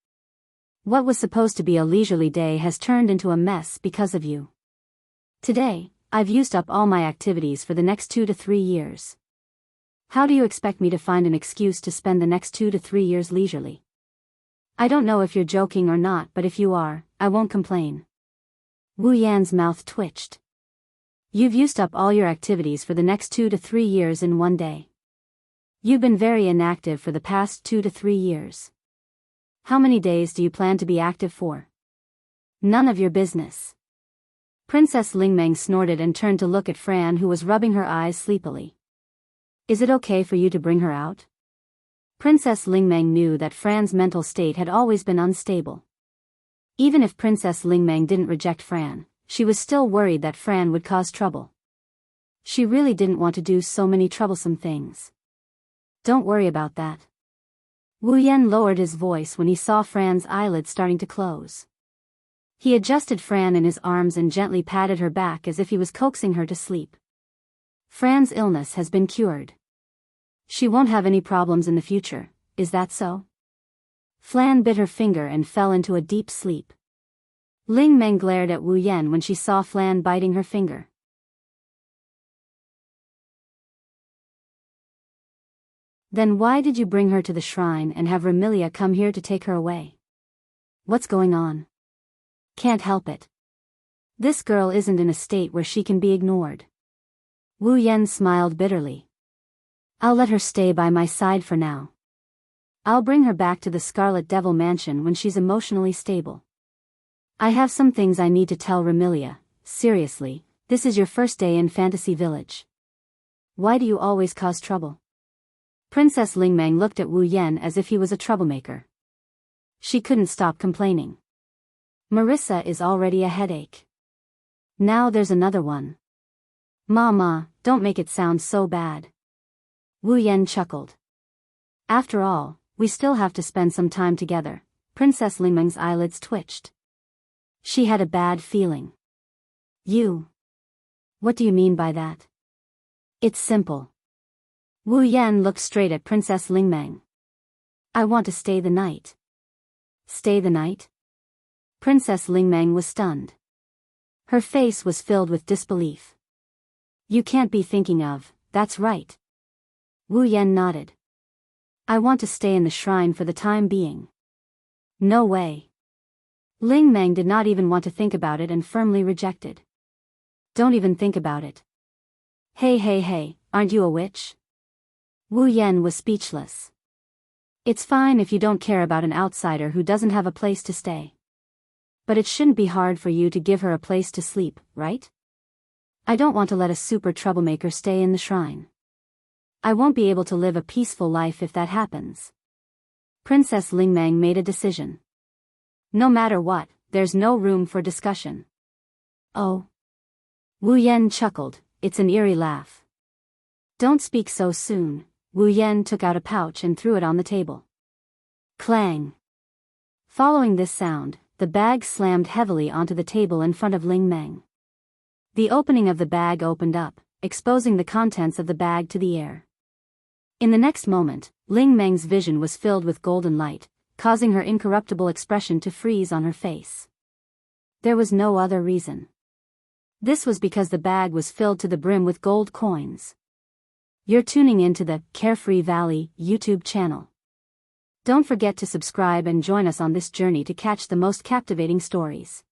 What was supposed to be a leisurely day has turned into a mess because of you. Today, I've used up all my activities for the next 2 to 3 years. How do you expect me to find an excuse to spend the next 2 to 3 years leisurely? I don't know if you're joking or not, but if you are, I won't complain. Wu Yan's mouth twitched. You've used up all your activities for the next 2 to 3 years in one day. You've been very inactive for the past 2 to 3 years. How many days do you plan to be active for? None of your business. Princess Lingmeng snorted and turned to look at Fran, who was rubbing her eyes sleepily. Is it okay for you to bring her out? Princess Lingmeng knew that Fran's mental state had always been unstable. Even if Princess Lingmeng didn't reject Fran, she was still worried that Fran would cause trouble. She really didn't want to do so many troublesome things. Don't worry about that. Wu Yan lowered his voice when he saw Fran's eyelids starting to close. He adjusted Fran in his arms and gently patted her back as if he was coaxing her to sleep. Fran's illness has been cured. She won't have any problems in the future, is that so? Fran bit her finger and fell into a deep sleep. Ling Meng glared at Wu Yan when she saw Fran biting her finger. Then why did you bring her to the shrine and have Remilia come here to take her away? What's going on? Can't help it. This girl isn't in a state where she can be ignored. Wu Yan smiled bitterly. I'll let her stay by my side for now. I'll bring her back to the Scarlet Devil Mansion when she's emotionally stable. I have some things I need to tell Remilia. Seriously, this is your first day in Fantasy Village. Why do you always cause trouble? Princess Lingmeng looked at Wu Yan as if he was a troublemaker. She couldn't stop complaining. Marissa is already a headache. Now there's another one. Mama, don't make it sound so bad. Wu Yan chuckled. After all, we still have to spend some time together. Princess Lingmeng's eyelids twitched. She had a bad feeling. You. What do you mean by that? It's simple. Wu Yan looked straight at Princess Lingmeng. I want to stay the night. Stay the night? Princess Lingmeng was stunned. Her face was filled with disbelief. You can't be thinking of, that's right. Wu Yan nodded. I want to stay in the shrine for the time being. No way. Lingmeng did not even want to think about it and firmly rejected. Don't even think about it. Hey, aren't you a witch? Wu Yan was speechless. It's fine if you don't care about an outsider who doesn't have a place to stay. But it shouldn't be hard for you to give her a place to sleep, right? I don't want to let a super troublemaker stay in the shrine. I won't be able to live a peaceful life if that happens. Princess Lingmeng made a decision. No matter what, there's no room for discussion. Oh. Wu Yan chuckled, it's an eerie laugh. Don't speak so soon. Wu Yan took out a pouch and threw it on the table. Clang. Following this sound, the bag slammed heavily onto the table in front of Ling Meng. The opening of the bag opened up, exposing the contents of the bag to the air. In the next moment, Ling Meng's vision was filled with golden light, causing her incorruptible expression to freeze on her face. There was no other reason. This was because the bag was filled to the brim with gold coins. You're tuning into the Carefree Valley YouTube channel. Don't forget to subscribe and join us on this journey to catch the most captivating stories.